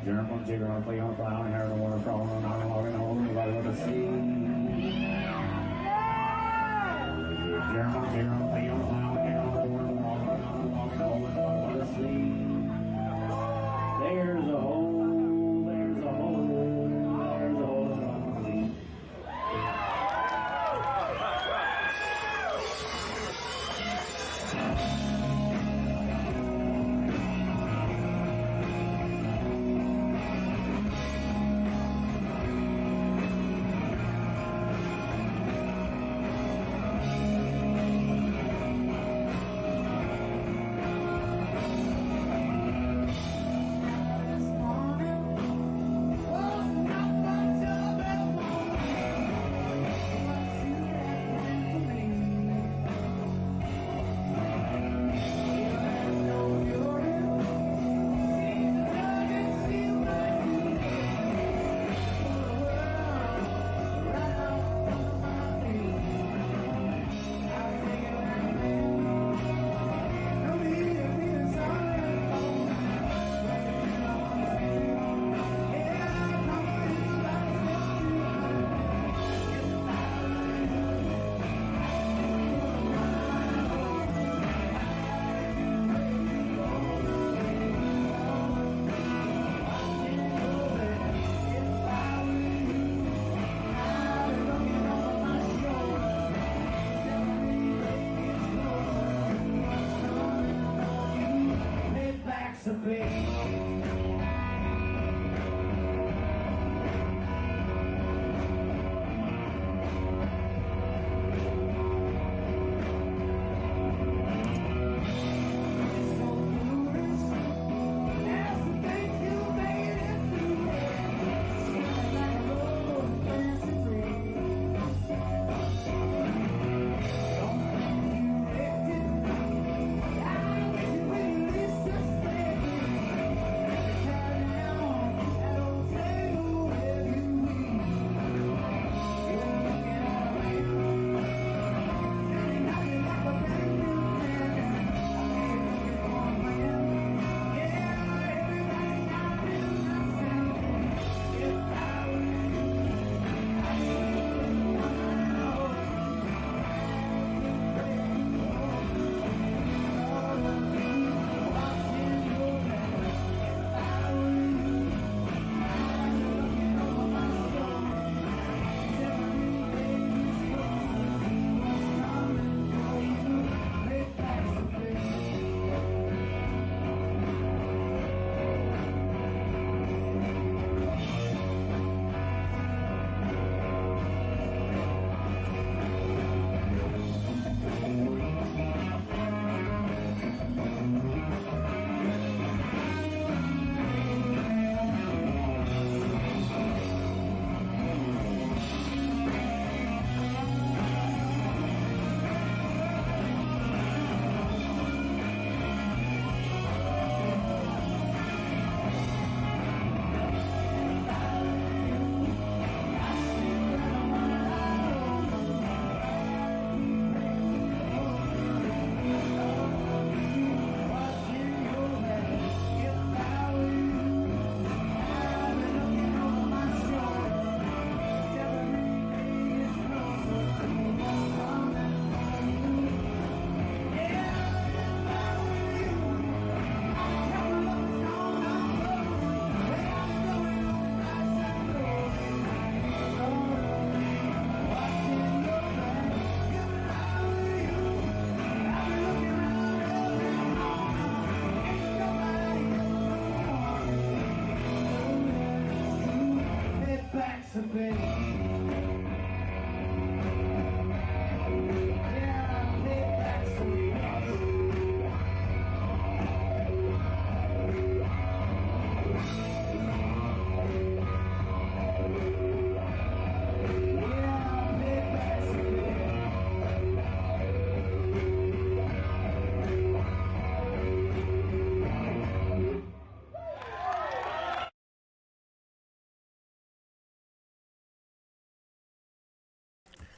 German jigger on a play on a fly on hair and water crawling on a log and hole nobody let us see. German jigger on a play on a fly on hair and water crawling on a log and hole nobody let us see. There's a hole, there's a hole, there's a hole in the sea.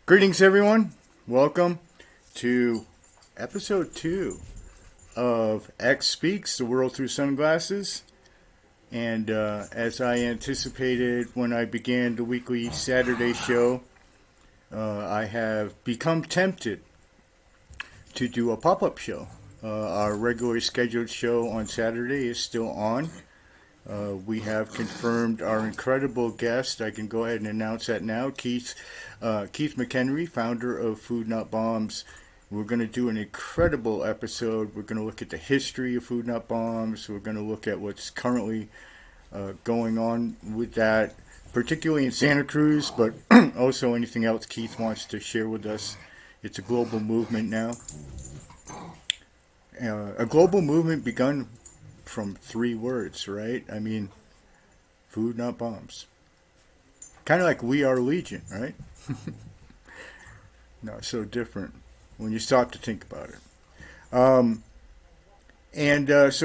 Greetings, everyone. Welcome to episode 2 of X Speaks, The World Through Sunglasses. And as I anticipated when I began the weekly Saturday show, I have become tempted to do a pop-up show. Our regularly scheduled show on Saturday is still on. We have confirmed our incredible guest. I can go ahead and announce that now. Keith McHenry, founder of Food Not Bombs. We're going to do an incredible episode. We're going to look at the history of Food Not Bombs. We're going to look at what's currently going on with that, particularly in Santa Cruz, but also anything else Keith wants to share with us. It's a global movement now. A global movement begun from 3 words, right? I mean, food, not bombs. Kind of like We Are Legion, right? No, so different when you stop to think about it. So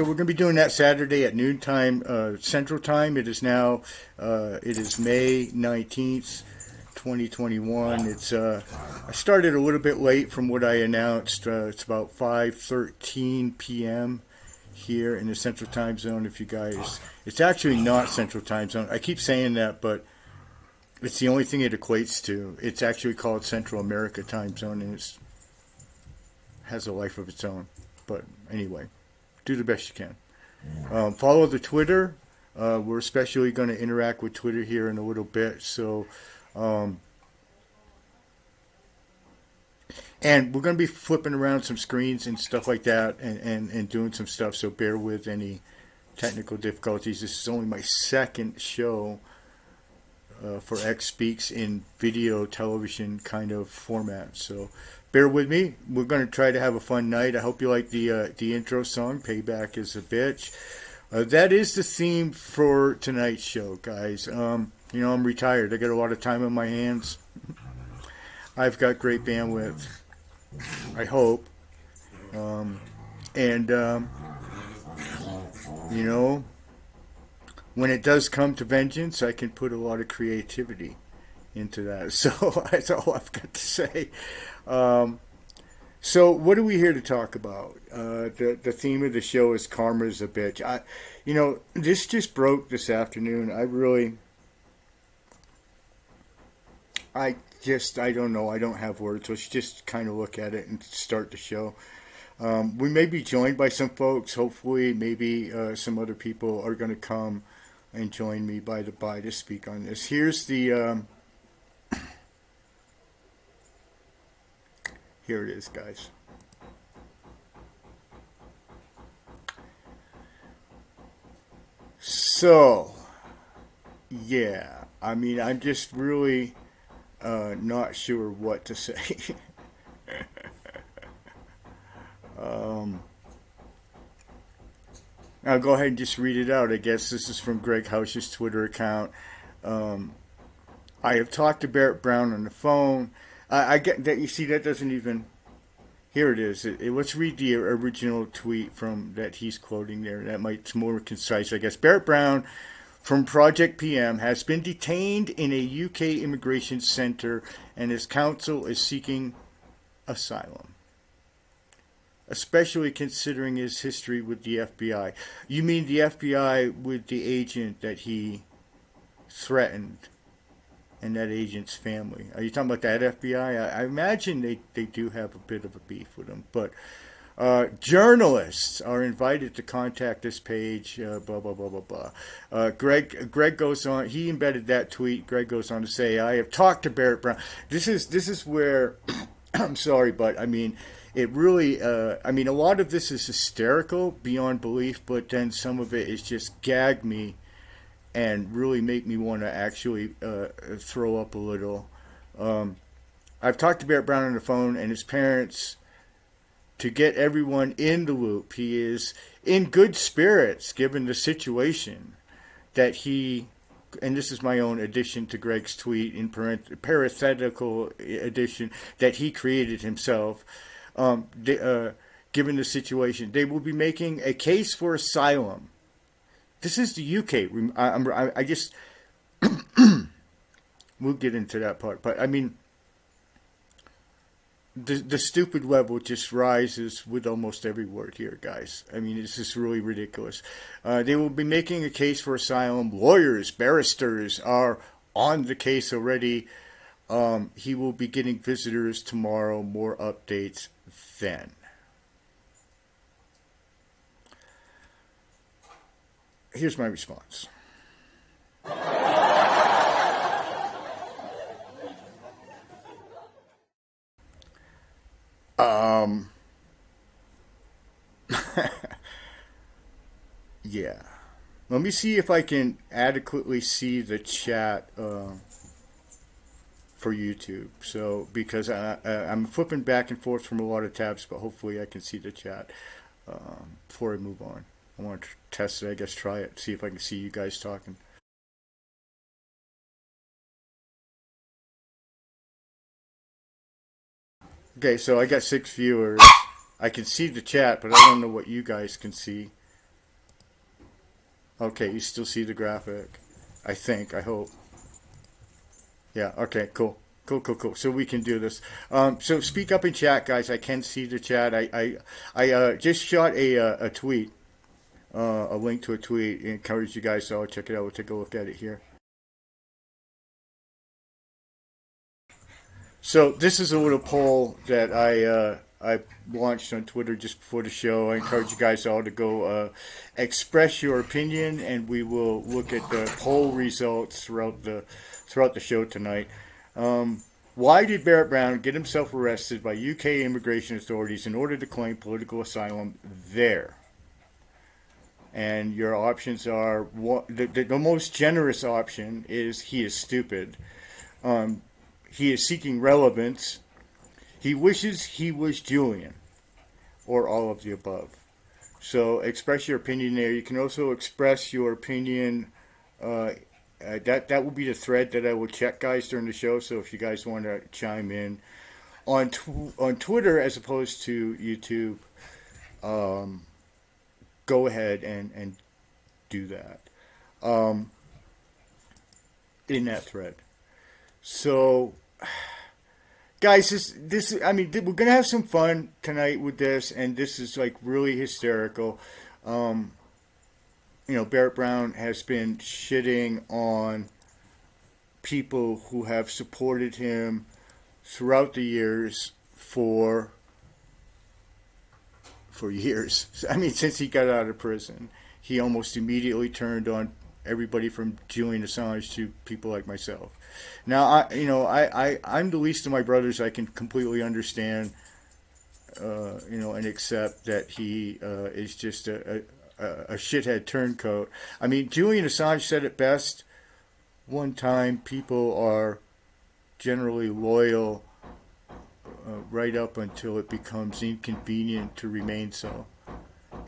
we're going to be doing that Saturday at noontime Central Time. It is now, it is May 19th, 2021. It's I started a little bit late from what I announced. It's about 5:13 p.m. here in the Central Time Zone. If you guys, it's actually not Central Time Zone. I keep saying that, but it's the only thing it equates to. It's actually called Central America Time Zone, and it has a life of its own. But anyway, do the best you can. Follow the Twitter. We're especially going to interact with Twitter here in a little bit. So, and we're going to be flipping around some screens and stuff like that and doing some stuff. So bear with any technical difficulties. This is only my second show for X Speaks in video television kind of format. So bear with me. We're going to try to have a fun night. I hope you like the intro song, Payback is a Bitch. That is the theme for tonight's show, guys. I'm retired. I got a lot of time on my hands. I've got great bandwidth, I hope. When it does come to vengeance, I can put a lot of creativity into that. So that's all I've got to say. So what are we here to talk about? The theme of the show is Karma's a Bitch. This just broke this afternoon. I don't know. I don't have words. Let's just kind of look at it and start the show. We may be joined by some folks. Hopefully, maybe some other people are going to come and join me by to speak on this. Here's the... Here it is, guys. So, yeah. I'm just really not sure what to say. I'll go ahead and just read it out. I guess this is from Greg House's Twitter account. I have talked to Barrett Brown on the phone. I get that. You see, that doesn't even. Here it is. Let's read the original tweet from that he's quoting there. That might be more concise, I guess. Barrett Brown from Project PM has been detained in a UK immigration centre, and his counsel is seeking asylum, especially considering his history with the FBI. You mean the FBI with the agent that he threatened and that agent's family? Are you talking about that FBI? I imagine they do have a bit of a beef with him. But journalists are invited to contact this page, blah, blah, blah, blah, blah. Greg goes on. He embedded that tweet. Greg goes on to say, I have talked to Barrett Brown. This is where, I'm sorry, but it really, a lot of this is hysterical beyond belief, but then some of it is just gag me and really make me want to actually throw up a little. I've talked to Barrett Brown on the phone and his parents to get everyone in the loop. He is in good spirits given the situation that he, and this is my own addition to Greg's tweet in parenthetical addition, that he created himself. Given the situation, they will be making a case for asylum. This is the UK. I just we'll get into that part, but the stupid level just rises with almost every word here, guys. I mean, it's just really ridiculous. They will be making a case for asylum. Lawyers, barristers are on the case already. He will be getting visitors tomorrow. More updates then. Here's my response. Um, yeah. Let me see if I can adequately see the chat for YouTube. So, because I'm flipping back and forth from a lot of tabs, but hopefully I can see the chat before I move on. I want to test it, I guess, try it, see if I can see you guys talking. Okay, so I got 6 viewers. I can see the chat, but I don't know what you guys can see. Okay, you still see the graphic. I think, I hope. Yeah, okay, cool. Cool. So we can do this. So speak up in chat, guys. I can see the chat. I just shot a tweet, a link to a tweet. I encourage you guys to all check it out. We'll take a look at it here. So this is a little poll that I launched on Twitter just before the show. I encourage you guys all to go express your opinion, and we will look at the poll results throughout the show tonight. Why did Barrett Brown get himself arrested by UK immigration authorities in order to claim political asylum there? And your options are the most generous option is he is stupid. He is seeking relevance. He wishes he was Julian, or all of the above. So express your opinion there. You can also express your opinion. That will be the thread that I will check, guys, during the show. So if you guys want to chime in on Twitter as opposed to YouTube, go ahead and do that in that thread. So, guys, this I mean, we're gonna have some fun tonight with this, and this is like really hysterical. Barrett Brown has been shitting on people who have supported him throughout the years for years. I mean, since he got out of prison, he almost immediately turned on everybody from Julian Assange to people like myself. Now, I'm the least of my brothers. I can completely understand, and accept that he is just a shithead turncoat. I mean, Julian Assange said it best one time: people are generally loyal right up until it becomes inconvenient to remain so.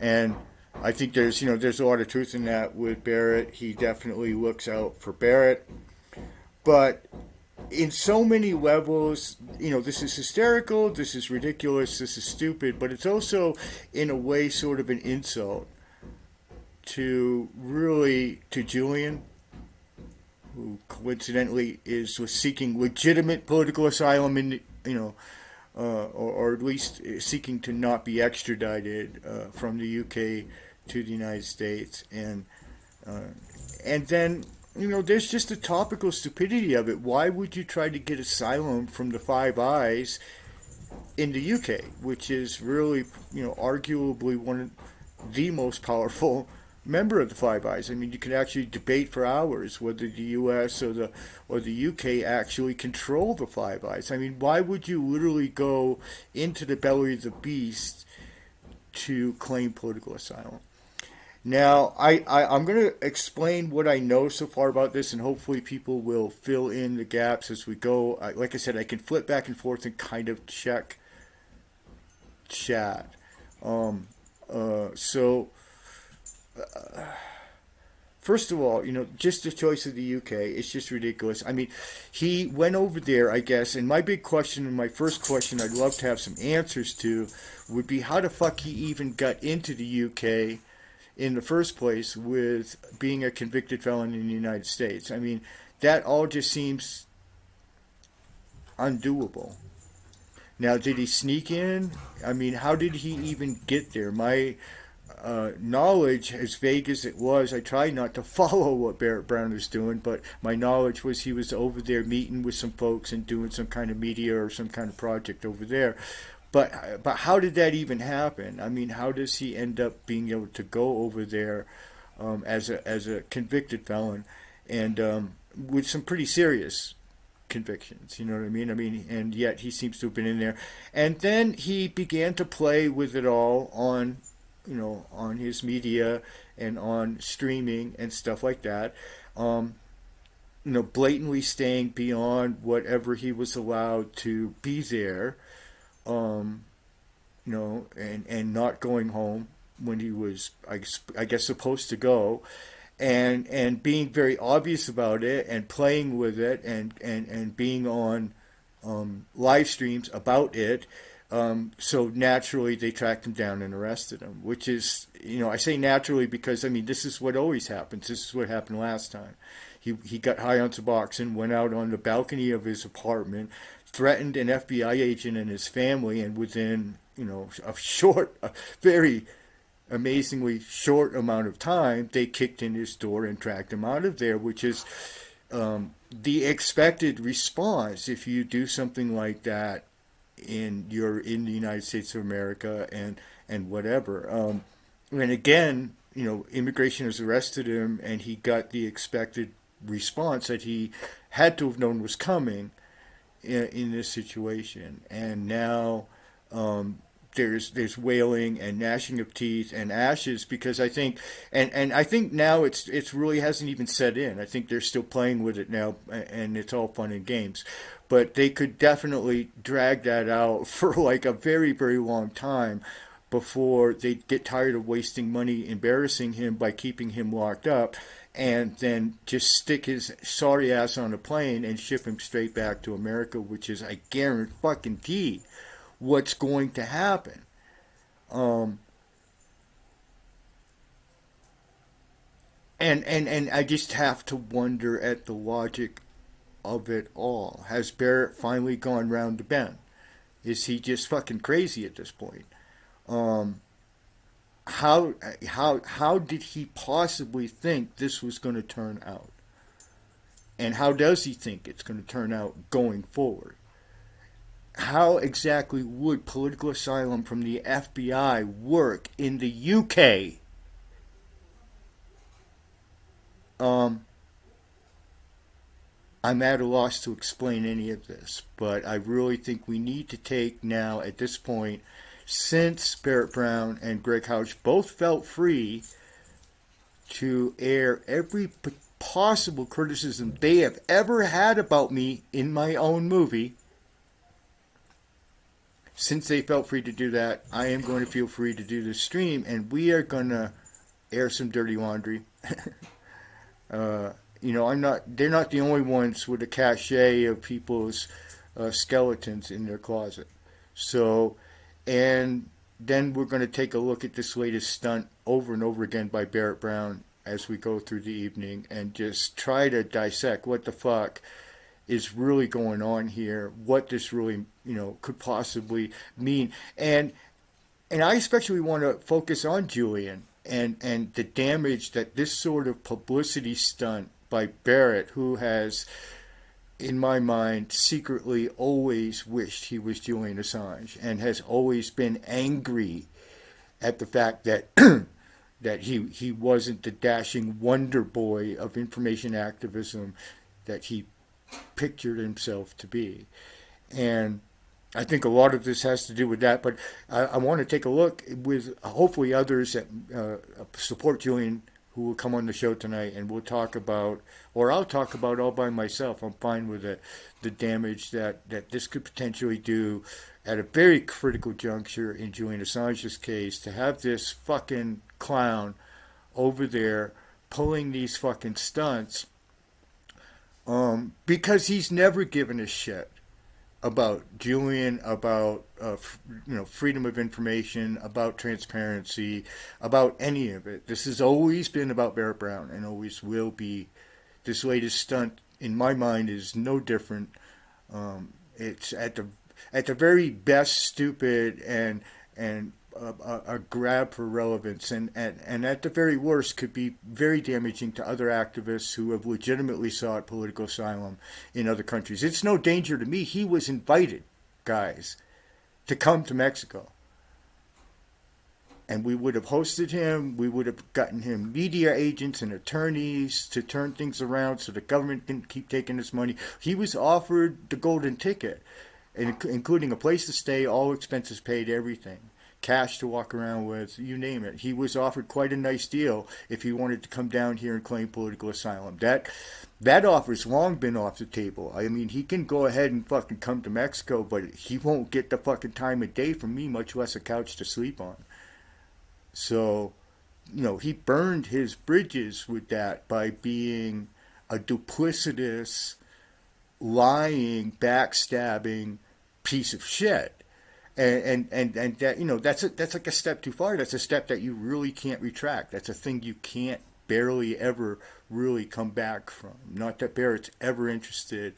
And I think there's a lot of truth in that with Barrett. He definitely looks out for Barrett. But in so many levels, this is hysterical, this is ridiculous, this is stupid, but it's also, in a way, sort of an insult to Julian, who coincidentally was seeking legitimate political asylum in, or at least seeking to not be extradited from the UK to the United States, and then there's just the topical stupidity of it. Why would you try to get asylum from the Five Eyes in the UK, which is really arguably one of the most powerful member of the Five Eyes? I mean, you can actually debate for hours whether the U.S. or the UK actually control the Five Eyes. I mean, why would you literally go into the belly of the beast to claim political asylum? Now, I'm going to explain what I know so far about this, and hopefully people will fill in the gaps as we go. Like I said, I can flip back and forth and kind of check chat. First of all, just the choice of the UK, it's just ridiculous. I mean, he went over there, I guess, and my big question, and my first question I'd love to have some answers to, would be how the fuck he even got into the UK in the first place with being a convicted felon in the United States. I mean, that all just seems undoable. Now, did he sneak in? I mean, how did he even get there? My knowledge, as vague as it was, I tried not to follow what Barrett Brown was doing, but my knowledge was he was over there meeting with some folks and doing some kind of media or some kind of project over there. But how did that even happen? I mean, how does he end up being able to go over there as a convicted felon and with some pretty serious convictions? You know what I mean? I mean, and yet he seems to have been in there, and then he began to play with it all on, you know, on his media and on streaming and stuff like that. Um, you know, blatantly staying beyond whatever he was allowed to be there, um, you know, and not going home when he was, I guess, supposed to go, and being very obvious about it and playing with it and being on live streams about it. So naturally, they tracked him down and arrested him, which is, you know, I say naturally because, I mean, this is what always happens. This is what happened last time. He got high on Suboxone, went out on the balcony of his apartment, threatened an FBI agent and his family, and within, you know, a very amazingly short amount of time, they kicked in his door and tracked him out of there, which is the expected response if you do something like that you're in the United States of America and whatever. And again, you know, immigration has arrested him, and he got the expected response that he had to have known was coming in this situation. And now there's wailing and gnashing of teeth and ashes because I think and I think now it's really hasn't even set in. I think they're still playing with it now, and it's all fun and games. But they could definitely drag that out for like a very, very long time before they get tired of wasting money embarrassing him by keeping him locked up, and then just stick his sorry ass on a plane and ship him straight back to America, which is, I guarantee, what's going to happen. Um, and I just have to wonder at the logic of it all. Has Barrett finally gone round the bend? Is he just fucking crazy at this point? Um, how did he possibly think this was going to turn out? And how does he think it's going to turn out going forward? How exactly would political asylum from the FBI work in the UK? Um, I'm at a loss to explain any of this, but I really think we need to take now, at this point, since Barrett Brown and Greg Couch both felt free to air every possible criticism they have ever had about me in my own movie. Since they felt free to do that, I am going to feel free to do this stream, and we are going to air some dirty laundry. You know, they're not the only ones with a cachet of people's skeletons in their closet. So, and then we're going to take a look at this latest stunt over and over again by Barrett Brown as we go through the evening and just try to dissect what the fuck is really going on here, what this really, you know, could possibly mean. And I especially want to focus on Julian and the damage that this sort of publicity stunt by Barrett, who has, in my mind, secretly always wished he was Julian Assange and has always been angry at the fact that that he wasn't the dashing wonder boy of information activism that he pictured himself to be. And I think a lot of this has to do with that, but I want to take a look with hopefully others that support Julian who will come on the show tonight, and we'll talk about, or I'll talk about all by myself. I'm fine with it, the damage that this could potentially do at a very critical juncture in Julian Assange's case, to have this fucking clown over there pulling these fucking stunts, because he's never given a shit about Julian, about freedom of information, about transparency, about any of it. This has always been about Barrett Brown and always will be. This latest stunt, in my mind, is no different. It's at the at the very best, stupid and a grab for relevance, and at the very worst could be very damaging to other activists who have legitimately sought political asylum in other countries. It's no danger to me. He was invited, guys, to come to Mexico. And we would have hosted him. We would have gotten him media agents and attorneys to turn things around so the government didn't keep taking his money. He was offered the golden ticket, including a place to stay, all expenses paid, everything. Cash to walk around with, you name it. He was offered quite a nice deal if he wanted to come down here and claim political asylum. That offer's long been off the table. I mean, he can go ahead and fucking come to Mexico, but he won't get the fucking time of day from me, much less a couch to sleep on. So, he burned his bridges with that by being a duplicitous, lying, backstabbing piece of shit. And that, that's like a step too far. That's a step that you really can't retract. That's a thing you can't barely ever really come back from. Not that Barrett's ever interested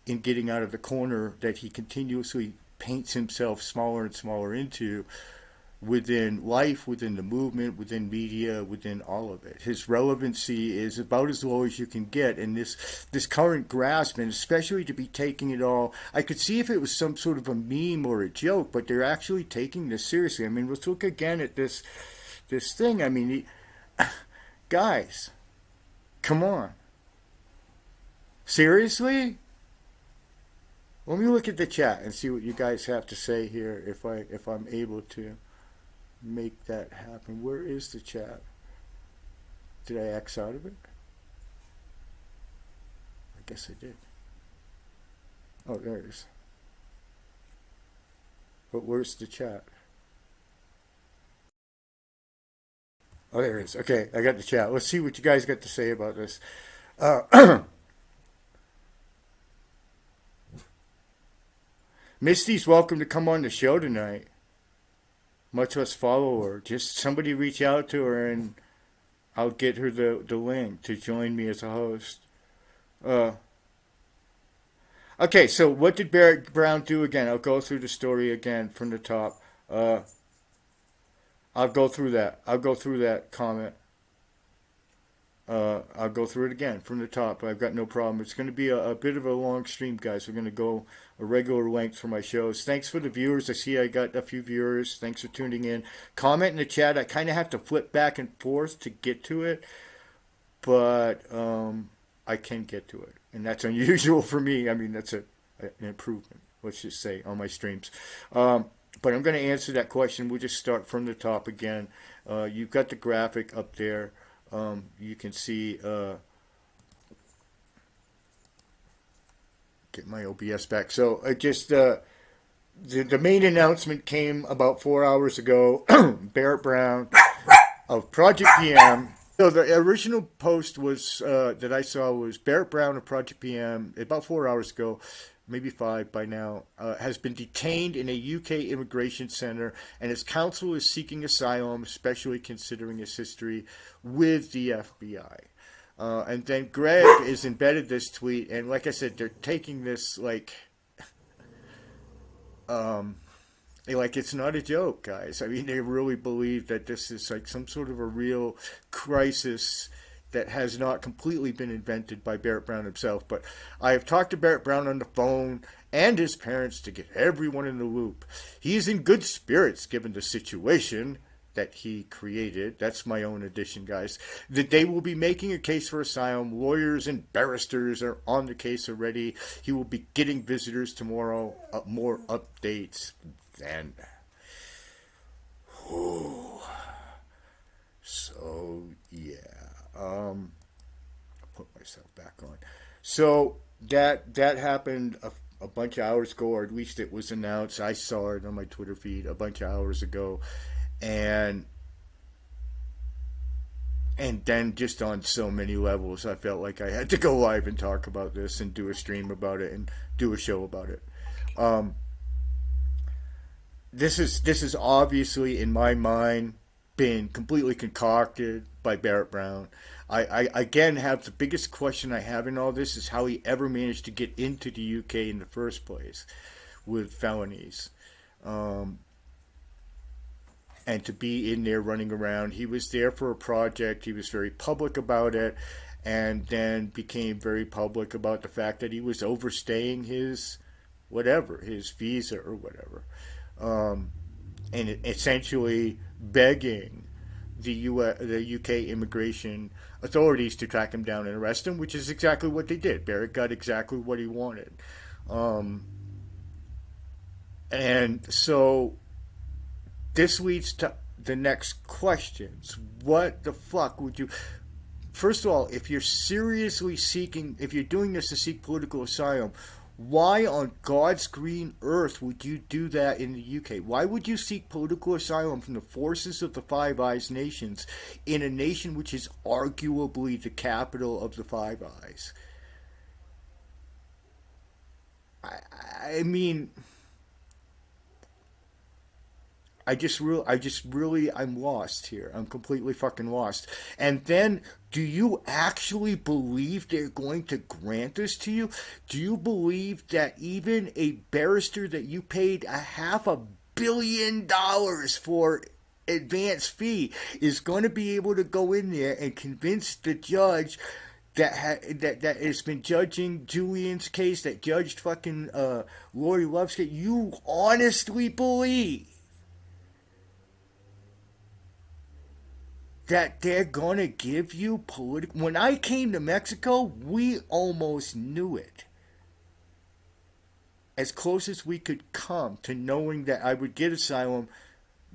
in getting out of the corner that he continuously paints himself smaller and smaller into within life, within the movement, within media, within all of it. His relevancy is about as low as you can get, and this current grasp, and especially to be taking it all, I could see if it was some sort of a meme or a joke, but they're actually taking this seriously. I mean, let's look again at this thing. I mean, guys, come on. Seriously? Let me look at the chat and see what you guys have to say here if I'm able to make that happen. Where is the chat? Did I X out of it? I guess I did. Oh, there it is. But where's the chat? Oh, there it is. Okay, I got the chat. Let's see what you guys got to say about this. Misty's welcome to come on the show tonight. Much less follow her. Just somebody reach out to her and I'll get her the link to join me as a host. Okay, so what did Barrett Brown do again? I'll go through the story again from the top. I'll go through that comment. I'll go through it again from the top. I've got no problem. It's going to be a bit of a long stream, guys. We're going to go a regular length for my shows. Thanks for the viewers. I see I got a few viewers. Thanks for tuning in. Comment in the chat. I kind of have to flip back and forth to get to it, but I can get to it, and that's unusual for me. I mean, that's an improvement, let's just say, on my streams. But I'm going to answer that question. We'll just start from the top again. You've got the graphic up there. You can see, get my OBS back. So the main announcement came about 4 hours ago. Barrett Brown of Project PM. So the original post was that I saw was Barrett Brown of Project PM about 4 hours ago, maybe 5 by now, has been detained in a UK immigration center, and his counsel is seeking asylum, especially considering his history with the FBI. And then Greg has embedded this tweet, and like I said, they're taking this like it's not a joke, guys. I mean, they really believe that this is like some sort of a real crisis that has not completely been invented by Barrett Brown himself. But I have talked to Barrett Brown on the phone and his parents to get everyone in the loop. He is in good spirits given the situation that he created. That's my own addition, guys. That they will be making a case for asylum. Lawyers and barristers are on the case already. He will be getting visitors tomorrow. More updates then. So, yeah. Put myself back on. So that happened a bunch of hours ago, or at least it was announced. I saw it on my Twitter feed a bunch of hours ago, and then just on so many levels, I felt like I had to go live and talk about this and do a stream about it and do a show about it. This is obviously, in my mind, been completely concocted by Barrett Brown. I again have the biggest question I have in all this is how he ever managed to get into the UK in the first place. with felonies. Um, and to be in there running around. He was there for a project. He was very public about it, and then became very public about the fact that he was overstaying his whatever, his visa or whatever, and essentially begging the UK immigration authorities to track him down and arrest him, which is exactly what they did. Barrett got exactly what he wanted. Um, and so this leads to the next questions. What the fuck would you. First of all, if you're seriously seeking, if you're doing this to seek political asylum, why on God's green earth would you do that in the UK? Why would you seek political asylum from the forces of the Five Eyes nations in a nation which is arguably the capital of the Five Eyes? I mean, I'm lost here. I'm completely fucking lost. And then, do you actually believe they're going to grant this to you? Do you believe that even a barrister that you paid $500 million for advance fee is going to be able to go in there and convince the judge that has been judging Julian's case, that judged fucking Lori Love's case? You honestly believe that they're gonna give you political? When I came to Mexico, we almost knew it. As close as we could come to knowing that I would get asylum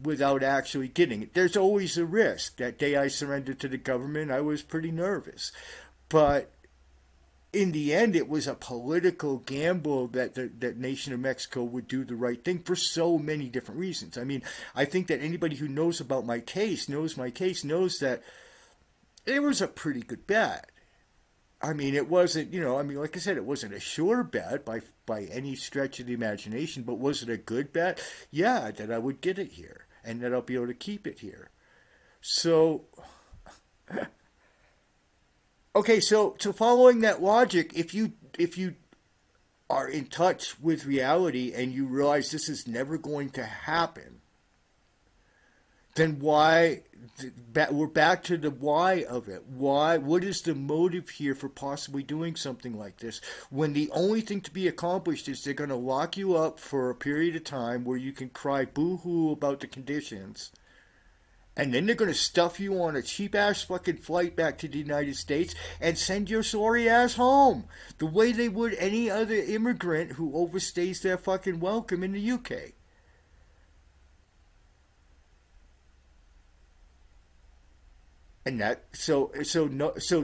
without actually getting it. There's always a risk. That day I surrendered to the government, I was pretty nervous. But in the end, it was a political gamble that the nation of Mexico would do the right thing for so many different reasons. I mean, I think that anybody who knows about my case, knows that it was a pretty good bet. I mean, it wasn't, like I said, it wasn't a sure bet by any stretch of the imagination, but was it a good bet? Yeah, that I would get it here and that I'll be able to keep it here. So, okay, so following that logic, if you are in touch with reality and you realize this is never going to happen, then why? We're back to the why of it. Why? What is the motive here for possibly doing something like this? When the only thing to be accomplished is they're going to lock you up for a period of time where you can cry boo-hoo about the conditions, and then they're going to stuff you on a cheap-ass fucking flight back to the United States and send your sorry ass home. The way they would any other immigrant who overstays their fucking welcome in the UK. And so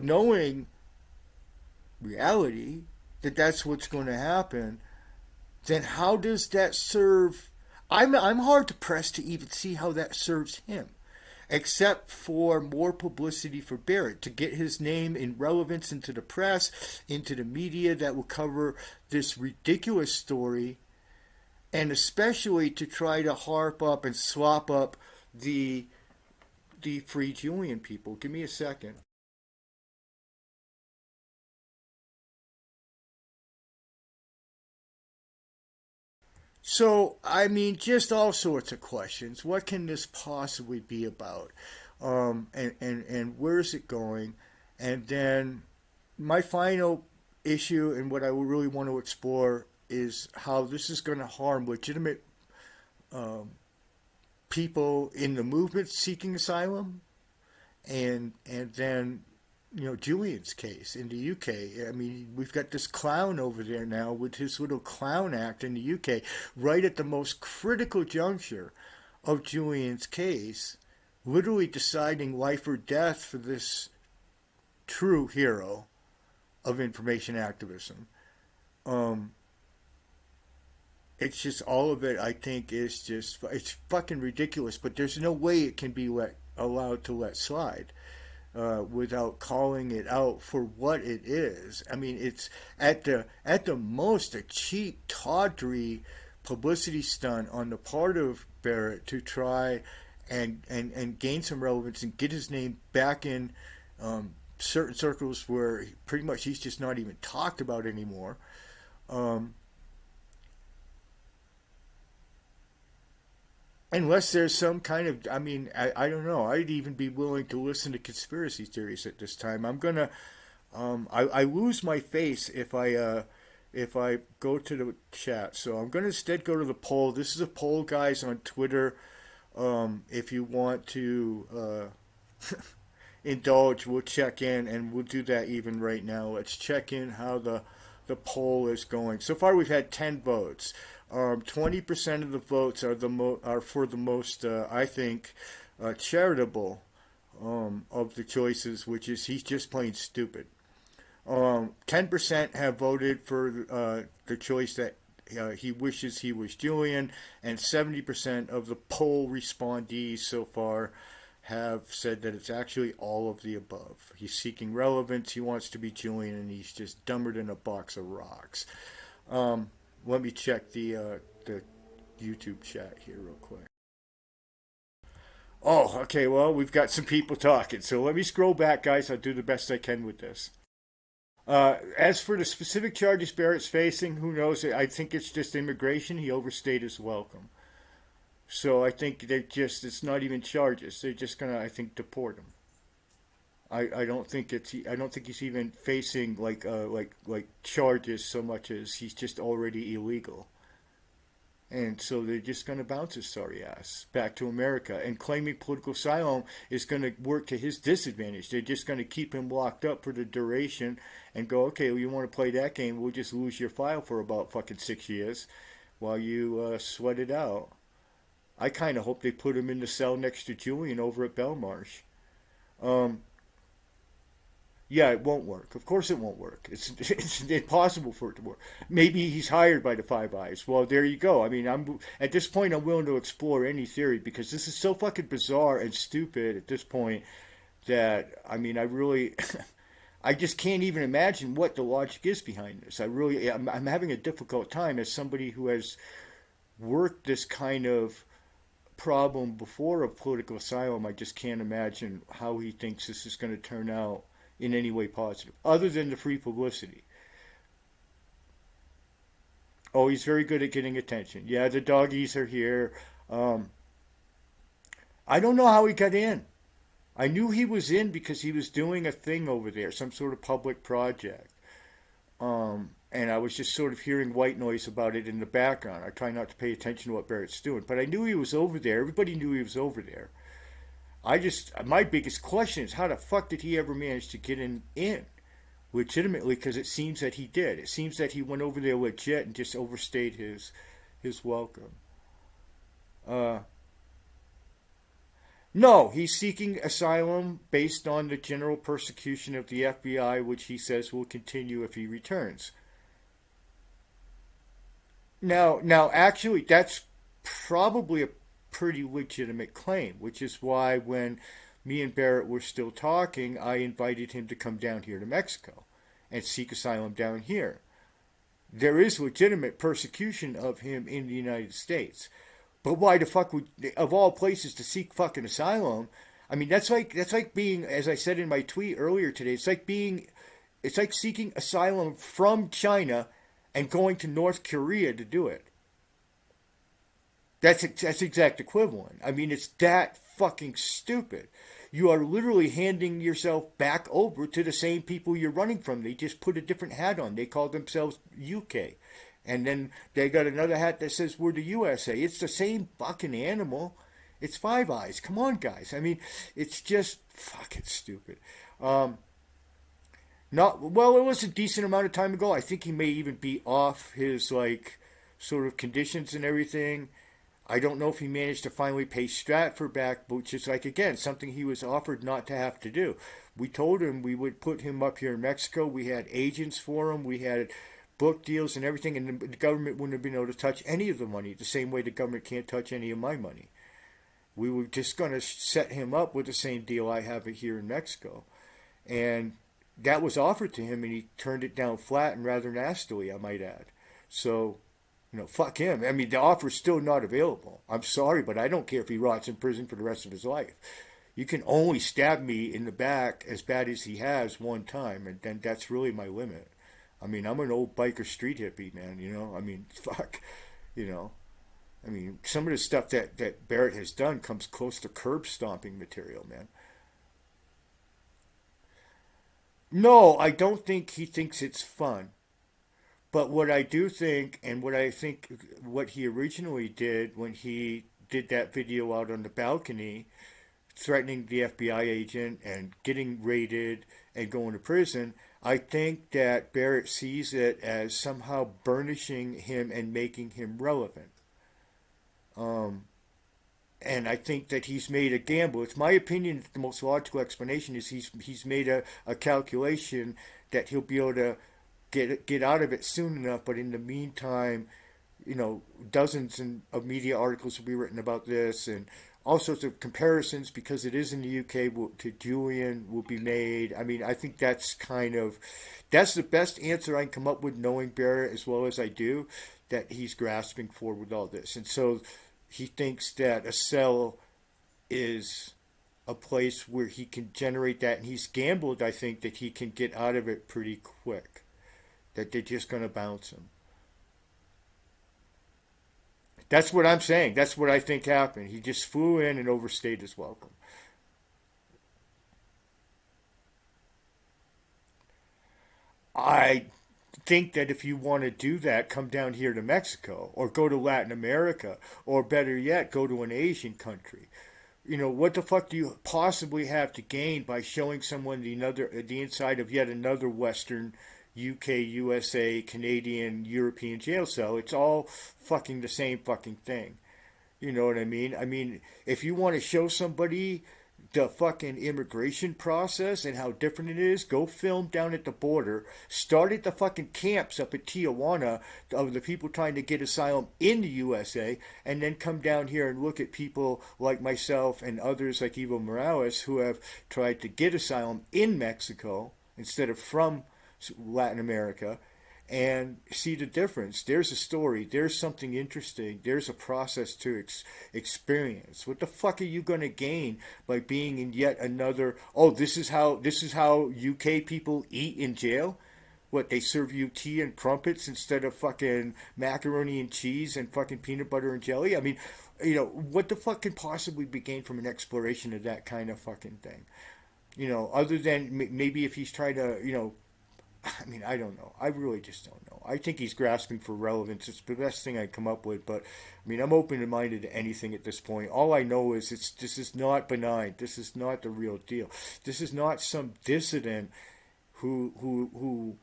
knowing reality, that's what's going to happen, then how does that serve? I'm hard to press to even see how that serves him, except for more publicity for Barrett, to get his name in relevance into the press, into the media that will cover this ridiculous story, and especially to try to harp up and slop up the Free Julian people. Give me a second. So, I mean, just all sorts of questions. What can this possibly be about? And where is it going? And then my final issue, and what I really want to explore, is how this is going to harm legitimate people in the movement seeking asylum, and then Julian's case in the UK. I mean, we've got this clown over there now with his little clown act in the UK, right at the most critical juncture of Julian's case, literally deciding life or death for this true hero of information activism. Um, it's just all of it. I think is just it's fucking ridiculous. But there's no way it can be allowed to let slide without calling it out for what it is. I mean, it's at the most a cheap, tawdry publicity stunt on the part of Barrett to try and gain some relevance and get his name back in certain circles where pretty much he's just not even talked about anymore. Um, Unless there's some kind of, I mean, I don't know. I'd even be willing to listen to conspiracy theories at this time. I lose my face if I go to the chat. So I'm gonna instead go to the poll. This is a poll, guys, on Twitter. If you want to indulge, we'll check in, and we'll do that even right now. Let's check in how the poll is going. So far, we've had 10 votes. 20% of the votes are are for the most, I think, charitable of the choices, which is he's just plain stupid. 10% have voted for the choice that he wishes he was Julian, and 70% of the poll respondees so far have said that it's actually all of the above. He's seeking relevance, he wants to be Julian, and he's just dumber than a box of rocks. Let me check the YouTube chat here real quick. Oh, okay, well, we've got some people talking, so let me scroll back, guys. I'll do the best I can with this. As for the specific charges Barrett's facing, who knows? I think it's just immigration. He overstayed his welcome. So I think it's not even charges. They're just gonna, I think, deport him. I don't think I don't think he's even facing like charges so much as he's just already illegal. And so they're just going to bounce his sorry ass back to America. And claiming political asylum is going to work to his disadvantage. They're just going to keep him locked up for the duration and go, okay, well, you want to play that game, we'll just lose your file for about fucking 6 years while you sweat it out. I kind of hope they put him in the cell next to Julian over at Belmarsh. Um, Yeah, it won't work. Of course, it won't work. It's impossible for it to work. Maybe he's hired by the Five Eyes. Well, there you go. I mean, I'm at this point, I'm willing to explore any theory because this is so fucking bizarre and stupid at this point that I mean, I really, I just can't even imagine what the logic is behind this. I'm having a difficult time as somebody who has worked this kind of problem before of political asylum. I just can't imagine how he thinks this is going to turn out in any way positive, other than the free publicity. Oh, he's very good at getting attention. Yeah, the doggies are here. Um, I don't know how he got in. I knew he was in because he was doing a thing over there, some sort of public project. And I was just sort of hearing white noise about it in the background. I try not to pay attention to what Barrett's doing, but I knew he was over there. Everybody knew he was over there. My biggest question is how the fuck did he ever manage to get in legitimately? Because it seems that he did. It seems that he went over there legit and just overstayed his welcome. Uh, no, he's seeking asylum based on the general persecution of the FBI, which he says will continue if he returns. Now, actually, that's probably a pretty legitimate claim, which is why when me and Barrett were still talking, I invited him to come down here to Mexico and seek asylum down here. There is legitimate persecution of him in the United States. But why the fuck would, of all places, to seek fucking asylum? I mean, that's like being, as I said in my tweet earlier today, it's like seeking asylum from China and going to North Korea to do it. That's exact equivalent. I mean, it's that fucking stupid. You are literally handing yourself back over to the same people you're running from. They just put a different hat on. They call themselves UK. And then they got another hat that says we're the USA. It's the same fucking animal. It's Five Eyes. Come on, guys. I mean, it's just fucking stupid. Um, Not well. It was a decent amount of time ago. I think he may even be off his like sort of conditions and everything. I don't know if he managed to finally pay Stratford back, which is like again something he was offered not to have to do. We told him we would put him up here in Mexico. We had agents for him. We had book deals and everything, and the government wouldn't have been able to touch any of the money. The same way the government can't touch any of my money. We were just going to set him up with the same deal I have here in Mexico, and that was offered to him, and he turned it down flat and rather nastily, I might add. So, fuck him. I mean, the offer's still not available. I'm sorry, but I don't care if he rots in prison for the rest of his life. You can only stab me in the back as bad as he has one time, and then that's really my limit. I mean, I'm an old biker street hippie, man, I mean, fuck, you know. I mean, some of the stuff that Barrett has done comes close to curb stomping material, man. No, I don't think he thinks it's fun. But what I do think, and what I think, what he originally did when he did that video out on the balcony, threatening the FBI agent and getting raided and going to prison, I think that Barrett sees it as somehow burnishing him and making him relevant. Um, and I think that he's made a gamble. It's my opinion that the most logical explanation is he's made a calculation that he'll be able to get out of it soon enough. But in the meantime, dozens of media articles will be written about this, and all sorts of comparisons because it is in the UK to Julian will be made. I mean, I think that's the best answer I can come up with, knowing Barrett as well as I do, that he's grasping for with all this, and so he thinks that a cell is a place where he can generate that, and he's gambled. I think that he can get out of it pretty quick. That they're just going to bounce him. That's what I'm saying. That's what I think happened. He just flew in and overstayed his welcome. I think that if you want to do that, come down here to Mexico or go to Latin America or better yet, go to an Asian country. What the fuck do you possibly have to gain by showing someone the inside of yet another Western UK, USA, Canadian, European jail cell? It's all fucking the same fucking thing. You know what I mean? I mean, if you want to show somebody the fucking immigration process and how different it is, go film down at the border. Start at the fucking camps up at Tijuana of the people trying to get asylum in the USA, and then come down here and look at people like myself and others like Evo Morales who have tried to get asylum in Mexico instead of from Latin America, and see the difference. There's a story. There's something interesting. There's a process to experience. What the fuck are you going to gain by being in yet another? Oh, this is how UK people eat in jail. What, they serve you tea and crumpets instead of fucking macaroni and cheese and fucking peanut butter and jelly? I mean, what the fuck can possibly be gained from an exploration of that kind of fucking thing? Other than maybe if he's trying to, I mean, I don't know. I really just don't know. I think he's grasping for relevance. It's the best thing I come up with, but I mean, I'm open minded to anything at this point. All I know is this is not benign. This is not the real deal. This is not some dissident who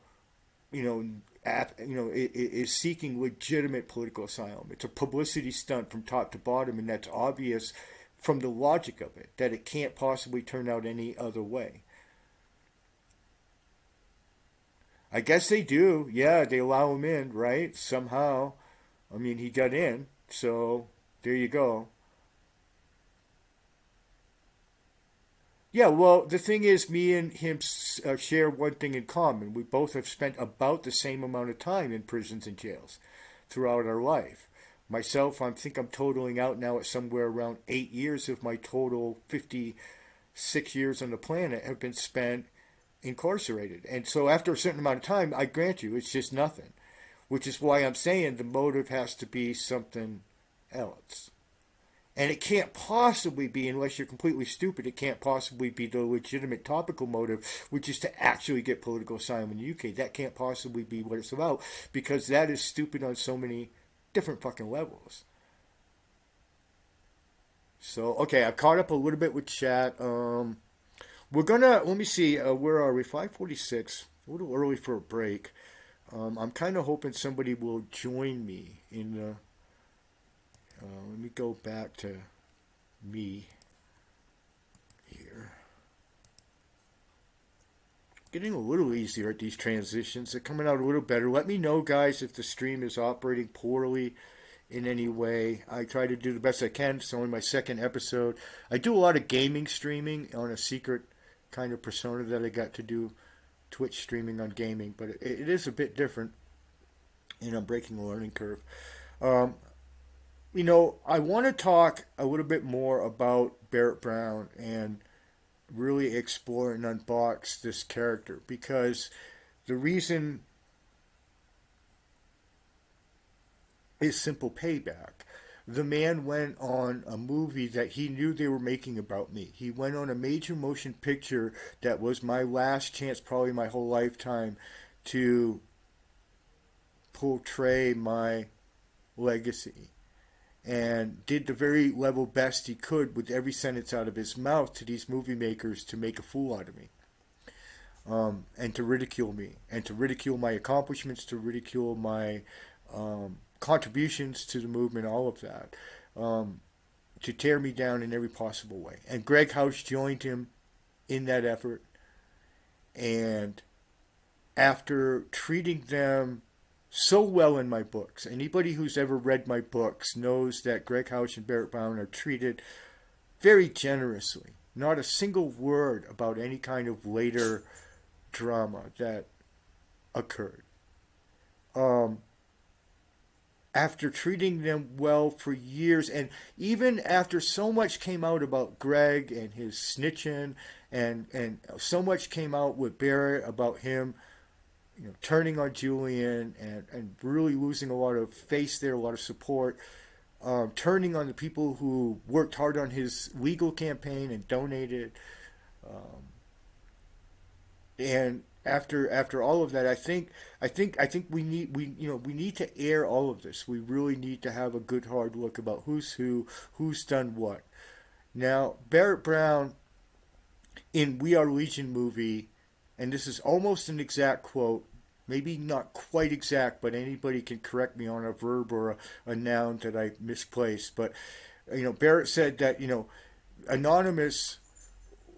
is seeking legitimate political asylum. It's a publicity stunt from top to bottom, and that's obvious from the logic of it that it can't possibly turn out any other way. I guess they do. Yeah, they allow him in, right? Somehow. I mean, he got in. So, there you go. Yeah, well, the thing is, me and him share one thing in common. We both have spent about the same amount of time in prisons and jails throughout our life. Myself, I think I'm totaling out now at somewhere around 8 years of my total 56 years on the planet have been spent incarcerated. And so after a certain amount of time, I grant you, it's just nothing. Which is why I'm saying the motive has to be something else. And it can't possibly be, unless you're completely stupid, it can't possibly be the legitimate topical motive, which is to actually get political asylum in the UK. That can't possibly be what it's about, because that is stupid on so many different fucking levels. So, okay, I've caught up a little bit with chat. We're gonna, let me see, where are we? 5:46, a little early for a break. I'm kind of hoping somebody will join me in the, let me go back to me here. Getting a little easier at these transitions. They're coming out a little better. Let me know, guys, if the stream is operating poorly in any way. I try to do the best I can. It's only my second episode. I do a lot of gaming streaming on a secret kind of persona that I got to do Twitch streaming on gaming, but it is a bit different, and I'm breaking the learning curve. Um, I want to talk a little bit more about Barrett Brown and really explore and unbox this character, because the reason is simple payback. the man went on a movie that he knew they were making about me. He went on a major motion picture that was my last chance, probably my whole lifetime, to portray my legacy, and did the very level best he could with every sentence out of his mouth to these movie makers to make a fool out of me, and to ridicule me, and to ridicule my accomplishments, to ridicule my contributions to the movement, all of that, to tear me down in every possible way. And Greg House joined him in that effort, and after treating them so well in my books. Anybody who's ever read my books knows that Greg House and Barrett Brown are treated very generously. Not a single word about any kind of later drama that occurred. Um, After treating them well for years, and even after so much came out about Greg and his snitching, and so much came out with Barrett about him, turning on Julian, and really losing a lot of face there, a lot of support, turning on the people who worked hard on his legal campaign and donated. Um, and after all of that, I think we need to air all of this. We really need to have a good hard look about who's who, who's done what. Now, Barrett Brown in We Are Legion movie, and this is almost an exact quote, maybe not quite exact, but anybody can correct me on a verb or a noun that I misplaced. But Barrett said that Anonymous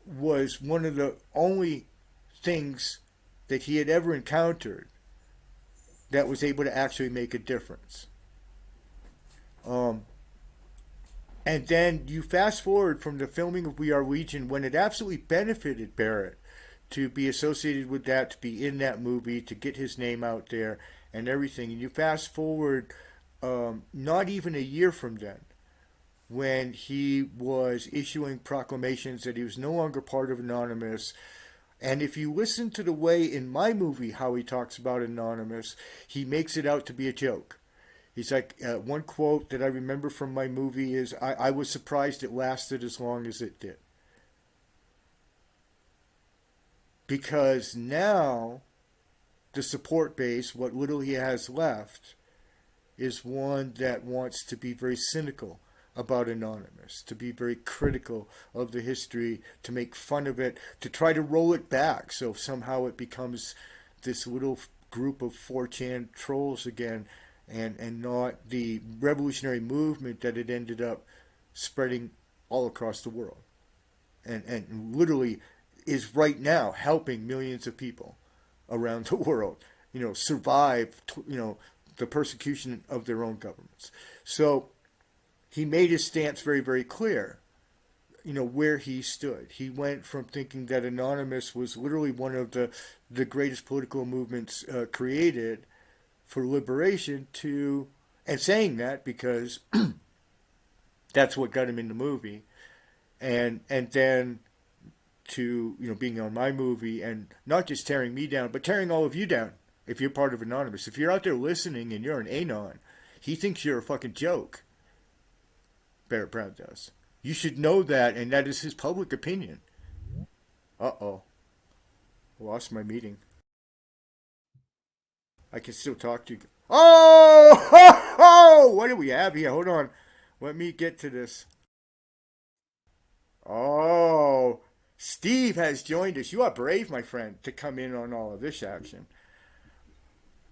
was one of the only things that he had ever encountered that was able to actually make a difference. Um, and then you fast forward from the filming of We Are Legion, when it absolutely benefited Barrett to be associated with that, to be in that movie, to get his name out there and everything. And you fast forward not even a year from then, when he was issuing proclamations that he was no longer part of Anonymous. And if you listen to the way in my movie how he talks about Anonymous, he makes it out to be a joke. He's like, one quote that I remember from my movie is, I was surprised it lasted as long as it did. Because now the support base, what little he has left, is one that wants to be very cynical about Anonymous, to be very critical of the history, to make fun of it, to try to roll it back so somehow it becomes this little group of 4chan trolls again, and not the revolutionary movement that it ended up spreading all across the world. And literally is right now helping millions of people around the world, survive, the persecution of their own governments. So he made his stance very, very clear, where he stood. He went from thinking that Anonymous was literally one of the greatest political movements created for liberation to, and saying that because that's what got him in the movie, and then to being on my movie and not just tearing me down, but tearing all of you down. If you're part of Anonymous, if you're out there listening and you're an Anon, he thinks you're a fucking joke. Barrett Brown does. You should know that, and that is his public opinion. Uh-oh. I lost my meeting. I can still talk to you. Oh! Ho, ho! What do we have here? Hold on. Let me get to this. Oh, Steve has joined us. You are brave, my friend, to come in on all of this action.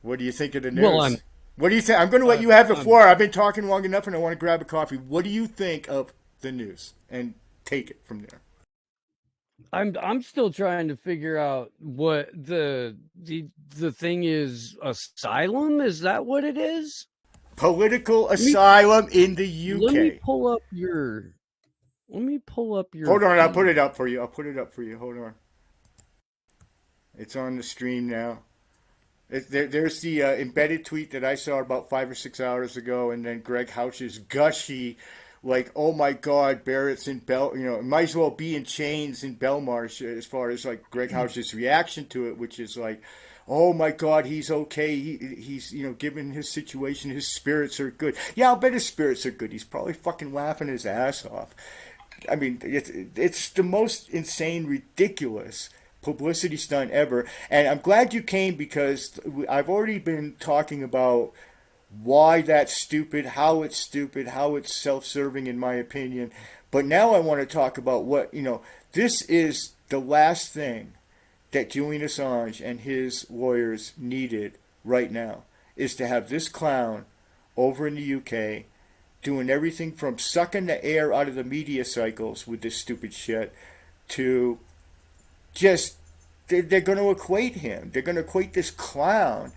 What do you think of the Well, I'm news? What do you think? I'm going to let you I'm have the I'm floor. I've been talking long enough, and I want to grab a coffee. What do you think of the news? And take it from there. I'm still trying to figure out what the thing is. Asylum, is that what it is? Political Let me asylum in the let me UK. pull up your Hold on, I'll put it feed. up for you. I'll put it up for you. Hold on. It's on the stream now. There's the embedded tweet that I saw about 5 or 6 hours ago, and then Greg Houch's gushy like, oh my God, Barrett's in might as well be in chains in Belmarsh, as far as like Greg House's reaction to it, which is like, oh my God, he's okay. He's given his situation, his spirits are good. Yeah, I'll bet his spirits are good. He's probably fucking laughing his ass off. I mean, it's the most insane, ridiculous publicity stunt ever. And I'm glad you came because I've already been talking about why that's stupid, how it's self-serving in my opinion. But now I want to talk about this is the last thing that Julian Assange and his lawyers needed right now is to have this clown over in the UK doing everything from sucking the air out of the media cycles with this stupid shit to just they're going to equate him. They're going to equate this clown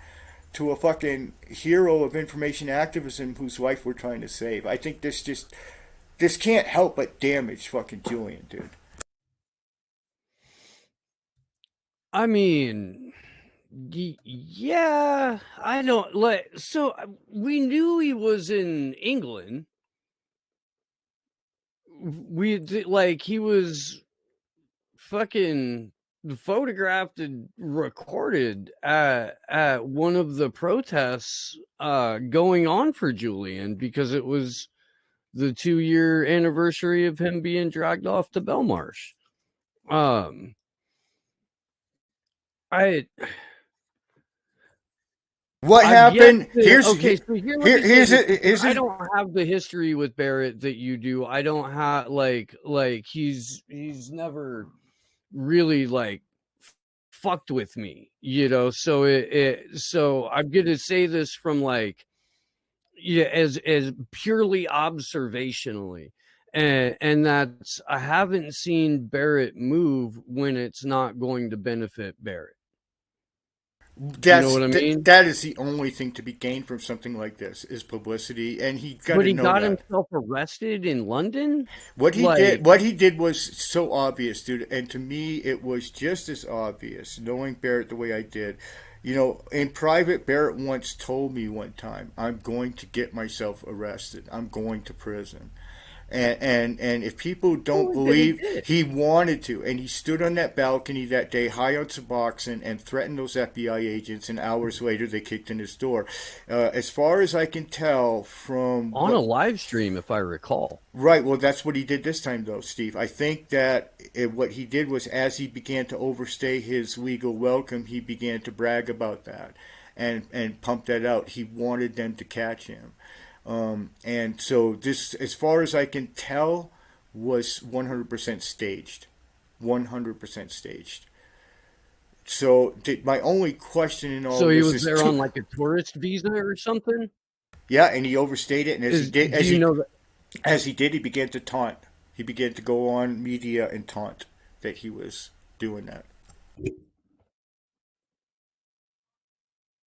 to a fucking hero of information activism whose life we're trying to save. I think this can't help but damage fucking Julian, dude. I mean, yeah, I don't like. So we knew he was in England. Like he was fucking photographed and recorded at one of the protests going on for Julian because it was the 2-year anniversary of him being dragged off to Belmarsh. I What I've happened? yet to, okay, so Here's I don't have the history with Barrett that you do. I don't have like he's never really like fucked with me, so so I'm gonna say this from like as purely observationally, and that's I haven't seen Barrett move when it's not going to benefit Barrett. You know what I mean? That is the only thing to be gained from something like this is publicity, and he got But to he know got that. himself arrested in London. What he did was so obvious, dude, and to me it was just as obvious. Knowing Barrett the way I did, in private, Barrett once told me one time, "I'm going to get myself arrested. I'm going to prison." And if people don't believe, he wanted to, and he stood on that balcony that day, high on Suboxone, and threatened those FBI agents. And hours later, they kicked in his door. As far as I can tell, from On a live stream, if I recall. right, well, that's what he did this time, though, Steve. I think that what he did was, as he began to overstay his legal welcome, he began to brag about that and pump that out. He wanted them to catch him. And so this, as far as I can tell, was 100% staged. 100% staged. So my only question in all So he this was is, there on like a tourist visa or something. yeah, and he overstayed it, and as he did, he began to taunt. He began to go on media and taunt that he was doing that.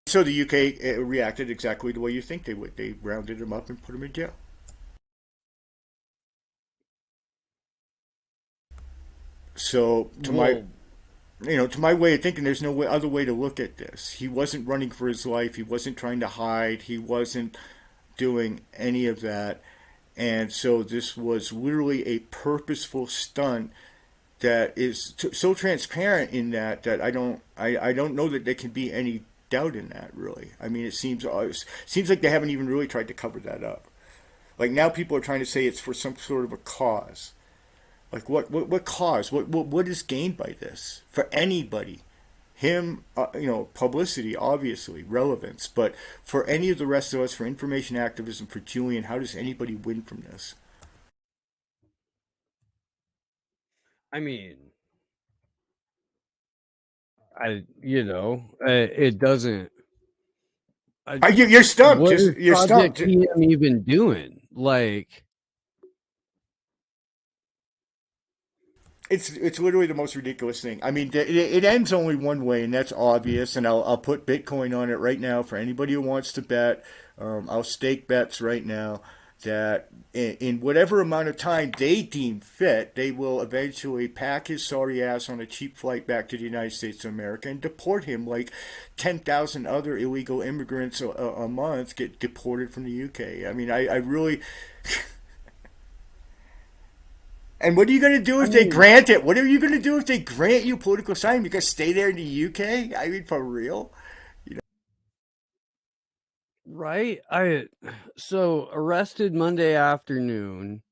So the UK reacted exactly the way you think they would. They rounded him up and put him in jail. So Well, to my way of thinking, there's no other way to look at this. He wasn't running for his life. He wasn't trying to hide. He wasn't doing any of that. And so this was literally a purposeful stunt that is so transparent in that I don't know that there can be any doubt in that, really. I mean, it seems like they haven't even really tried to cover that up. Like now people are trying to say it's for some sort of a cause. Like what cause? What is gained by this for anybody? Him, publicity, obviously, relevance, but for any of the rest of us, for information activism, for Julian, how does anybody win from this? I mean, it doesn't. You're stumped. What is You're Project stumped. PM even doing? Like, It's literally the most ridiculous thing. I mean, it ends only one way, and that's obvious. And I'll put Bitcoin on it right now for anybody who wants to bet. I'll stake bets right now that in whatever amount of time they deem fit, they will eventually pack his sorry ass on a cheap flight back to the United States of America and deport him like 10,000 other illegal immigrants a month get deported from the UK. I mean, I really. And what are you going to do I if they mean, grant it? What are you going to do if they grant you political asylum? You got to stay there in the UK? I mean, for real? right? I so arrested Monday afternoon.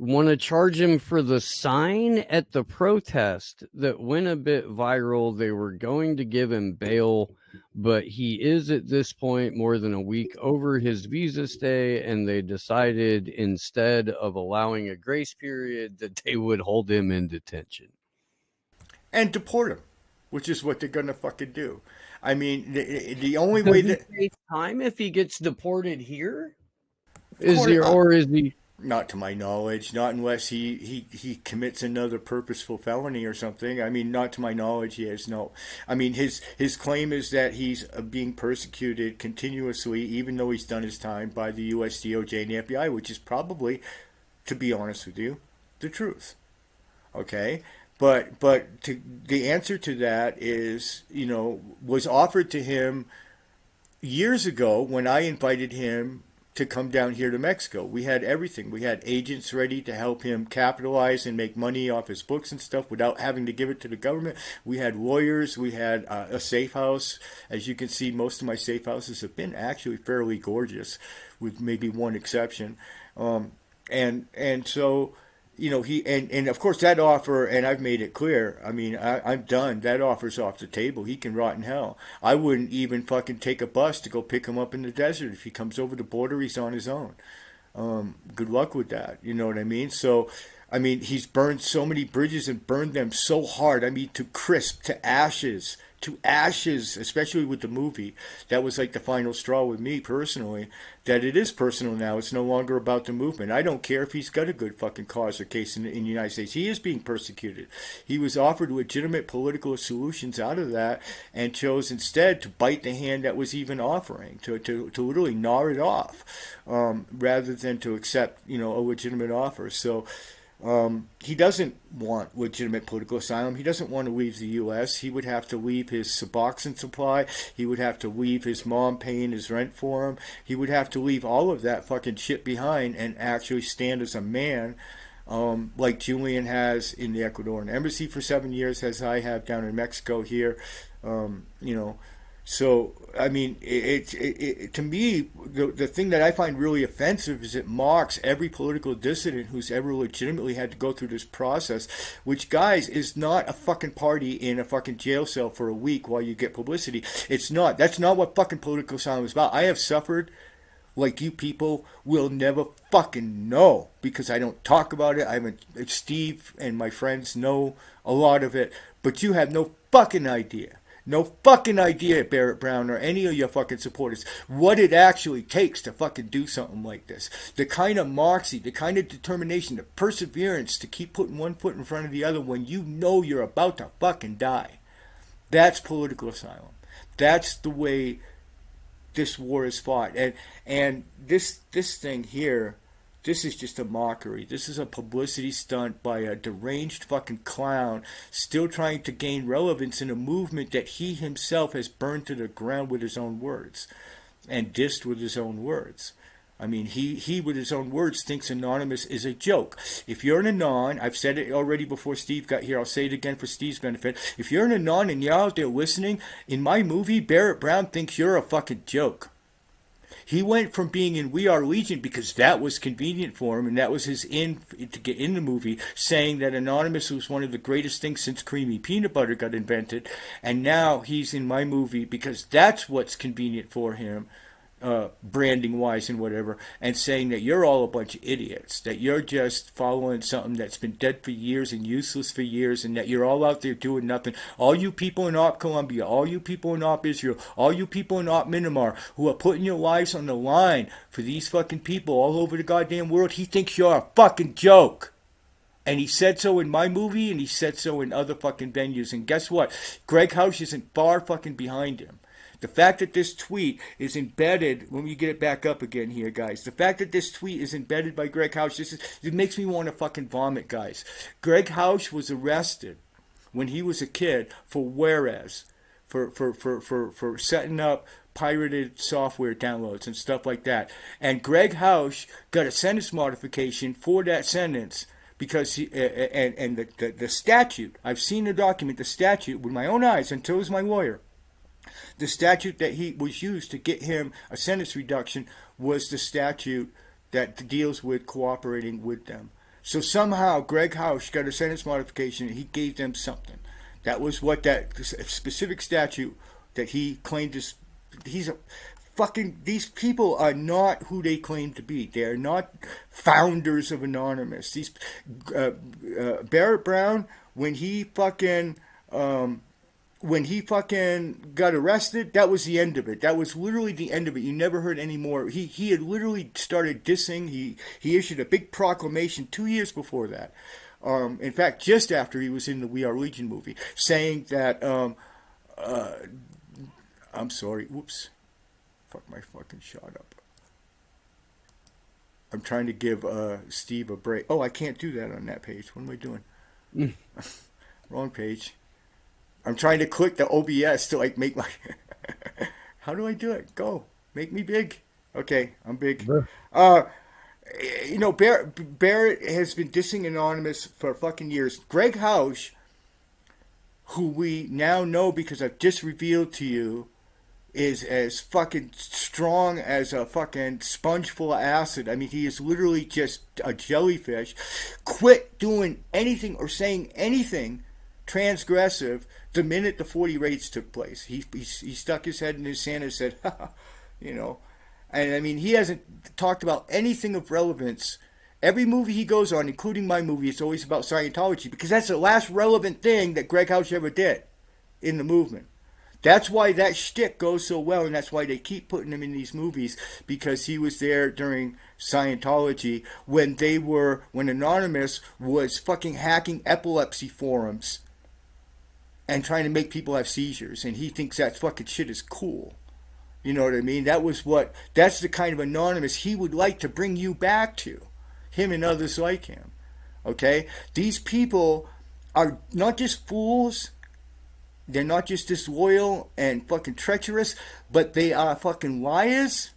Want to charge him for the sign at the protest that went a bit viral. They were going to give him bail, but he is at this point more than a week over his visa stay, and they decided instead of allowing a grace period that they would hold him in detention. And deport him, which is what they're going to fucking do. I mean, the only way Does he that, face time if he gets deported here? Is court, he, or is he? not to my knowledge, not unless he commits another purposeful felony or something. I mean, not to my knowledge, he has no. I mean, his claim is that he's being persecuted continuously, even though he's done his time by the U.S. DOJ and the FBI, which is probably, to be honest with you, the truth. Okay, the answer to that is, was offered to him years ago when I invited him to come down here to Mexico. We had everything. We had agents ready to help him capitalize and make money off his books and stuff without having to give it to the government. We had lawyers. We had a safe house. As you can see, most of my safe houses have been actually fairly gorgeous, with maybe one exception. And so, he and of course that offer, and I've made it clear. I mean, I'm done. That offer's off the table. He can rot in hell. I wouldn't even fucking take a bus to go pick him up in the desert. If he comes over the border, he's on his own. Good luck with that. You know what I mean? So, I mean, he's burned so many bridges and burned them so hard. I mean, to crisp, to ashes, especially with the movie. That was like the final straw with me personally, that it is personal now. It's no longer about the movement. I don't care if he's got a good fucking cause or case in the United States. He is being persecuted. He was offered legitimate political solutions out of that and chose instead to bite the hand that was even offering, to literally gnaw it off, rather than to accept, a legitimate offer. So, he doesn't want legitimate political asylum. He doesn't want to leave the U.S. He would have to leave his Suboxone supply. He would have to leave his mom paying his rent for him. He would have to leave all of that fucking shit behind and actually stand as a man, like Julian has in the Ecuadorian embassy for 7 years, as I have down in Mexico here. Um, you know, so, I mean, to me, the thing that I find really offensive is it mocks every political dissident who's ever legitimately had to go through this process, which, guys, is not a fucking party in a fucking jail cell for a week while you get publicity. It's not. That's not what fucking political asylum is about. I have suffered like you people will never fucking know because I don't talk about it. I haven't. Steve and my friends know a lot of it, but you have no fucking idea. No fucking idea, Barrett Brown, or any of your fucking supporters, what it actually takes to fucking do something like this. The kind of moxie, the kind of determination, the perseverance to keep putting one foot in front of the other when you know you're about to fucking die. That's political asylum. That's the way this war is fought. And this thing here, this is just a mockery. This is a publicity stunt by a deranged fucking clown still trying to gain relevance in a movement that he himself has burned to the ground with his own words and dissed with his own words. I mean, he with his own words thinks Anonymous is a joke. If you're an Anon, I've said it already before Steve got here, I'll say it again for Steve's benefit. If you're an Anon and you're out there listening, in my movie, Barrett Brown thinks you're a fucking joke. He went from being in We Are Legion because that was convenient for him, and that was his in to get in the movie, saying that Anonymous was one of the greatest things since creamy peanut butter got invented, and now he's in my movie because that's what's convenient for him, branding wise and whatever, and saying that you're all a bunch of idiots, that you're just following something that's been dead for years and useless for years, and that you're all out there doing nothing. All you people in Op Colombia, all you people in Op Israel, all you people in Op Myanmar who are putting your lives on the line for these fucking people all over the goddamn world, he thinks you're a fucking joke. And he said so in my movie, and he said so in other fucking venues. And guess what? Greg House isn't far fucking behind him. The fact that this tweet is embedded, let me get it back up again here, guys. The fact that this tweet is embedded by Greg House, it makes me want to fucking vomit, guys. Greg House was arrested when he was a kid for Juarez, for setting up pirated software downloads and stuff like that. And Greg House got a sentence modification for that sentence because and the statute. I've seen the document, the statute with my own eyes, and so is my lawyer. The statute that he was used to get him a sentence reduction was the statute that deals with cooperating with them. So somehow Greg Hausch got a sentence modification and he gave them something. That was what that specific statute that he claimed is. He's a fucking. These people are not who they claim to be. They are not founders of Anonymous. These Barrett Brown, when he fucking got arrested, that was the end of it. That was literally the end of it. You never heard any more. He had literally started dissing. He issued a big proclamation 2 years before that. In fact, just after he was in the We Are Legion movie, saying that, I'm sorry, whoops, fuck my fucking shot up. I'm trying to give Steve a break. Oh, I can't do that on that page. What am I doing? Wrong page. I'm trying to click the OBS to like make my. How do I do it? Go, make me big. Okay, I'm big. You know, Barrett has been dissing Anonymous for fucking years. Greg Hausch, who we now know because I've just revealed to you, is as fucking strong as a fucking sponge full of acid. I mean, he is literally just a jellyfish. Quit doing anything or saying anything transgressive the minute the 40 raids took place. He stuck his head in his sand and said, you know. And I mean, he hasn't talked about anything of relevance. Every movie he goes on, including my movie, it's always about Scientology because that's the last relevant thing that Greg Hausch ever did in the movement. That's why that shtick goes so well, and that's why they keep putting him in these movies, because he was there during Scientology when Anonymous was fucking hacking epilepsy forums and trying to make people have seizures, and he thinks that fucking shit is cool. You know what I mean? That's the kind of Anonymous he would like to bring you back to. Him and others like him. Okay? These people are not just fools. They're not just disloyal and fucking treacherous, but they are fucking liars.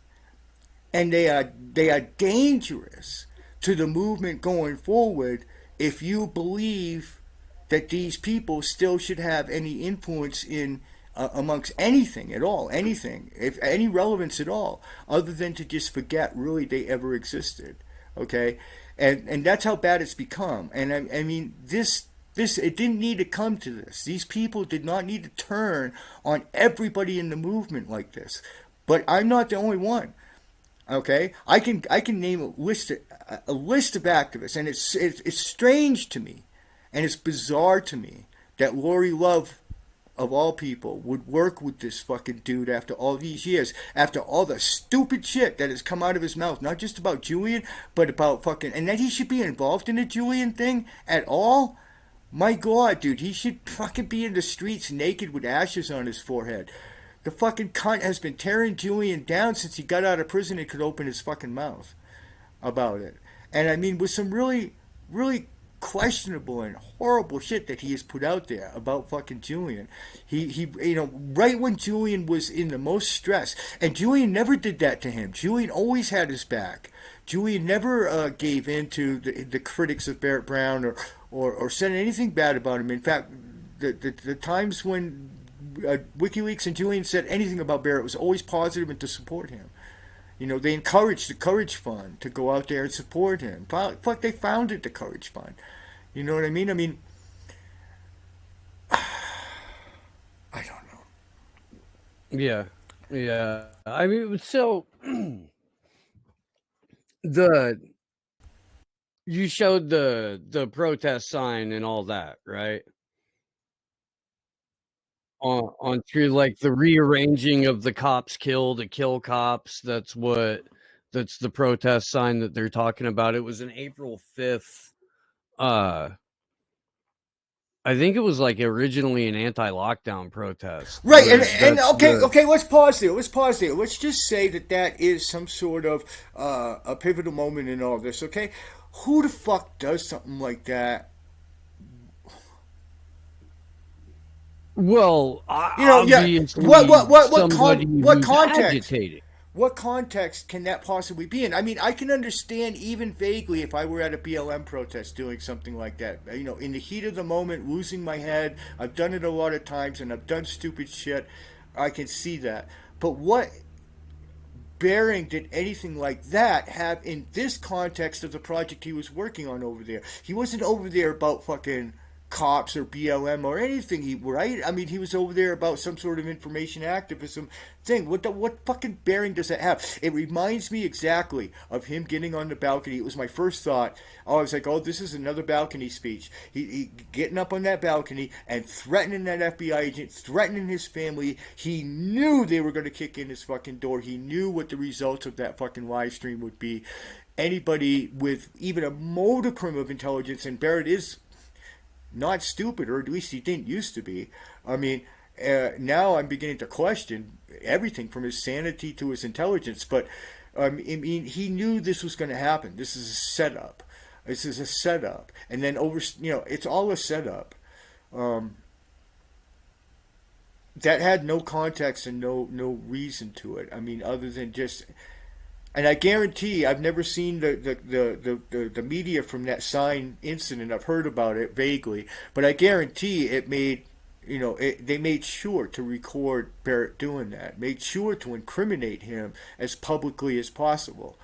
And they are dangerous to the movement going forward if you believe that these people still should have any influence in amongst anything at all, anything, if any relevance at all, other than to just forget really they ever existed. Okay, and that's how bad it's become. And I mean, this it didn't need to come to this. These people did not need to turn on everybody in the movement like this. But I'm not the only one. Okay, I can name a list of activists, and it's strange to me, and it's bizarre to me that Lori Love, of all people, would work with this fucking dude after all these years, after all the stupid shit that has come out of his mouth, not just about Julian, but about fucking, and that he should be involved in the Julian thing at all. My God, dude, he should fucking be in the streets naked with ashes on his forehead. The fucking cunt has been tearing Julian down since he got out of prison and could open his fucking mouth about it. And I mean, with some really, really questionable and horrible shit that he has put out there about fucking Julian. He you know, right when Julian was in the most stress, and Julian never did that to him. Julian always had his back. Julian never gave in to the critics of Barrett Brown or said anything bad about him. In fact, the times when WikiLeaks and Julian said anything about Barrett was always positive and to support him. You know, they encouraged the Courage Fund to go out there and support him. Fuck, they founded the Courage Fund. You know what I mean? I mean, I don't know. Yeah. I mean, so you showed the protest sign and all that, right? On through like the rearranging of the cops to kill cops. That's the protest sign that they're talking about. It was an April 5th. I think it was like originally an anti-lockdown protest. Right, and okay, let's pause there. Let's just say that is some sort of a pivotal moment in all this, okay? Who the fuck does something like that? Well, you know, yeah. What context? Agitating. what context can that possibly be in? I mean, I can understand even vaguely if I were at a BLM protest doing something like that. You know, in the heat of the moment, losing my head. I've done it a lot of times and I've done stupid shit. I can see that. But what bearing did anything like that have in this context of the project he was working on over there? He wasn't over there about fucking cops or BLM or anything, right? I mean, he was over there about some sort of information activism thing. What fucking bearing does that have? It reminds me exactly of him getting on the balcony. It was my first thought. Oh, I was like, oh, this is another balcony speech. He getting up on that balcony and threatening that FBI agent, threatening his family. He knew they were going to kick in his fucking door. He knew what the results of that fucking live stream would be. Anybody with even a modicum of intelligence, and Barrett is not stupid, or at least he didn't used to be. I mean, now I'm beginning to question everything from his sanity to his intelligence. But I mean, he knew this was going to happen. This is a setup. This is a setup, and then it's all a setup. That had no context and no reason to it. I mean, other than just. And I guarantee I've never seen the media from that sign incident. I've heard about it vaguely, but I guarantee it made they made sure to record Barrett doing that, made sure to incriminate him as publicly as possible,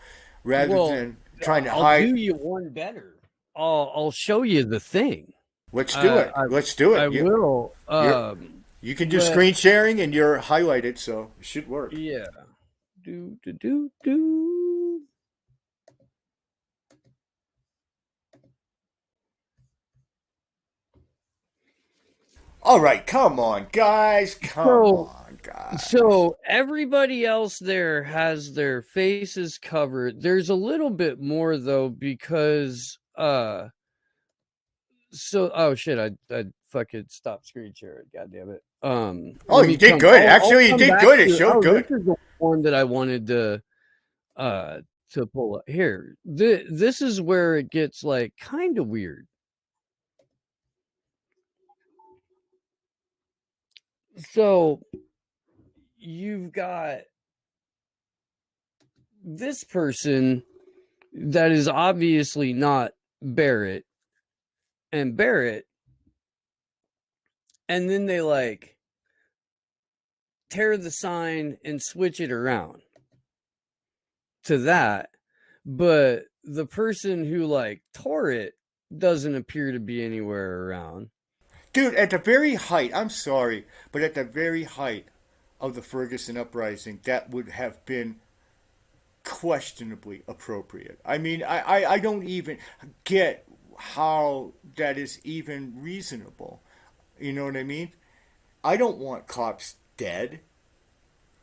rather than trying to I'll hide. do you one better. I'll show you the thing. Let's do it. Let's do it. I will. You can do screen sharing and you're highlighted, so it should work. Yeah. Do. All right, come on, guys. Come on, guys. So everybody else there has their faces covered. There's a little bit more though, because oh shit, I fucking stopped screen sharing. God damn it. Oh, you did good. Actually, you did good. It showed good. This is the one that I wanted to pull up here. This is where it gets like kind of weird. So you've got this person that is obviously not Barrett, and then they like tear the sign and switch it around to that, but the person who like tore it doesn't appear to be anywhere around. Dude, at the very height, I'm sorry, but at the very height of the Ferguson uprising, that would have been questionably appropriate. I mean, I don't even get how that is even reasonable. You know what I mean? I don't want cops dead.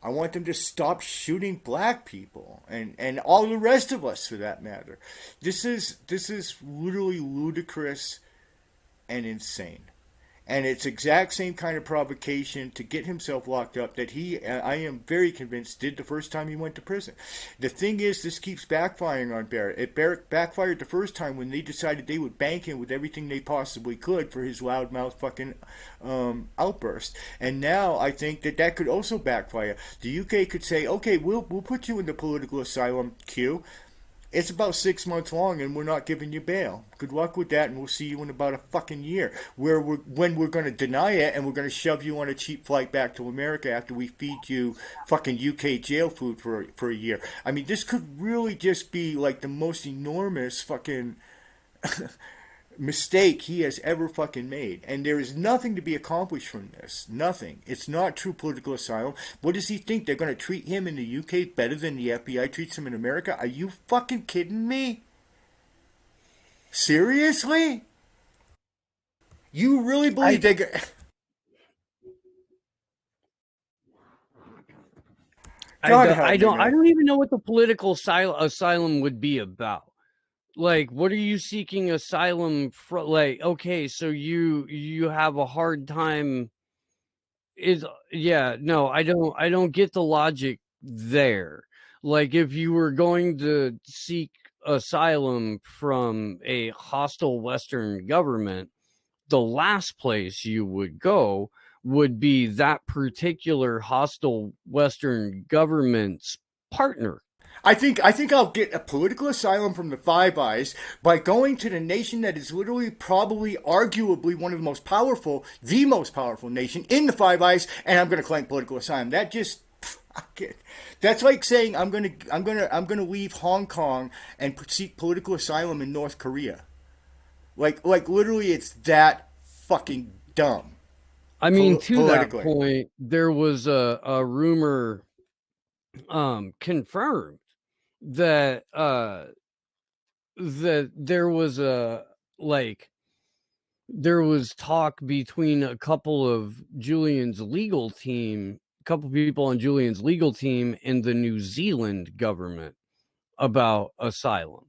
I want them to stop shooting black people and all the rest of us for that matter. This is literally ludicrous and insane. And it's exact same kind of provocation to get himself locked up that I am very convinced, did the first time he went to prison. The thing is, this keeps backfiring on Barrett. It backfired the first time when they decided they would bank him with everything they possibly could for his loudmouth fucking outburst. And now I think that could also backfire. The UK could say, okay, we'll put you in the political asylum queue. It's about 6 months long, and we're not giving you bail. Good luck with that, and we'll see you in about a fucking year. When we're going to deny it, and we're going to shove you on a cheap flight back to America after we feed you fucking UK jail food for a year. I mean, this could really just be like the most enormous fucking mistake he has ever fucking made. And there is nothing to be accomplished from this. Nothing. It's not true political asylum. What does he think? They're going to treat him in the UK better than the FBI treats him in America? Are you fucking kidding me? Seriously? You really believe they go... I don't even know what the political asylum would be about. Like, what are you seeking asylum for? Like, okay, so you have a hard time. I don't get the logic there. Like, if you were going to seek asylum from a hostile Western government, the last place you would go would be that particular hostile Western government's partner. I think I'll get a political asylum from the Five Eyes by going to the nation that is literally, probably, arguably one of the most powerful nation in the Five Eyes, and I'm going to claim political asylum. That just, that's like saying I'm gonna leave Hong Kong and seek political asylum in North Korea. Like literally, it's that fucking dumb. I mean, to that Politically. point, there was a rumor confirmed that that there was talk between a couple of Julian's legal team, a couple people on Julian's legal team and the New Zealand government about asylum,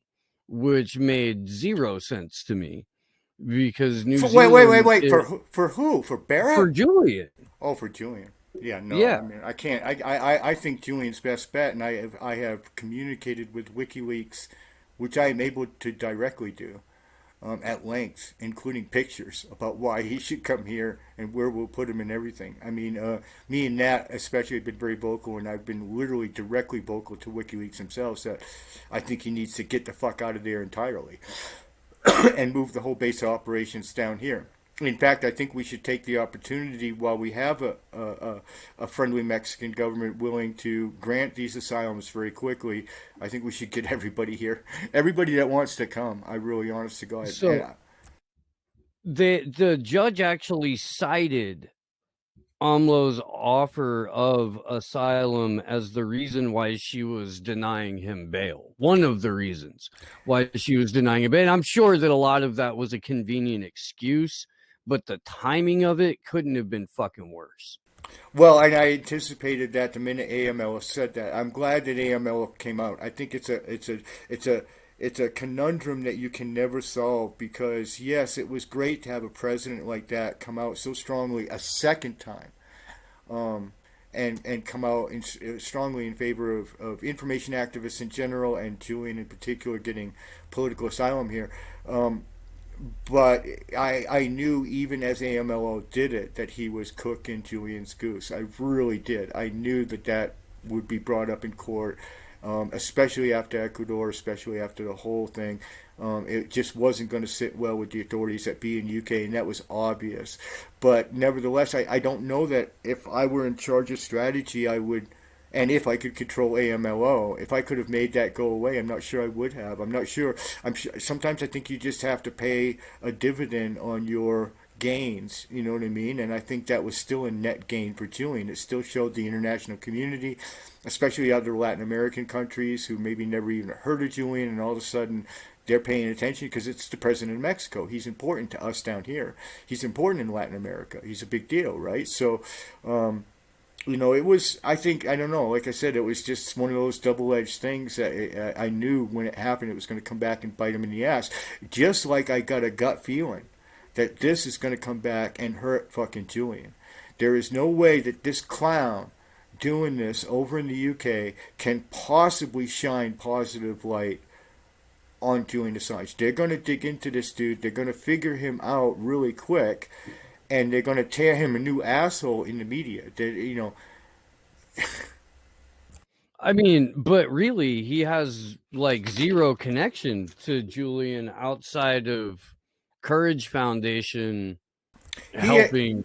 which made zero sense to me because New Zealand Wait. For who? For Barrett? for Julian. Oh, for Julian. Yeah, no. I Yeah. mean, I can't. I think Julian's best bet, and I have communicated with WikiLeaks, which I am able to directly do, at length, including pictures about why he should come here and where we'll put him and everything. I mean, me and Nat especially have been very vocal, and I've been literally directly vocal to WikiLeaks themselves that I think he needs to get the fuck out of there entirely and move the whole base of operations down here. In fact, I think we should take the opportunity while we have a friendly Mexican government willing to grant these asylums very quickly. I think we should get everybody here, everybody that wants to come. I really, honest to God. So the judge actually cited AMLO's offer of asylum as the reason why she was denying him bail. One of the reasons why she was denying him bail. And I'm sure that a lot of that was a convenient excuse, but the timing of it couldn't have been fucking worse. Well, and I anticipated that the minute AML said that. I'm glad that AML came out. I think it's a conundrum that you can never solve because yes, it was great to have a president like that come out so strongly a second time, and come out strongly in favor of information activists in general and Julian in particular getting political asylum here. But I knew even as AMLO did it that he was cooking Julian's goose. I really did. I knew that would be brought up in court, especially after Ecuador, especially after the whole thing. It just wasn't going to sit well with the authorities at B and UK, and that was obvious. But nevertheless, I don't know that if I were in charge of strategy, I would. And if I could control AMLO, if I could have made that go away, I'm not sure I would have. I'm not sure. Sometimes I think you just have to pay a dividend on your gains. You know what I mean? And I think that was still a net gain for Julian. It still showed the international community, especially other Latin American countries who maybe never even heard of Julian, and all of a sudden they're paying attention because it's the president of Mexico. He's important to us down here. He's important in Latin America. He's a big deal, right? So. It was, I don't know, like I said, it was just one of those double-edged things that I knew when it happened it was going to come back and bite him in the ass. Just like I got a gut feeling that this is going to come back and hurt fucking Julian. There is no way that this clown doing this over in the UK can possibly shine positive light on Julian Assange. They're going to dig into this dude. They're going to figure him out really quick. And they're going to tear him a new asshole in the media. I mean, but really, he has like zero connection to Julian outside of Courage Foundation helping,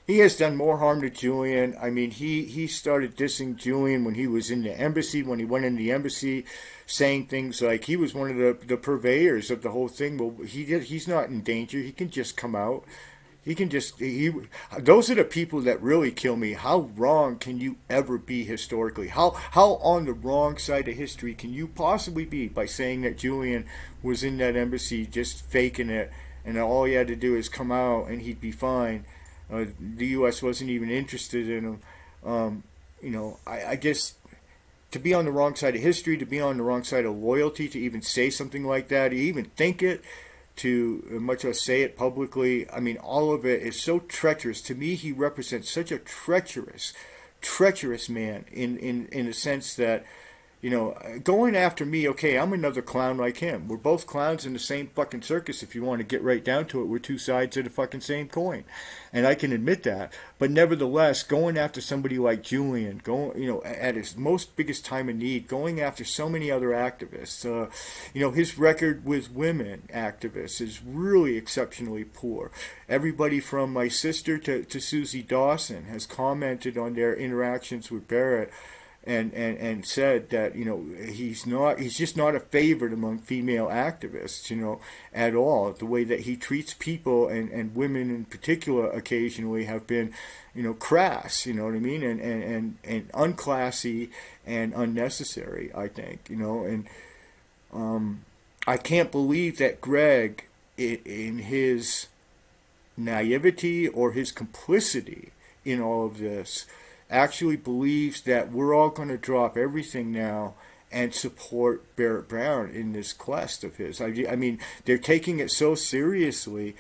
He has done more harm to Julian. I mean, he started dissing Julian when he was in the embassy, when he went in the embassy, saying things like he was one of the purveyors of the whole thing. Well, he's not in danger. He can just come out. Those are the people that really kill me. How wrong can you ever be historically? How on the wrong side of history can you possibly be by saying that Julian was in that embassy just faking it and all he had to do is come out and he'd be fine? The U.S. wasn't even interested in him. I guess to be on the wrong side of history, to be on the wrong side of loyalty, to even say something like that, to even think it, to much less say it publicly. I mean, all of it is so treacherous. To me, he represents such a treacherous man in the sense that You know, going after me, okay, I'm another clown like him. We're both clowns in the same fucking circus if you want to get right down to it. We're two sides of the fucking same coin. And I can admit that. But nevertheless, going after somebody like Julian, going, you know, at his most biggest time of need, going after so many other activists, you know, his record with women activists is really exceptionally poor. Everybody from my sister to Susie Dawson has commented on their interactions with Barrett and said that, you know, he's just not a favorite among female activists, you know, at all. The way that he treats people and women in particular occasionally have been, you know, crass, you know what I mean, and unclassy and unnecessary, I think, you know. And I can't believe that Greg, in his naivety or his complicity in all of this, actually believes that we're all going to drop everything now and support Barrett Brown in this quest of his. I mean, they're taking it so seriously.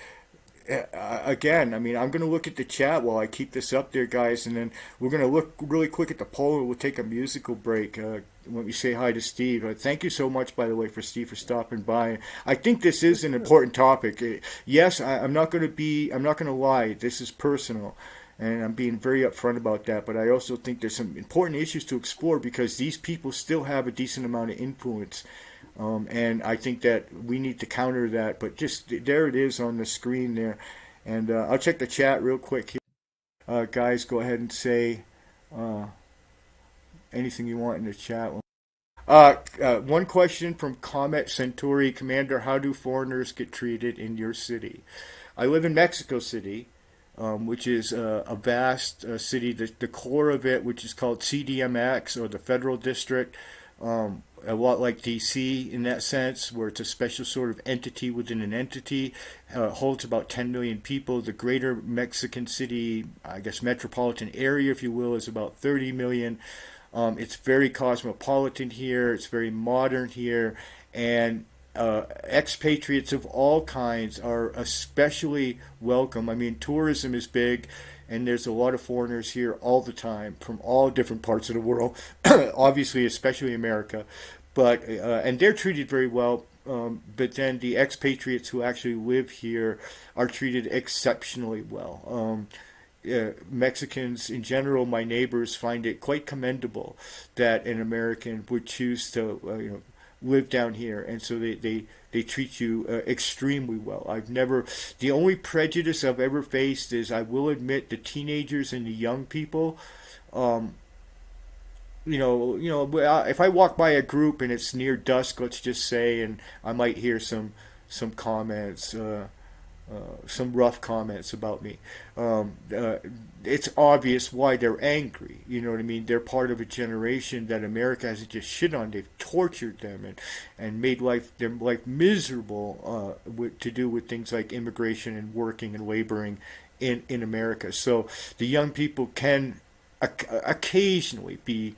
Again, I mean, I'm going to look at the chat while I keep this up there, guys, and then we're going to look really quick at the poll, and we'll take a musical break. Let me say hi to Steve. Thank you so much, by the way, for Steve for stopping by. I think this is an important topic. Yes, I'm not going to lie. This is personal. And I'm being very upfront about that, but I also think there's some important issues to explore because these people still have a decent amount of influence. And I think that we need to counter that. But just there it is on the screen there. And I'll check the chat real quick here. Guys, go ahead and say anything you want in the chat. One question from Comet Centauri. Commander, how do foreigners get treated in your city? I live in Mexico City. Which is a vast city. The core of it, which is called CDMX, or the Federal District, a lot like DC in that sense, where it's a special sort of entity within an entity, holds about 10 million people. The greater Mexican City, I guess metropolitan area, if you will, is about 30 million. It's very cosmopolitan here. It's very modern here. And expatriates of all kinds are especially welcome. I mean, tourism is big, and there's a lot of foreigners here all the time from all different parts of the world, obviously, especially America. But and they're treated very well. But then the expatriates who actually live here are treated exceptionally well. Mexicans in general, my neighbors, find it quite commendable that an American would choose to, you know, live down here, and so they treat you extremely well. The only prejudice I've ever faced is, I will admit, the teenagers and the young people. If I walk by a group and it's near dusk, let's just say, and I might hear some comments. Some rough comments about me. It's obvious why they're angry. You know what I mean? They're part of a generation that America hasn't just shit on. They've tortured them and made their life miserable to do with things like immigration and working and laboring in America. So the young people can occasionally be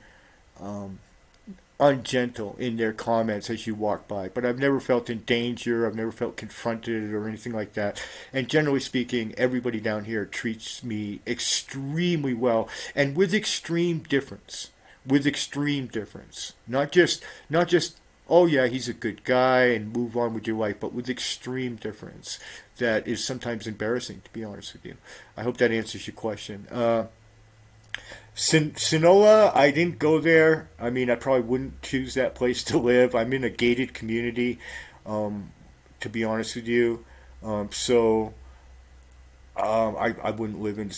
ungentle in their comments as you walk by, but I've never felt in danger. I've never felt confronted or anything like that. And generally speaking, everybody down here treats me extremely well, and with extreme difference. With extreme difference. Not just oh yeah, he's a good guy and move on with your life, but with extreme difference that is sometimes embarrassing, to be honest with you. I hope that answers your question. Sinaloa, I didn't go there. I mean, I probably wouldn't choose that place to live. I'm in a gated community, to be honest with you. I wouldn't live in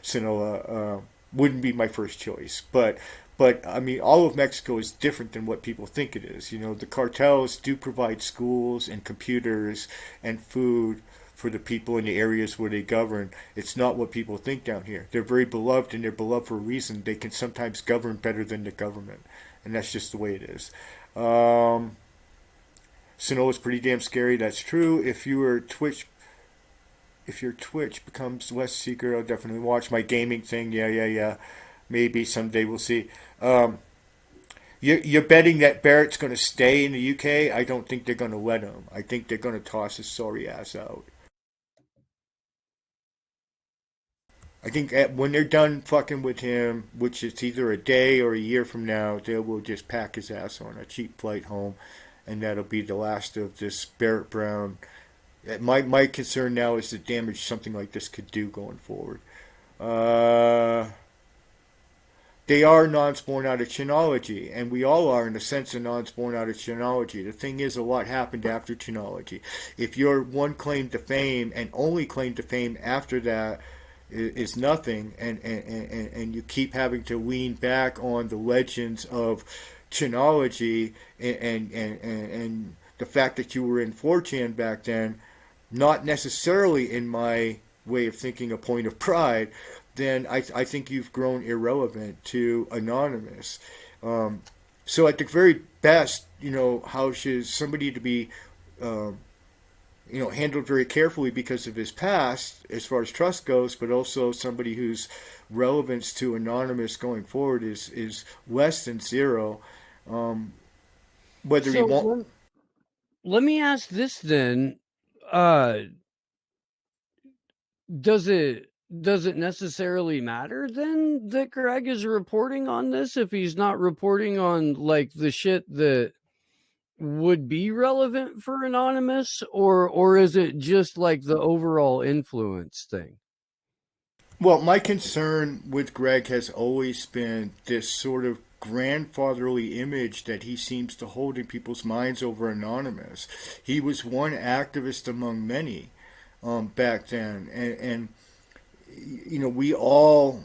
Sinaloa. Wouldn't be my first choice. But I mean, all of Mexico is different than what people think it is. You know, the cartels do provide schools and computers and food for the people in the areas where they govern. It's not what people think down here. They're very beloved, and they're beloved for a reason. They can sometimes govern better than the government, and that's just the way it is. Sinaloa is pretty damn scary. That's true. If your Twitch becomes less secret, I'll definitely watch my gaming thing. Yeah. Maybe someday we'll see. You're betting that Barrett's going to stay in the UK? I don't think they're going to let him. I think they're going to toss his sorry ass out. I think when they're done fucking with him, which is either a day or a year from now, they will just pack his ass on a cheap flight home, and that'll be the last of this Barrett Brown. My concern now is the damage something like this could do going forward. Uh, they are nons born out of Chinology, and we all are in a sense of nons born out of Chinology. The thing is, a lot happened after Chinology. If your one claim to fame and only claim to fame after that is nothing, and you keep having to lean back on the legends of Chinology and the fact that you were in 4chan back then, not necessarily in my way of thinking a point of pride, then I think you've grown irrelevant to Anonymous. So at the very best, Hausch is somebody to be, handled very carefully because of his past as far as trust goes, but also somebody whose relevance to Anonymous going forward is less than zero. Whether he won't. Let me ask this then. Does it necessarily matter then that Greg is reporting on this if he's not reporting on like the shit that would be relevant for Anonymous, or is it just like the overall influence thing? Well, my concern with Greg has always been this sort of grandfatherly image that he seems to hold in people's minds over Anonymous. He was one activist among many back then, and we all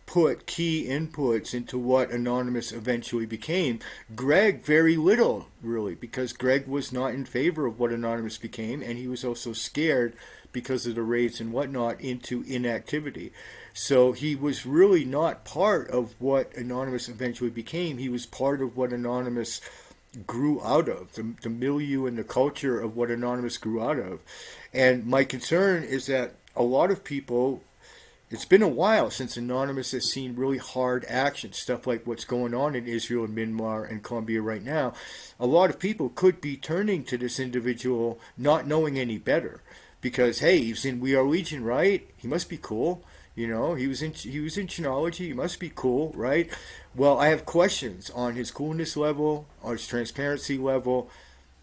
put key inputs into what Anonymous eventually became. Greg, very little, really, because Greg was not in favor of what Anonymous became, and he was also scared because of the raids and whatnot into inactivity. So he was really not part of what Anonymous eventually became. He was part of what Anonymous grew out of, the milieu and the culture of what Anonymous grew out of. And my concern is that a lot of people, it's been a while since Anonymous has seen really hard action, stuff like what's going on in Israel and Myanmar and Colombia right now. A lot of people could be turning to this individual not knowing any better. Because, hey, he's in We Are Legion, right? He must be cool. He was in Chinology. He must be cool, right? Well, I have questions on his coolness level, on his transparency level.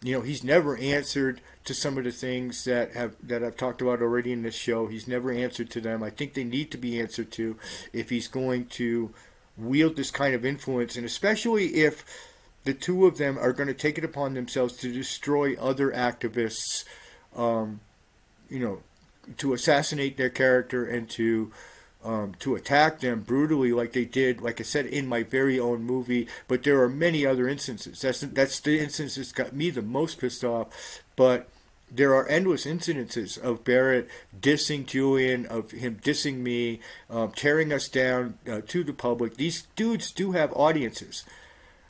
He's never answered to some of the things that I've talked about already in this show. He's never answered to them. I think they need to be answered to if he's going to wield this kind of influence, and especially if the two of them are going to take it upon themselves to destroy other activists. To assassinate their character and to attack them brutally like they did, like I said, in my very own movie. But there are many other instances. That's the instance that's got me the most pissed off. But there are endless incidences of Barrett dissing Julian, of him dissing me, tearing us down to the public. These dudes do have audiences.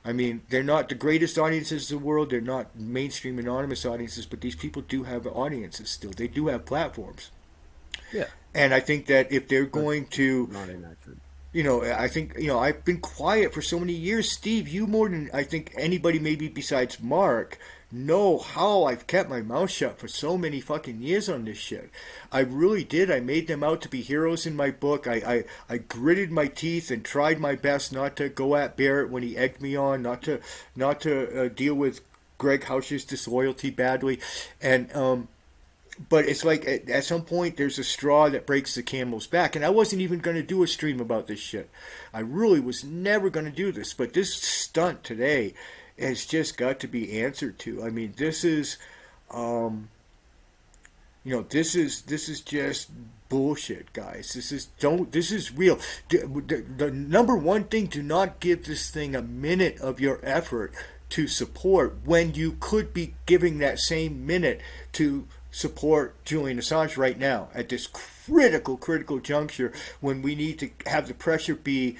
I mean, they're not the greatest audiences in the world. They're not mainstream anonymous audiences, but these people do have audiences still. They do have platforms. Yeah. And I think that if they're going to, not inaccurate. I think, I've been quiet for so many years. Steve, you more than I think anybody maybe besides Mark know how I've kept my mouth shut for so many fucking years on this shit. I really did. I made them out to be heroes in my book. I gritted my teeth and tried my best not to go at Barrett when he egged me on, not to deal with Greg Hausch's disloyalty badly. And but it's like at some point there's a straw that breaks the camel's back, and I wasn't even going to do a stream about this shit. I really was never going to do this, but this stunt today has just got to be answered to. I mean, this is, this is just bullshit, guys. This is real. The number one thing: do not give this thing a minute of your effort to support when you could be giving that same minute to support Julian Assange right now at this critical juncture when we need to have the pressure be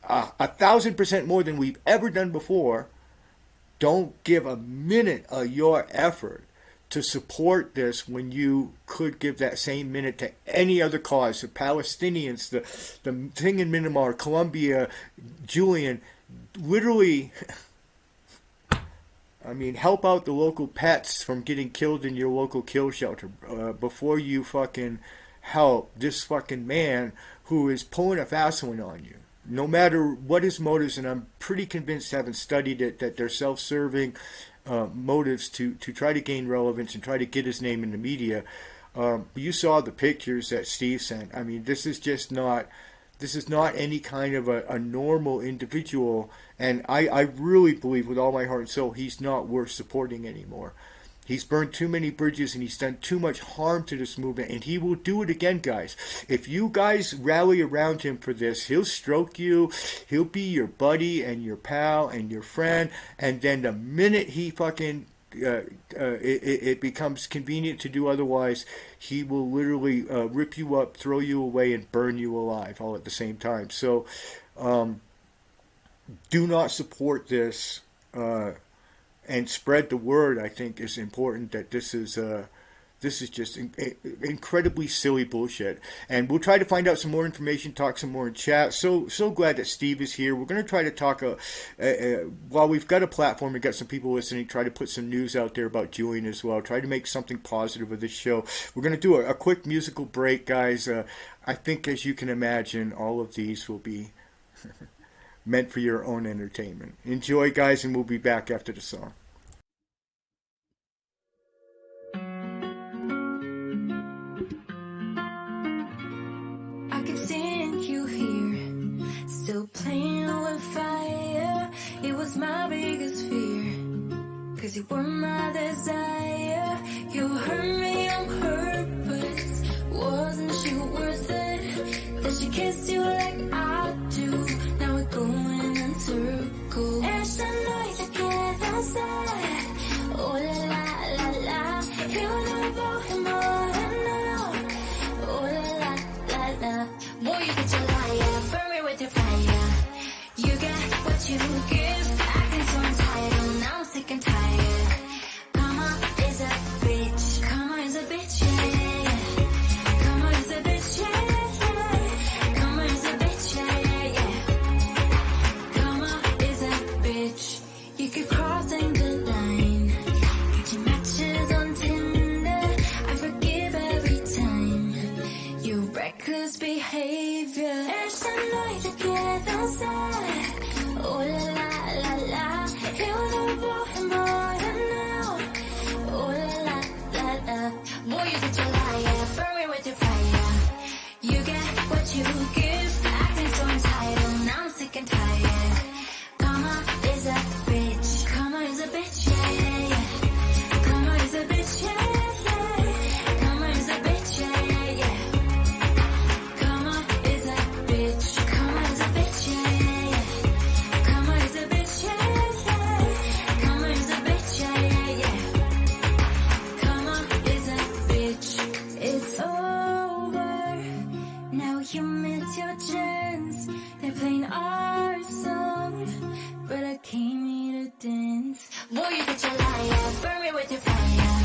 1,000% more than we've ever done before. Don't give a minute of your effort to support this when you could give that same minute to any other cause. The Palestinians, the thing in Myanmar, Colombia, Julian, literally, I mean, help out the local pets from getting killed in your local kill shelter before you fucking help this fucking man who is pulling a fast one on you. No matter what his motives, and I'm pretty convinced, having studied it, that they're self-serving motives to try to gain relevance and try to get his name in the media. You saw the pictures that Steve sent. I mean, this is not any kind of a normal individual, and I really believe with all my heart and soul he's not worth supporting anymore. He's burned too many bridges and he's done too much harm to this movement, and he will do it again, guys. If you guys rally around him for this, he'll stroke you, he'll be your buddy and your pal and your friend, and then the minute he fucking it becomes convenient to do otherwise, he will literally rip you up, throw you away, and burn you alive all at the same time. So do not support this. And spread the word. I think is important, that this is just incredibly silly bullshit. And we'll try to find out some more information, talk some more in chat. So glad that Steve is here. We're going to try to talk, while we've got a platform, we've got some people listening, try to put some news out there about Julian as well. Try to make something positive of this show. We're going to do a quick musical break, guys. I think, as you can imagine, all of these will be meant for your own entertainment. Enjoy, guys, and we'll be back after the song. I can think you here, still playing with fire. It was my biggest fear, 'cause you were my desire. You hurt me on purpose, wasn't she worth it? That she kissed you like I do, now we're going in circles. Esta noite queda ser, oh la la la la. Eu não vou embora não, oh la la la. Boy, you get your liar, burn me with your fire. You get what you give, acting so entitled, now I'm sick and tired. Karma is a bitch, karma is a bitch, yeah. Karma is a bitch, yeah. Karma is a bitch, yeah. Karma is a bitch. You keep crossing the line, catching matches on Tinder. I forgive every time your reckless behavior. Esta noite queda ser, oh la la la la. Eu não vou embora não, oh la la la. Boy, you get your liar, burn me with your fire. You get what you give, acting so entitled, now I'm sick and tired. Karma is a bitch, karma is a bitch, yeah. Karma is a bitch, yeah. Karma is a bitch, yeah. Karma is a bitch, karma is a bitch, yeah. Karma is a bitch, yeah. Karma is a bitch, yeah. Karma is a bitch. It's over, now you miss your chance. They're playing our song, but I came here to dance. Boy, you get your liar, burn me with your fire.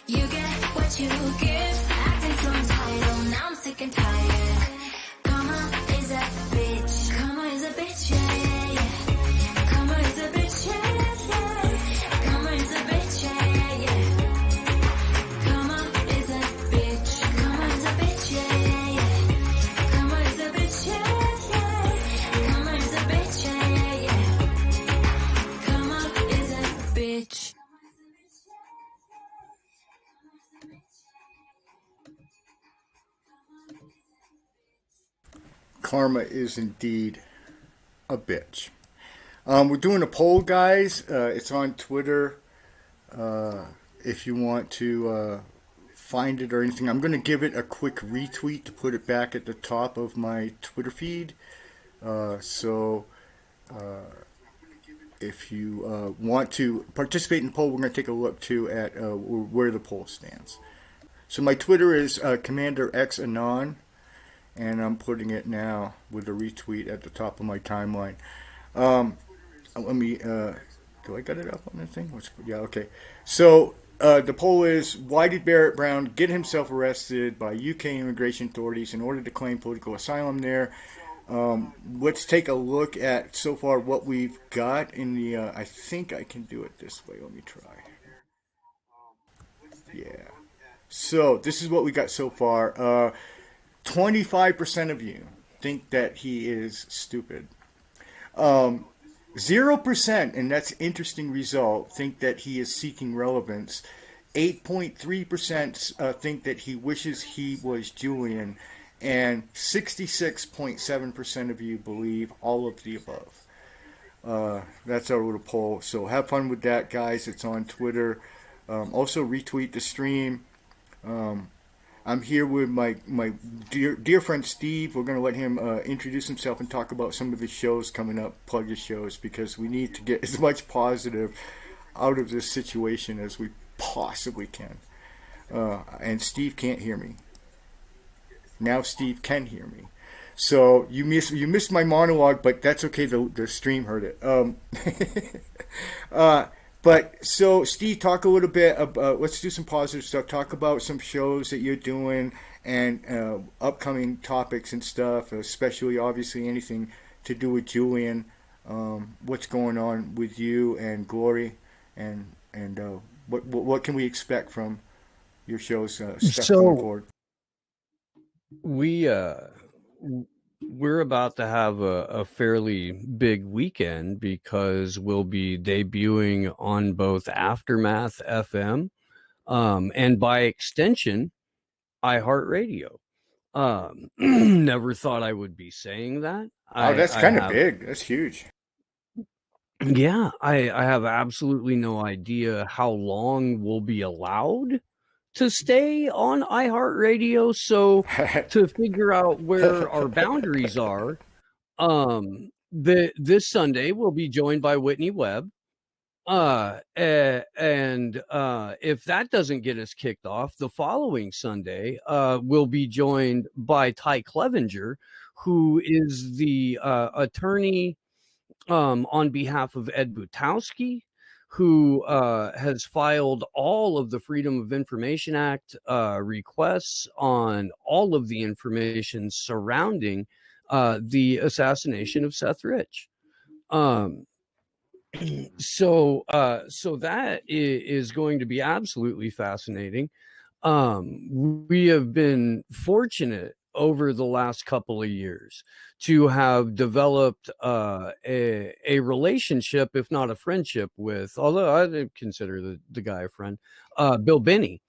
You get what you give, acting so entitled, now I'm sick and tired. Karma is a bitch, karma is a bitch, yeah. Karma is a bitch, yeah. Karma is a bitch, yeah. Karma is a bitch, karma is a bitch, yeah. Karma is a bitch, yeah. Karma is a bitch, yeah. Karma is a bitch. Karma is indeed a bitch. We're doing a poll, guys. It's on Twitter. If you want to find it or anything, I'm going to give it a quick retweet to put it back at the top of my Twitter feed. So if you want to participate in the poll, we're going to take a look too at where the poll stands. So my Twitter is Commander X Anon, and I'm putting it now with a retweet at the top of my timeline. Let me, do I got it up on the thing? Yeah, okay. So the poll is, why did Barrett Brown get himself arrested by UK immigration authorities in order to claim political asylum there? Let's take a look at so far what we've got in the, I think I can do it this way. Let me try. Yeah. So this is what we got so far. 25% of you think that he is stupid. 0%, and that's an interesting result, think that he is seeking relevance. 8.3% think that he wishes he was Julian, and 66.7% of you believe all of the above. That's our little poll. So have fun with that, guys. It's on Twitter. Also retweet the stream. I'm here with my dear friend Steve. We're going to let him introduce himself and talk about some of his shows coming up, plug his shows, because we need to get as much positive out of this situation as we possibly can. And Steve can't hear me. Now Steve can hear me. So you missed my monologue, but that's okay. The stream heard it. But so Steve, talk a little bit about, let's do some positive stuff. Talk about some shows that you're doing and upcoming topics and stuff, especially obviously anything to do with Julian. What's going on with you and Glory, and what can we expect from your shows stuff going forward? We're about to have a fairly big weekend because we'll be debuting on both Aftermath FM and by extension iHeartRadio. Never thought I would be saying that. Oh, that's kind of big. That's huge. Yeah, I have absolutely no idea how long we'll be allowed to stay on iHeartRadio. So to figure out where our boundaries are, this Sunday we'll be joined by Whitney Webb. And if that doesn't get us kicked off, the following Sunday, we'll be joined by Ty Clevenger, who is the attorney on behalf of Ed Butowski, who has filed all of the Freedom of Information Act requests on all of the information surrounding the assassination of Seth Rich. So that is going to be absolutely fascinating. We have been fortunate over the last couple of years to have developed a relationship, if not a friendship, with, although I consider the guy a friend, Bill Binney,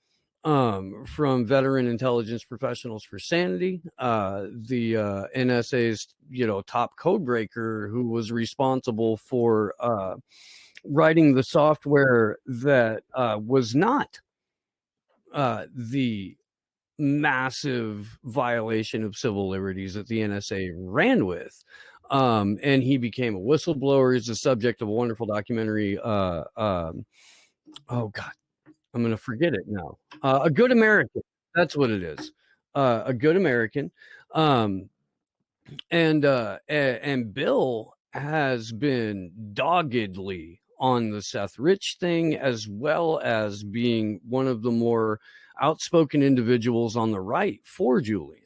from Veteran Intelligence Professionals for Sanity, the NSA's top code breaker, who was responsible for writing the software that was not the massive violation of civil liberties that the NSA ran with. And he became a whistleblower. He's the subject of a wonderful documentary. Oh God, I'm going to forget it now. A Good American. That's what it is. A Good American. And Bill has been doggedly on the Seth Rich thing, as well as being one of the more outspoken individuals on the right for Julian.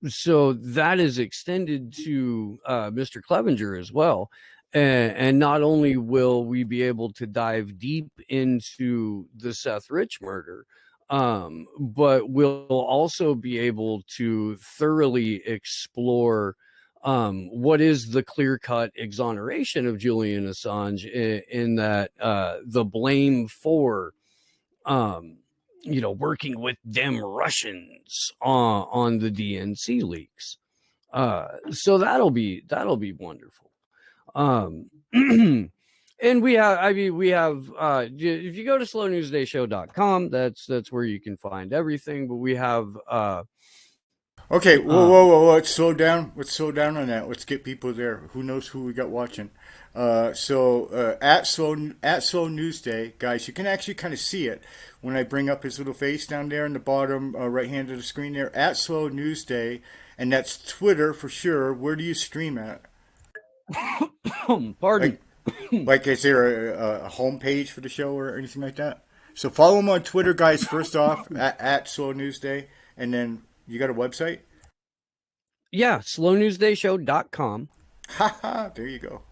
So that is extended to Mr. Clevenger as well. And not only will we be able to dive deep into the Seth Rich murder, but we'll also be able to thoroughly explore what is the clear-cut exoneration of Julian Assange in that the blame for working with them Russians on the DNC leaks. So that'll be wonderful. And we have, if you go to slownewsdayshow.com, that's where you can find everything. But we have, okay, whoa, let's slow down. Let's slow down on that. Let's get people there. Who knows who we got watching? So at Slow Newsday, guys, you can actually kind of see it when I bring up his little face down there in the bottom right hand of the screen there. At Slow Newsday, and that's Twitter for sure. Where do you stream at? Pardon. Like, is there a homepage for the show or anything like that? So follow him on Twitter, guys. First off, at Slow Newsday, and then you got a website? Yeah, slownewsdayshow.com. Haha, there you go.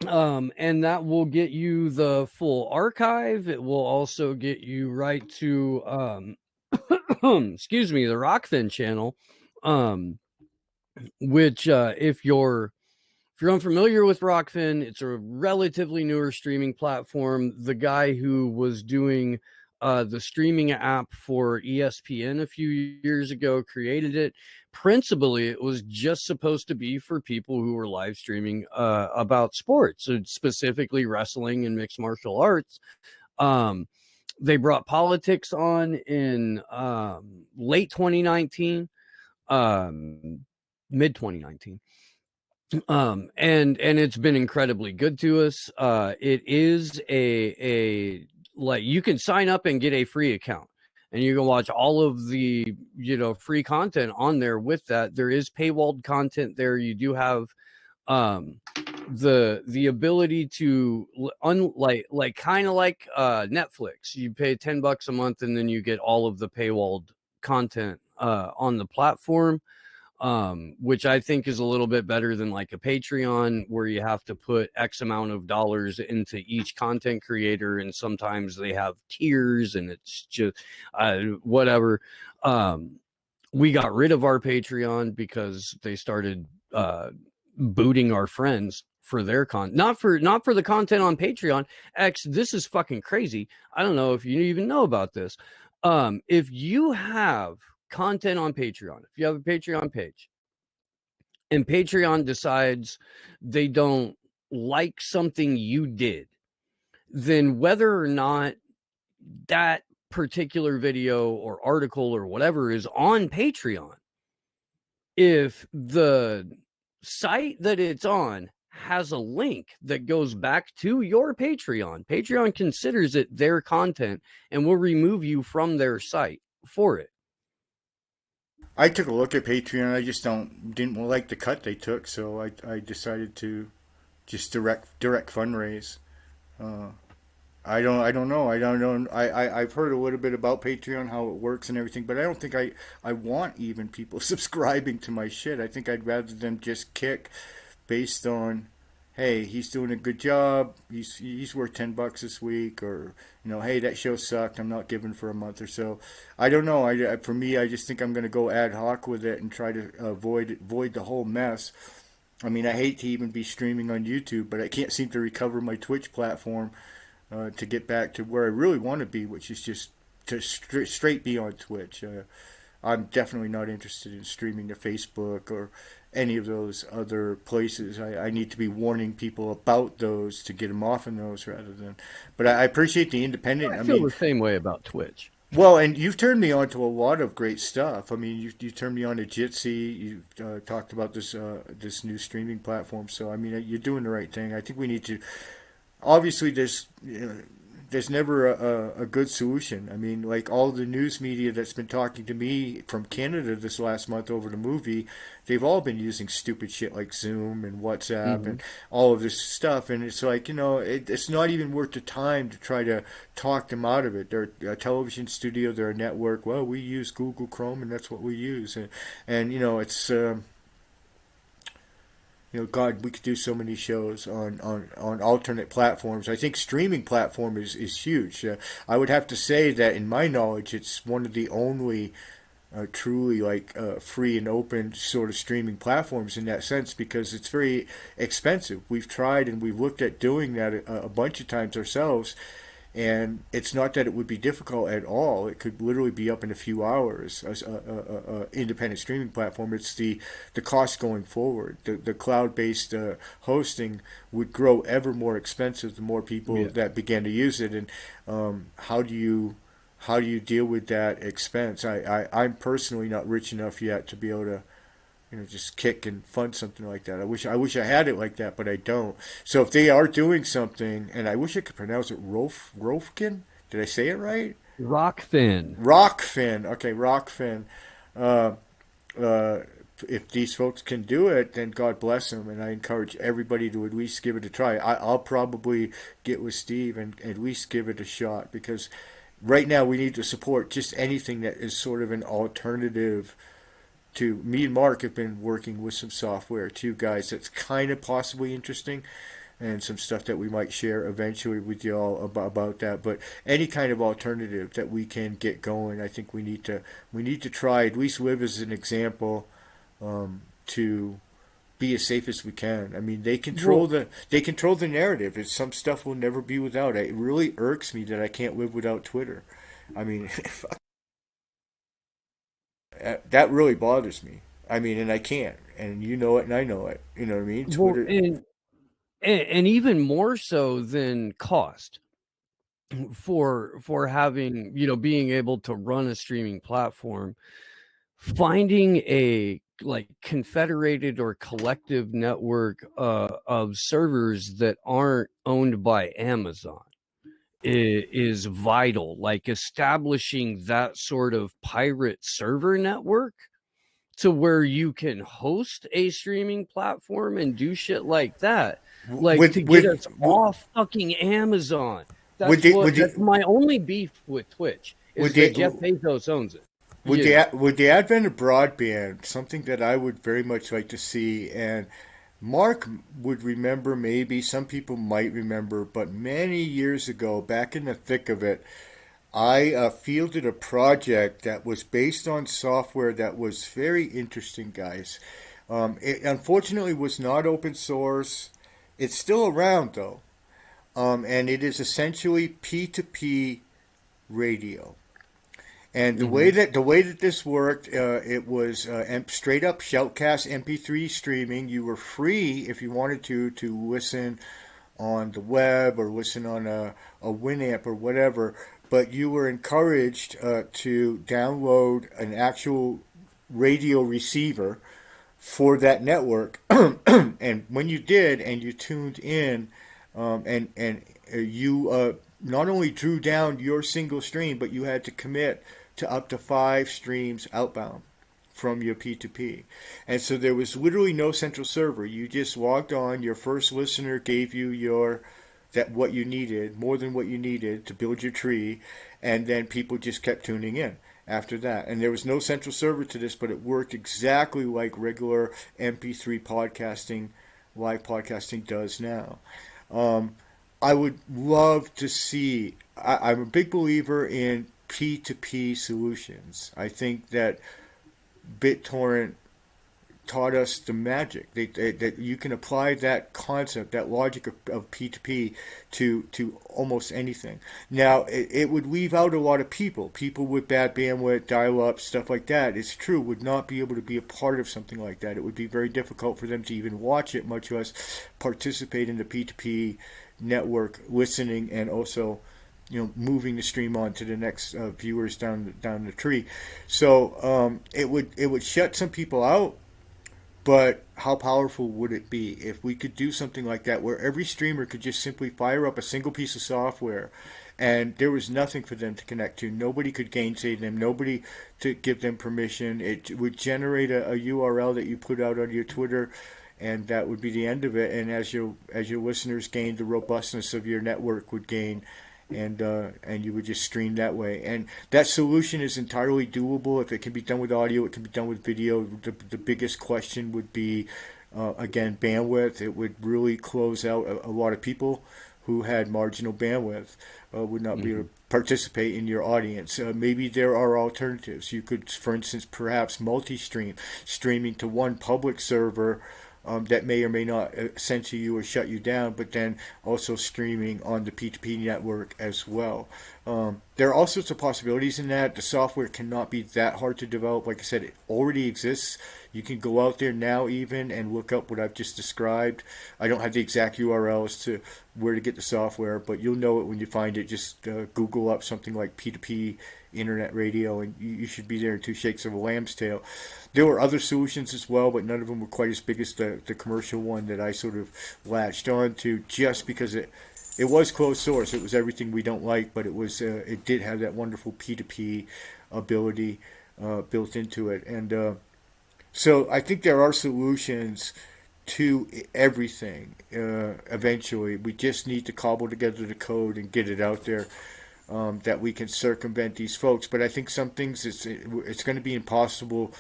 And that will get you the full archive. It will also get you right to excuse me, the Rockfin channel, um, which if you're unfamiliar with Rockfin, it's a relatively newer streaming platform. The guy who was doing the streaming app for ESPN a few years ago created it. Principally, it was just supposed to be for people who were live streaming about sports, specifically wrestling and mixed martial arts. They brought politics on in late 2019, mid 2019. And it's been incredibly good to us. It is a like, you can sign up and get a free account, and you can watch all of the free content on there. With that, there is paywalled content there. You do have the ability to like kind of like Netflix. You pay $10 a month, and then you get all of the paywalled content on the platform, which I think is a little bit better than like a Patreon, where you have to put X amount of dollars into each content creator, and sometimes they have tiers, and it's just whatever. We got rid of our Patreon because they started booting our friends for their not for the content on Patreon. X, this is fucking crazy. I don't know if you even know about this. If you have content on Patreon, if you have a Patreon page, and Patreon decides they don't like something you did, then whether or not that particular video or article or whatever is on Patreon, if the site that it's on has a link that goes back to your Patreon considers it their content and will remove you from their site for it. I took a look at Patreon. I just didn't like the cut they took, so I decided to just direct fundraise. I don't know. I've heard a little bit about Patreon, how it works and everything, but I don't think I want even people subscribing to my shit. I think I'd rather them just kick based on, hey, he's doing a good job. He's worth $10 this week, or hey, that show sucked. I'm not giving for a month or so. I don't know. For me, I just think I'm going to go ad hoc with it and try to avoid the whole mess. I mean, I hate to even be streaming on YouTube, but I can't seem to recover my Twitch platform to get back to where I really want to be, which is just to straight be on Twitch. I'm definitely not interested in streaming to Facebook or any of those other places. I need to be warning people about those to get them off in those rather than. But I appreciate the independent. I feel the same way about Twitch. Well, and you've turned me on to a lot of great stuff. I mean, you turned me on to Jitsi. You talked about this new streaming platform. So I mean, you're doing the right thing. I think we need to. Obviously, there's never a good solution. I mean, like all the news media that's been talking to me from Canada this last month over the movie, they've all been using stupid shit like Zoom and WhatsApp and all of this stuff. And it's like, it's not even worth the time to try to talk them out of it. They're a television studio, they're a network. Well, we use Google Chrome and that's what we use. And it's... God, we could do so many shows on alternate platforms. I think streaming platform is huge. I would have to say that in my knowledge, it's one of the only truly free and open sort of streaming platforms in that sense, because it's very expensive. We've tried and we've looked at doing that a bunch of times ourselves. And it's not that it would be difficult at all. It could literally be up in a few hours. Independent streaming platform. It's the cost going forward. The cloud-based hosting would grow ever more expensive the more people that began to use it. And how do you deal with that expense? I'm personally not rich enough yet to be able to just kick and fund something like that. I wish I had it like that, but I don't. So if they are doing something, and I wish I could pronounce it, Rofkin? Did I say it right? Rockfin. Okay, Rockfin. If these folks can do it, then God bless them, and I encourage everybody to at least give it a try. I'll probably get with Steve and at least give it a shot, because right now we need to support just anything that is sort of an alternative. Me and Mark have been working with some software too, guys, that's kind of possibly interesting. and some stuff that we might share eventually with y'all about that. But any kind of alternative that we can get going, I think we need to try, at least live as an example, to be as safe as we can. I mean, they control the narrative. It's some stuff we'll never be without. It really irks me that I can't live without Twitter. I mean, that really bothers me. I mean, and I can't, and you know it, and I know it. You know what I mean? Well, Twitter. and even more so than cost for having, being able to run a streaming platform, finding a like confederated or collective network of servers that aren't owned by Amazon is vital. Like establishing that sort of pirate server network to where you can host a streaming platform and do shit like that, like With to with get us off fucking Amazon. with the with That's the my only beef with Twitch with is that Jeff the Bezos owns it. with You know. the advent of broadband, something that I would very much like to see, and Mark would remember, maybe some people might remember, but many years ago, back in the thick of it, I fielded a project that was based on software that was very interesting, guys. It unfortunately was not open source. It's still around though, and it is essentially P2P radio. And Hmm. the way that this worked, it was straight up Shoutcast MP3 streaming. You were free if you wanted to listen on the web or listen on a Winamp or whatever, but you were encouraged to download an actual radio receiver for that network. And when you did, and you tuned in, and you not only drew down your single stream, but you had to commit to up to 5 streams outbound from your P2P. And so there was literally no central server. You just logged on, your first listener gave you your that what you needed, more than what you needed to build your tree, and then people just kept tuning in after that. And there was no central server to this, but it worked exactly like regular MP3 podcasting, live podcasting does now. Um, I would love to see. I'm a big believer in P2P solutions. I think that BitTorrent taught us the magic that you can apply that concept, that logic of P2P to almost anything. Now, it would leave out a lot of people with bad bandwidth, dial-up, stuff like that. It's true, would not be able to be a part of something like that. It would be very difficult for them to even watch it, much less participate in the P2P network, listening, and also moving the stream on to the next viewers down the tree. So it would shut some people out, but how powerful would it be if we could do something like that, where every streamer could just simply fire up a single piece of software, and there was nothing for them to connect to. Nobody could gainsay them. Nobody to give them permission. It would generate a URL that you put out on your Twitter, and that would be the end of it. And as your listeners gained, the robustness of your network would gain, and you would just stream that way. And that solution is entirely doable. If it can be done with audio, it can be done with video. The biggest question would be, again, bandwidth. It would really close out a lot of people who had marginal bandwidth, would not be able to participate in your audience. Maybe there are alternatives. You could, for instance, perhaps multi-stream, streaming to one public server that may or may not censor you or shut you down, but then also streaming on the P2P network as well. There are all sorts of possibilities in that. The software cannot be that hard to develop. Like I said, it already exists. You can go out there now even and look up what I've just described. I don't have the exact URLs to where to get the software, but you'll know it when you find it. Just Google up something like P2P internet radio, and you should be there in two shakes of a lamb's tail. There were other solutions as well, but none of them were quite as big as the commercial one that I sort of latched on to, just because it was closed source. It was everything we don't like, but it did have that wonderful P2P ability built into it. And so I think there are solutions to everything. Eventually, we just need to cobble together the code and get it out there, that we can circumvent these folks. But I think some things it's going to be impossible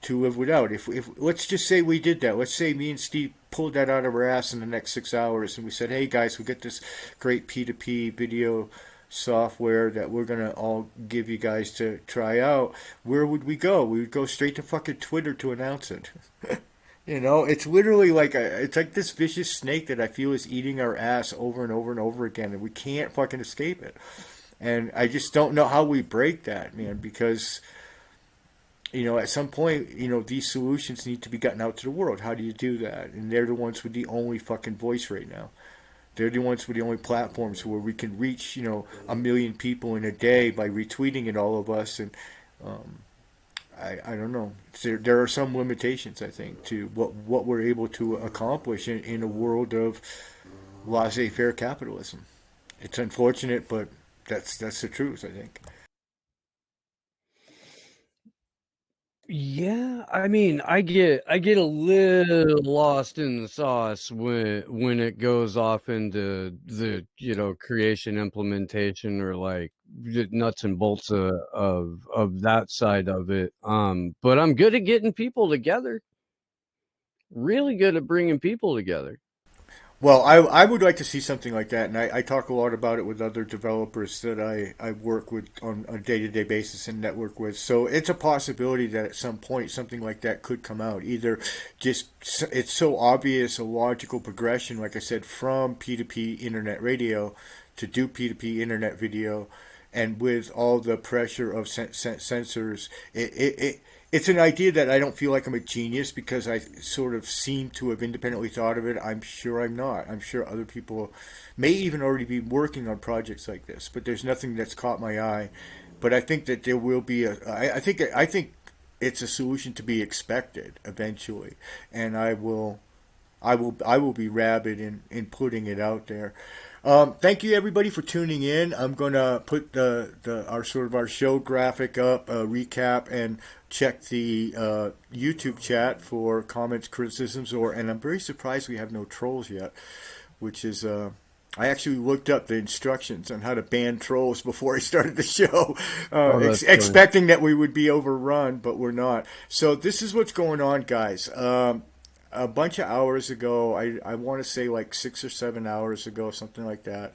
to live without. If let's just say we did that. Let's say me and Steve pulled that out of our ass in the next 6 hours, and we said, hey guys, we got this great P2P video software that we're gonna all give you guys to try out. Where would we go? We would go straight to fucking Twitter to announce it. You know, it's literally like it's like this vicious snake that I feel is eating our ass over and over and over again, and we can't fucking escape it. And I just don't know how we break that, man, because, you know, at some point, you know, these solutions need to be gotten out to the world. How do you do that? And they're the ones with the only fucking voice right now. They're the ones with the only platforms where we can reach, you know, 1 million people in a day by retweeting it, all of us. And I don't know. There are some limitations, I think, to what we're able to accomplish in a world of laissez-faire capitalism. It's unfortunate, but that's the truth, I think. Yeah, I mean, I get a little lost in the sauce when it goes off into the, you know, creation, implementation, or like the nuts and bolts of that side of it. But I'm good at getting people together. Really good at bringing people together. Well, I would like to see something like that, and I talk a lot about it with other developers that I work with on a day-to-day basis and network with. So it's a possibility that at some point something like that could come out. Either just, it's so obvious, a logical progression, like I said, from P2P internet radio to do P2P internet video, and with all the pressure of censors, it's an idea that I don't feel like I'm a genius because I sort of seem to have independently thought of it. I'm sure I'm not. I'm sure other people may even already be working on projects like this, but there's nothing that's caught my eye. But I think that there will be I think it's a solution to be expected eventually, and I will be rabid in putting it out there. Thank you everybody for tuning in. I'm gonna put our show graphic up, recap, and check the YouTube chat for comments, criticisms, and I'm very surprised we have no trolls yet, which is I actually looked up the instructions on how to ban trolls before I started the show, expecting that we would be overrun, but we're not. So this is what's going on, guys. A bunch of hours ago, I want to say like 6 or 7 hours ago, something like that,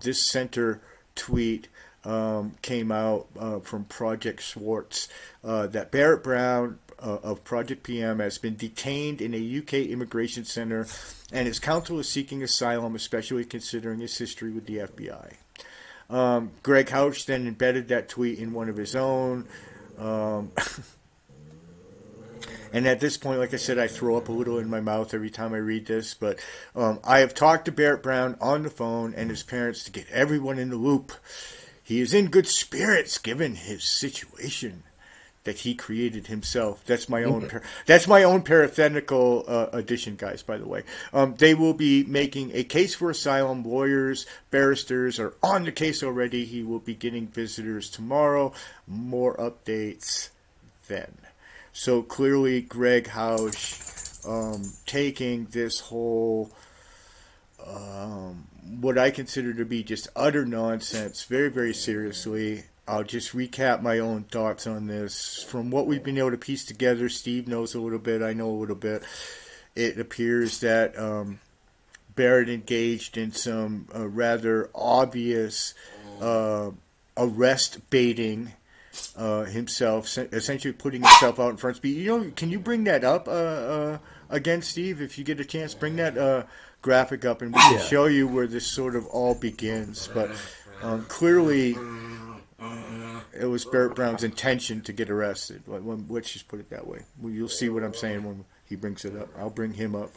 this center tweet came out from Project Schwartz that Barrett Brown of Project PM has been detained in a UK immigration center, and his counsel is seeking asylum, especially considering his history with the FBI. Greg Hausch then embedded that tweet in one of his own. And at this point, like I said, I throw up a little in my mouth every time I read this. But I have talked to Barrett Brown on the phone and his parents to get everyone in the loop. He is in good spirits given his situation that he created himself. That's my own. That's my own parenthetical addition, guys. By the way, they will be making a case for asylum. Lawyers, barristers are on the case already. He will be getting visitors tomorrow. More updates then. So clearly, Greg Hausch taking this whole, what I consider to be just utter nonsense, very, very seriously. I'll just recap my own thoughts on this. From what we've been able to piece together, Steve knows a little bit, I know a little bit. It appears that Barrett engaged in some rather obvious arrest baiting himself, essentially putting himself out in front of people. You know, can you bring that up again, Steve? If you get a chance, bring that graphic up, and we can show you where this sort of all begins. But clearly, it was Barrett Brown's intention to get arrested. Let's just put it that way. You'll see what I'm saying when he brings it up. I'll bring him up.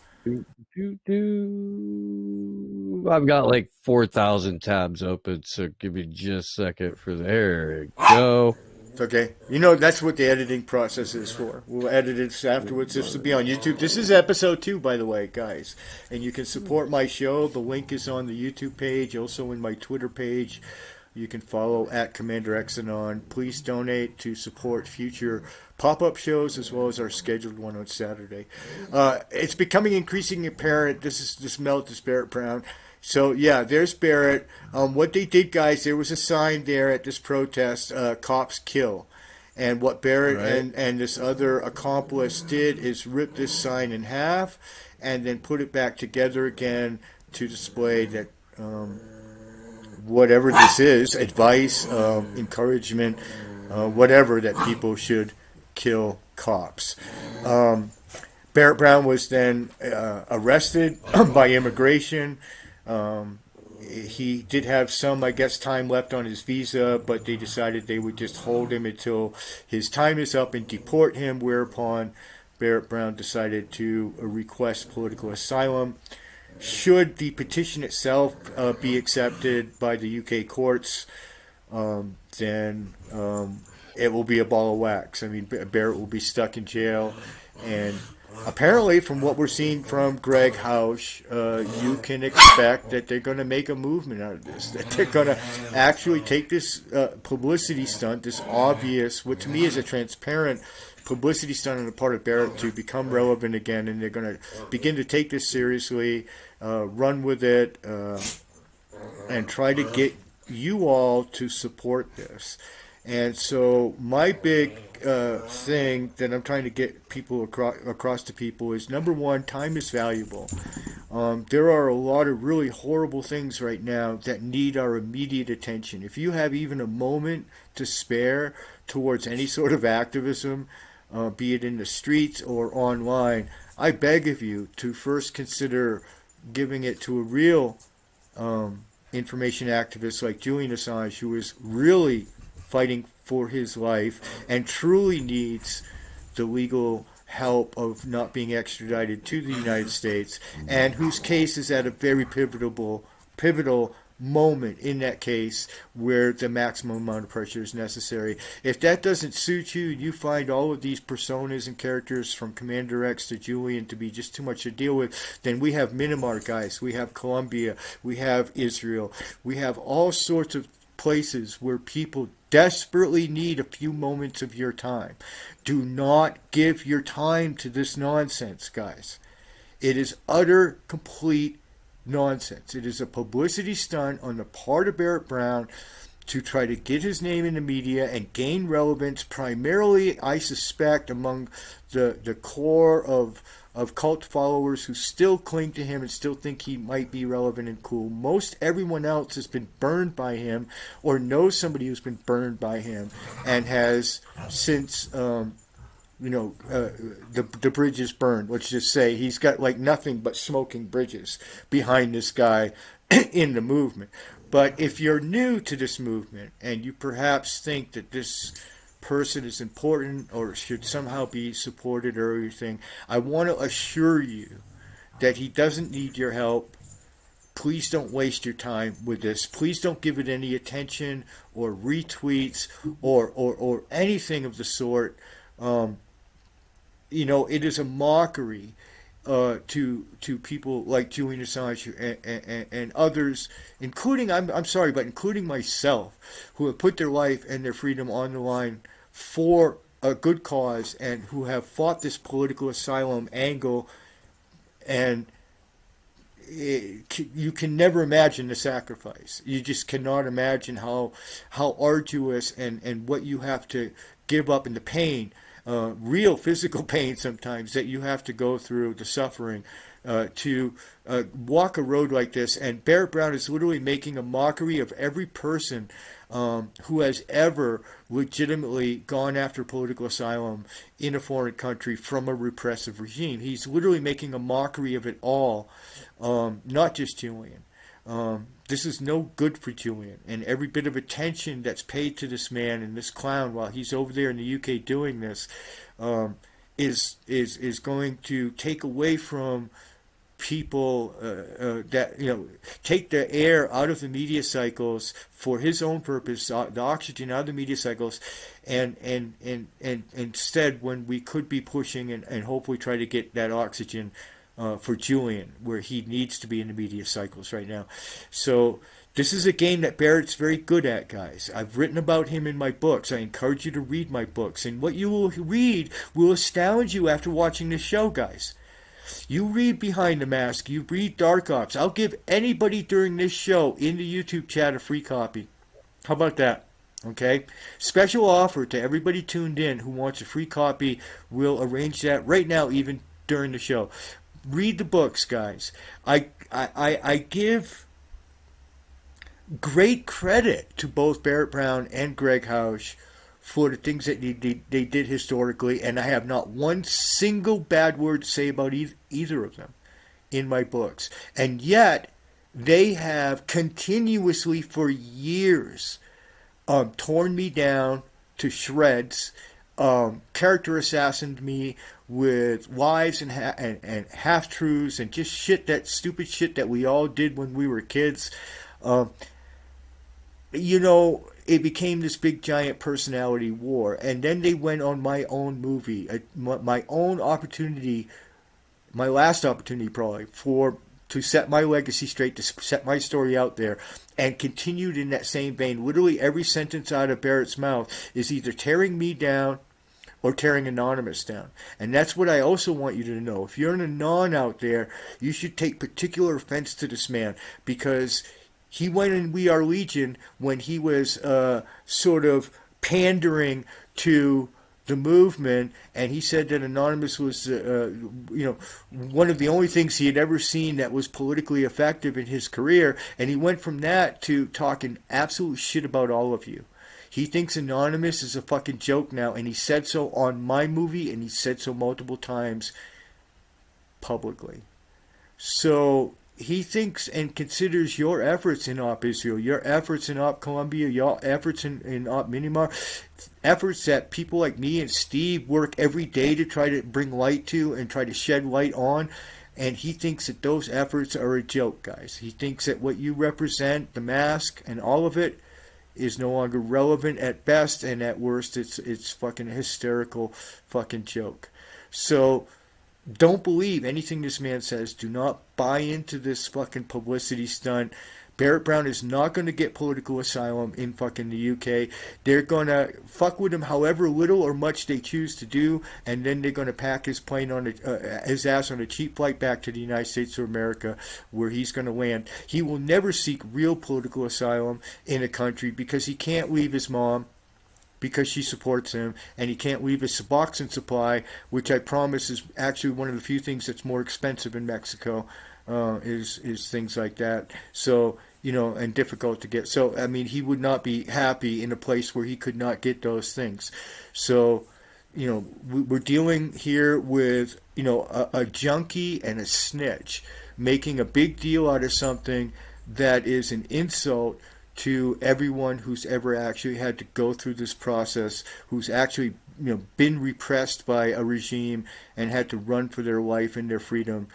I've got like 4,000 tabs open, so give me just a second for there. We go. It's okay. You know, that's what the editing process is for. We'll edit it afterwards. This will be on YouTube. This is episode 2, by the way, guys. And you can support my show. The link is on the YouTube page, also in my Twitter page. You can follow at Commander Exanon. Please donate to support future pop-up shows as well as our scheduled one on Saturday. It's becoming increasingly apparent. This melt is Barrett Brown. So yeah, there's Barrett. What they did, guys, there was a sign there at this protest: "Cops kill," And what Barrett Right. and this other accomplice did is rip this sign in half and then put it back together again to display that whatever this is, advice, encouragement, whatever, that people should kill cops. Barrett Brown was then arrested by immigration. He did have some, I guess, time left on his visa, but they decided they would just hold him until his time is up and deport him, whereupon Barrett Brown decided to request political asylum. Should the petition itself be accepted by the UK courts, then it will be a ball of wax. I mean, Barrett will be stuck in jail, and apparently, from what we're seeing from Greg Hausch, you can expect that they're going to make a movement out of this. That they're going to actually take this publicity stunt, this obvious, what to me is a transparent publicity stunt on the part of Barrett, to become relevant again, and they're going to begin to take this seriously, run with it, and try to get you all to support this. And so my big thing that I'm trying to get people across to people is, number one, time is valuable. There are a lot of really horrible things right now that need our immediate attention. If you have even a moment to spare towards any sort of activism, be it in the streets or online, I beg of you to first consider giving it to a real information activist like Julian Assange, who is really fighting for his life and truly needs the legal help of not being extradited to the United States, and whose case is at a very pivotal moment in that case where the maximum amount of pressure is necessary. If that doesn't suit you, you find all of these personas and characters from Commander X to Julian to be just too much to deal with, then we have Myanmar, guys. We have Colombia. We have Israel. We have all sorts of places where people desperately need a few moments of your time. Do not give your time to this nonsense, guys. It is utter, complete nonsense. It is a publicity stunt on the part of Barrett Brown to try to get his name in the media and gain relevance, primarily, I suspect, among the core of cult followers who still cling to him and still think he might be relevant and cool. Most everyone else has been burned by him or knows somebody who's been burned by him and has since the bridge is burned. Let's just say he's got like nothing but smoking bridges behind this guy in the movement. But if you're new to this movement and you perhaps think that this person is important or should somehow be supported or anything, I want to assure you that he doesn't need your help. Please don't waste your time with this. Please don't give it any attention or retweets or anything of the sort. It is a mockery to people like Julian Assange and others, including including myself, who have put their life and their freedom on the line for a good cause and who have fought this political asylum angle, and you can never imagine the sacrifice. You just cannot imagine how arduous and what you have to give up, and the pain, real physical pain sometimes, that you have to go through, the suffering to walk a road like this. And Barrett Brown is literally making a mockery of every person who has ever legitimately gone after political asylum in a foreign country from a repressive regime. He's literally making a mockery of it all, not just Julian. This is no good for Julian, and every bit of attention that's paid to this man and this clown while he's over there in the UK doing this is going to take away from people take the air out of the media cycles for his own purpose, the oxygen out of the media cycles, and instead, when we could be pushing and hopefully try to get that oxygen for Julian, where he needs to be in the media cycles right now. So this is a game that Barrett's very good at, guys. I've written about him in my books. I encourage you to read my books, and what you will read will astound you after watching this show, guys. You read Behind the Mask, you read Dark Ops. I'll give anybody during this show in the YouTube chat a free copy. How about that? Okay? Special offer to everybody tuned in who wants a free copy. We'll arrange that right now, even during the show. Read the books, guys. I give great credit to both Barrett Brown and Greg Hausch for the things that they did historically, and I have not one single bad word to say about either of them in my books. And yet, they have continuously for years torn me down to shreds, character assassinated me with lies and half truths and just stupid shit that we all did when we were kids. It became this big giant personality war, and then they went on my own movie, my own opportunity, my last opportunity probably to set my legacy straight, to set my story out there, and continued in that same vein. Literally every sentence out of Barrett's mouth is either tearing me down or tearing Anonymous down. And that's what I also want you to know. If you're an Anon out there, you should take particular offense to this man, because he went in We Are Legion when he was sort of pandering to the movement, and he said that Anonymous was, one of the only things he had ever seen that was politically effective in his career, and he went from that to talking absolute shit about all of you. He thinks Anonymous is a fucking joke now, and he said so on my movie, and he said so multiple times publicly. So he thinks and considers your efforts in Op Israel, your efforts in Op Colombia, your efforts in Op Myanmar, efforts that people like me and Steve work every day to try to bring light to and try to shed light on. And he thinks that those efforts are a joke, guys. He thinks that what you represent, the mask and all of it, is no longer relevant at best, and at worst it's fucking hysterical fucking joke. So don't believe anything this man says. Do not buy into this fucking publicity stunt. Barrett Brown is not going to get political asylum in fucking the UK. They're going to fuck with him however little or much they choose to do, and then they're going to pack his plane on his ass on a cheap flight back to the United States of America, where he's going to land. He will never seek real political asylum in a country because he can't leave his mom, because she supports him, and he can't leave his Suboxone supply, which I promise is actually one of the few things that's more expensive in Mexico, is things like that. So, and difficult to get. So, I mean, he would not be happy in a place where he could not get those things. So, we're dealing here with, a junkie and a snitch making a big deal out of something that is an insult to everyone who's ever actually had to go through this process, who's actually been repressed by a regime and had to run for their life and their freedom.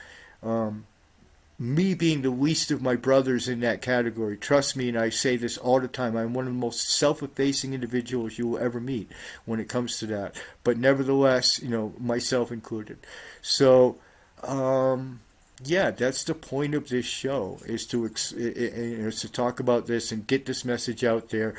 Me being the least of my brothers in that category, trust me, and I say this all the time, I'm one of the most self-effacing individuals you will ever meet when it comes to that. But nevertheless, myself included. So, yeah, that's the point of this show, is to talk about this and get this message out there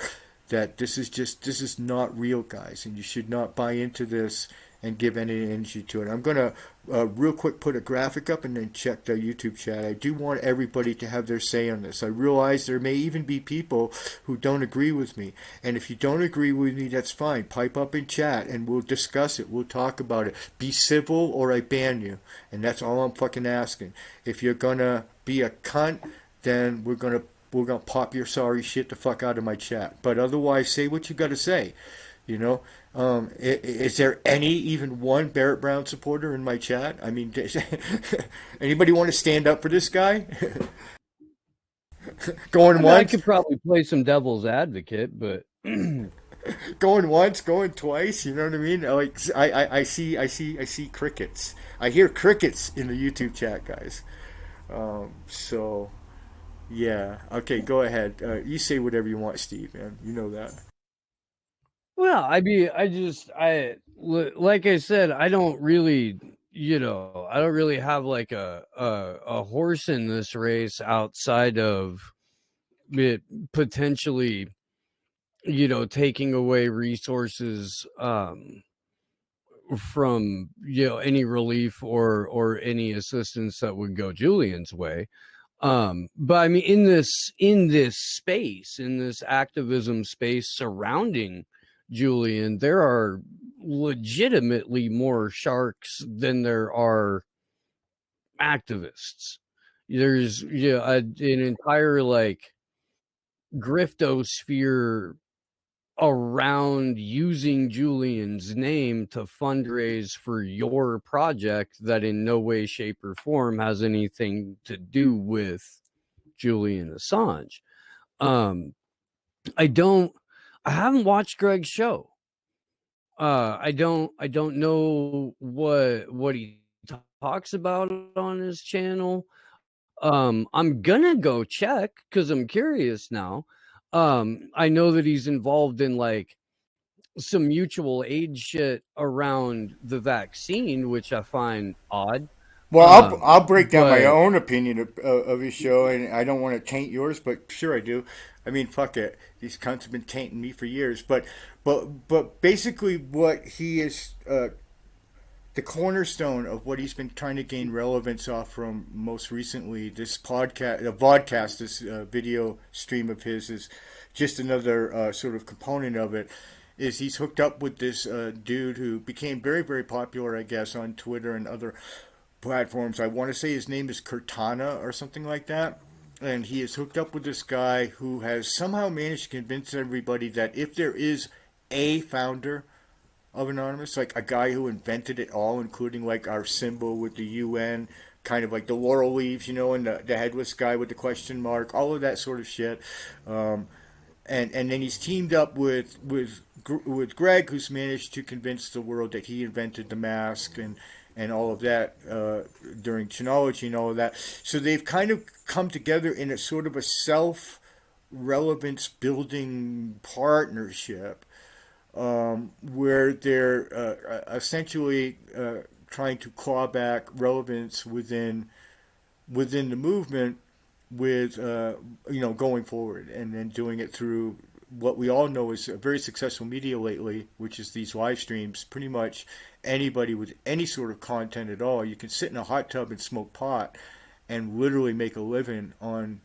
that this is not real, guys, and you should not buy into this and give any energy to it. I'm going to real quick put a graphic up and then check the YouTube chat. I do want everybody to have their say on this. I realize there may even be people who don't agree with me. And if you don't agree with me, that's fine. Pipe up in chat and we'll discuss it. We'll talk about it. Be civil or I ban you. And that's all I'm fucking asking. If you're going to be a cunt, then we're going to pop your sorry shit the fuck out of my chat. But otherwise, say what you got to say. Is there even one Barrett Brown supporter in my chat? I mean, anybody want to stand up for this guy? Going once? I could probably play some devil's advocate, but going once, going twice. You know what I mean? Like I see crickets. I hear crickets in the YouTube chat, guys. So yeah, okay, go ahead. You say whatever you want, Steve. Man, you know that. Well, like I said, I don't really have like a horse in this race outside of it potentially, taking away resources from any relief or any assistance that would go Julian's way. But I mean, in this space, in this activism space surrounding Julian, there are legitimately more sharks than there are activists. There's an entire like griftosphere around using Julian's name to fundraise for your project that in no way, shape, or form has anything to do with Julian Assange. I haven't watched Greg's show. I don't know what he talks about on his channel. I'm gonna go check because I'm curious now. I know that he's involved in like some mutual aid shit around the vaccine, which I find odd. Well, I'll break down my But own opinion of his show, and I don't want to taint yours, but sure I do. I mean, fuck it. These cunts have been tainting me for years, but basically, what he is, the cornerstone of what he's been trying to gain relevance off from most recently, this podcast, a vodcast, this video stream of his is just another sort of component of it. Is he's hooked up with this dude who became very, very popular, I guess, on Twitter and other platforms. I want to say his name is Cortana or something like that. And he is hooked up with this guy who has somehow managed to convince everybody that if there is a founder of Anonymous, like a guy who invented it all, including like our symbol with the UN, kind of like the laurel leaves, you know, and the headless guy with the question mark, all of that sort of shit. And then he's teamed up with Greg, who's managed to convince the world that he invented the mask and all of that during Chinology and all of that. So they've kind of come together in a sort of a self-relevance building partnership where they're essentially trying to claw back relevance within the movement with going forward, and then doing it through what we all know is a very successful media lately, which is these live streams. Pretty much anybody with any sort of content at all, you can sit in a hot tub and smoke pot and literally make a living on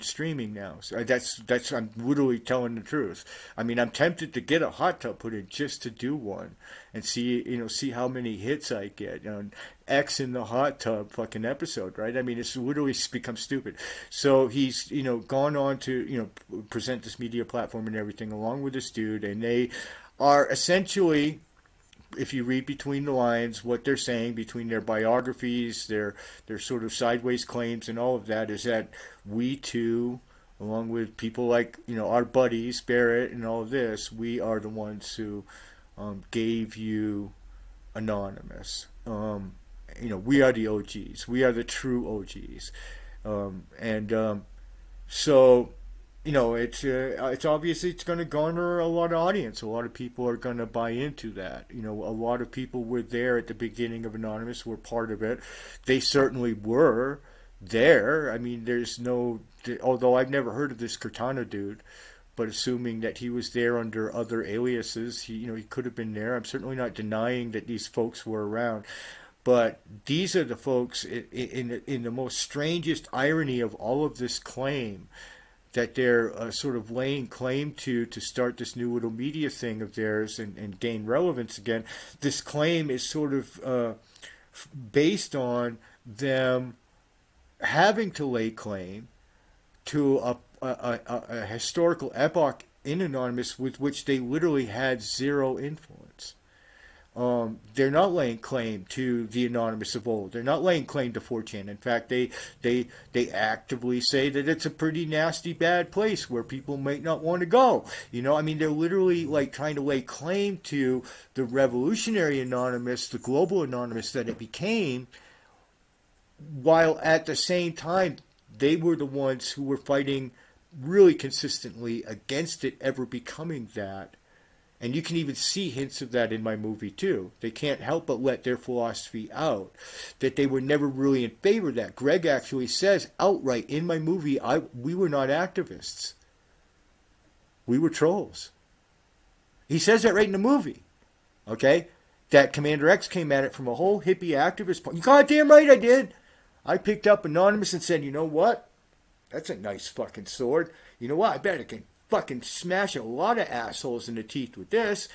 streaming now. So that's I'm literally telling the truth. I mean, I'm tempted to get a hot tub put in just to do one and see how many hits I get on X in the hot tub fucking episode, right? I mean, it's literally become stupid. So he's gone on to present this media platform and everything along with this dude, and they are essentially, if you read between the lines, what they're saying between their biographies, their sort of sideways claims and all of that, is that we too, along with people like our buddies Barrett and all of this, we are the ones who gave you Anonymous. We are the OGs. We are the true OGs. So it's obviously it's going to garner a lot of audience. A lot of people are going to buy into that. A lot of people were there at the beginning of Anonymous, were part of it. They certainly were there. I mean, although I've never heard of this Cortana dude, but assuming that he was there under other aliases, he could have been there. I'm certainly not denying that these folks were around. But these are the folks in the most strangest irony of all of this claim, that they're sort of laying claim to start this new little media thing of theirs and gain relevance again. This claim is sort of based on them having to lay claim to a historical epoch in Anonymous with which they literally had zero influence. They're not laying claim to the Anonymous of old. They're not laying claim to 4chan. In fact, they actively say that it's a pretty nasty, bad place where people might not want to go. I mean, they're literally like trying to lay claim to the revolutionary Anonymous, the global Anonymous that it became, while at the same time they were the ones who were fighting really consistently against it ever becoming that. And you can even see hints of that in my movie too. They can't help but let their philosophy out, that they were never really in favor of that. Greg actually says outright in my movie, we were not activists. We were trolls. He says that right in the movie. Okay? That Commander X came at it from a whole hippie activist point. Goddamn right I did. I picked up Anonymous and said, you know what? That's a nice fucking sword. You know what? I bet it can fucking smash a lot of assholes in the teeth with this.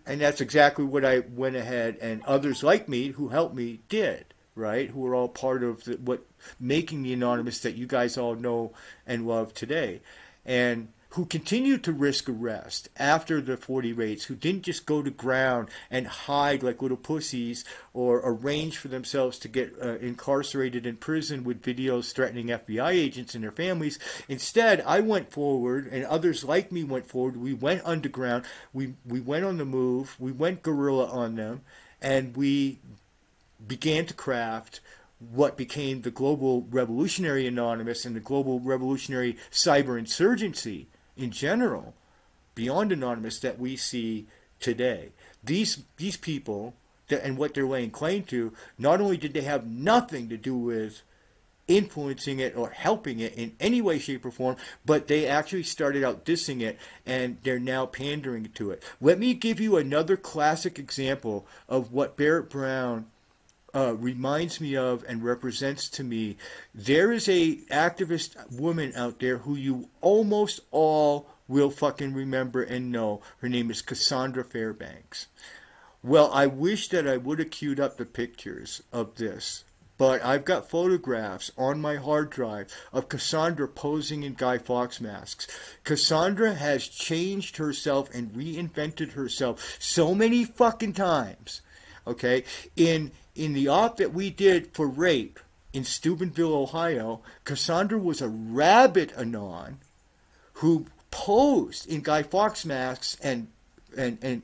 And that's exactly what I went ahead and others like me who helped me did, right? Who are all part of what making the Anonymous that you guys all know and love today. And who continued to risk arrest after the 40 raids, who didn't just go to ground and hide like little pussies or arrange for themselves to get incarcerated in prison with videos threatening FBI agents and their families. Instead, I went forward, and others like me went forward. We went underground. We went on the move. We went guerrilla on them, and we began to craft what became the Global Revolutionary Anonymous and the Global Revolutionary Cyber Insurgency in general, beyond Anonymous, that we see today. These people and what they're laying claim to, not only did they have nothing to do with influencing it or helping it in any way, shape, or form, but they actually started out dissing it, and they're now pandering to it. Let me give you another classic example of what Barrett Brown reminds me of and represents to me. There is a activist woman out there who you almost all will fucking remember and know. Her name is Cassandra Fairbanks. Well, I wish that I would have queued up the pictures of this, but I've got photographs on my hard drive of Cassandra posing in Guy Fawkes masks. Cassandra has changed herself and reinvented herself so many fucking times. Okay? In the op that we did for rape in Steubenville, Ohio, Cassandra was a rabid Anon who posed in Guy Fawkes masks and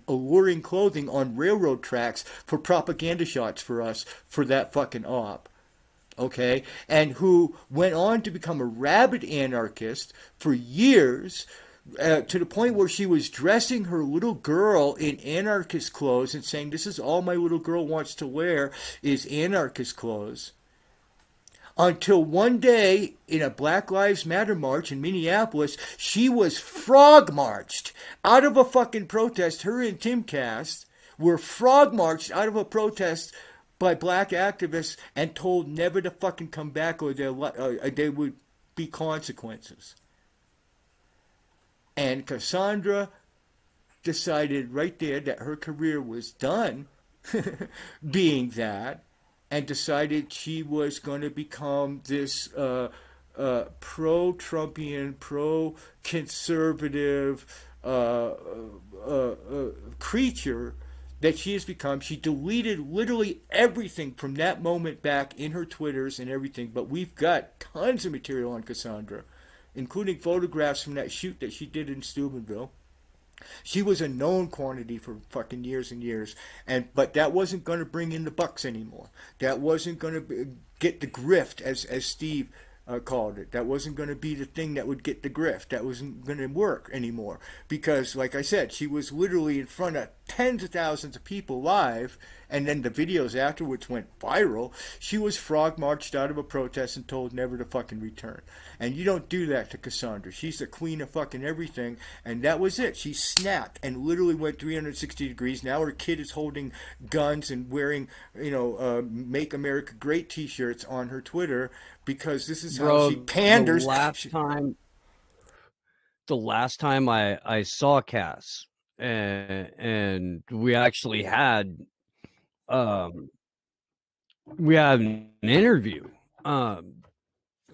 alluring clothing on railroad tracks for propaganda shots for us for that fucking op. Okay? And who went on to become a rabid anarchist for years, to the point where she was dressing her little girl in anarchist clothes and saying, this is all my little girl wants to wear is anarchist clothes. Until one day, in a Black Lives Matter march in Minneapolis, she was frog marched out of a fucking protest. Her and Tim Cass were frog marched out of a protest by black activists and told never to fucking come back or there would be consequences. And Cassandra decided right there that her career was done being that, and decided she was going to become this pro-Trumpian, pro-conservative creature that she has become. She deleted literally everything from that moment back in her Twitters and everything, but we've got tons of material on Cassandra, including photographs from that shoot that she did in Steubenville. She was a known quantity for fucking years and years, but that wasn't going to bring in the bucks anymore. That wasn't going to get the grift, as Steve called it. That wasn't going to be the thing that would get the grift. That wasn't going to work anymore because, like I said, she was literally in front of tens of thousands of people live, and then the videos afterwards went viral. She was frog marched out of a protest and told never to fucking return. And you don't do that to Cassandra. She's the queen of fucking everything, and that was it. She snapped and literally went 360 degrees. Now her kid is holding guns and wearing, Make America Great t-shirts on her Twitter because this is how she panders. The last time I saw Cass, and we actually had an interview.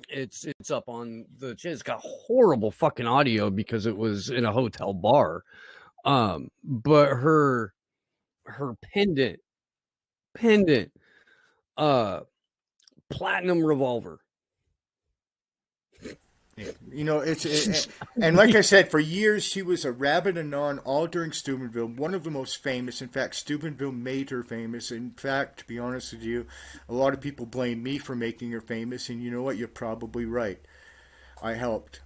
It's up on the chat. It's got horrible fucking audio because it was in a hotel bar. But her pendant, platinum revolver. And like I said, for years she was a rabid Anon all during Steubenville, one of the most famous. In fact, Steubenville made her famous. In fact, to be honest with you, a lot of people blame me for making her famous, and you know what? You're probably right. I helped.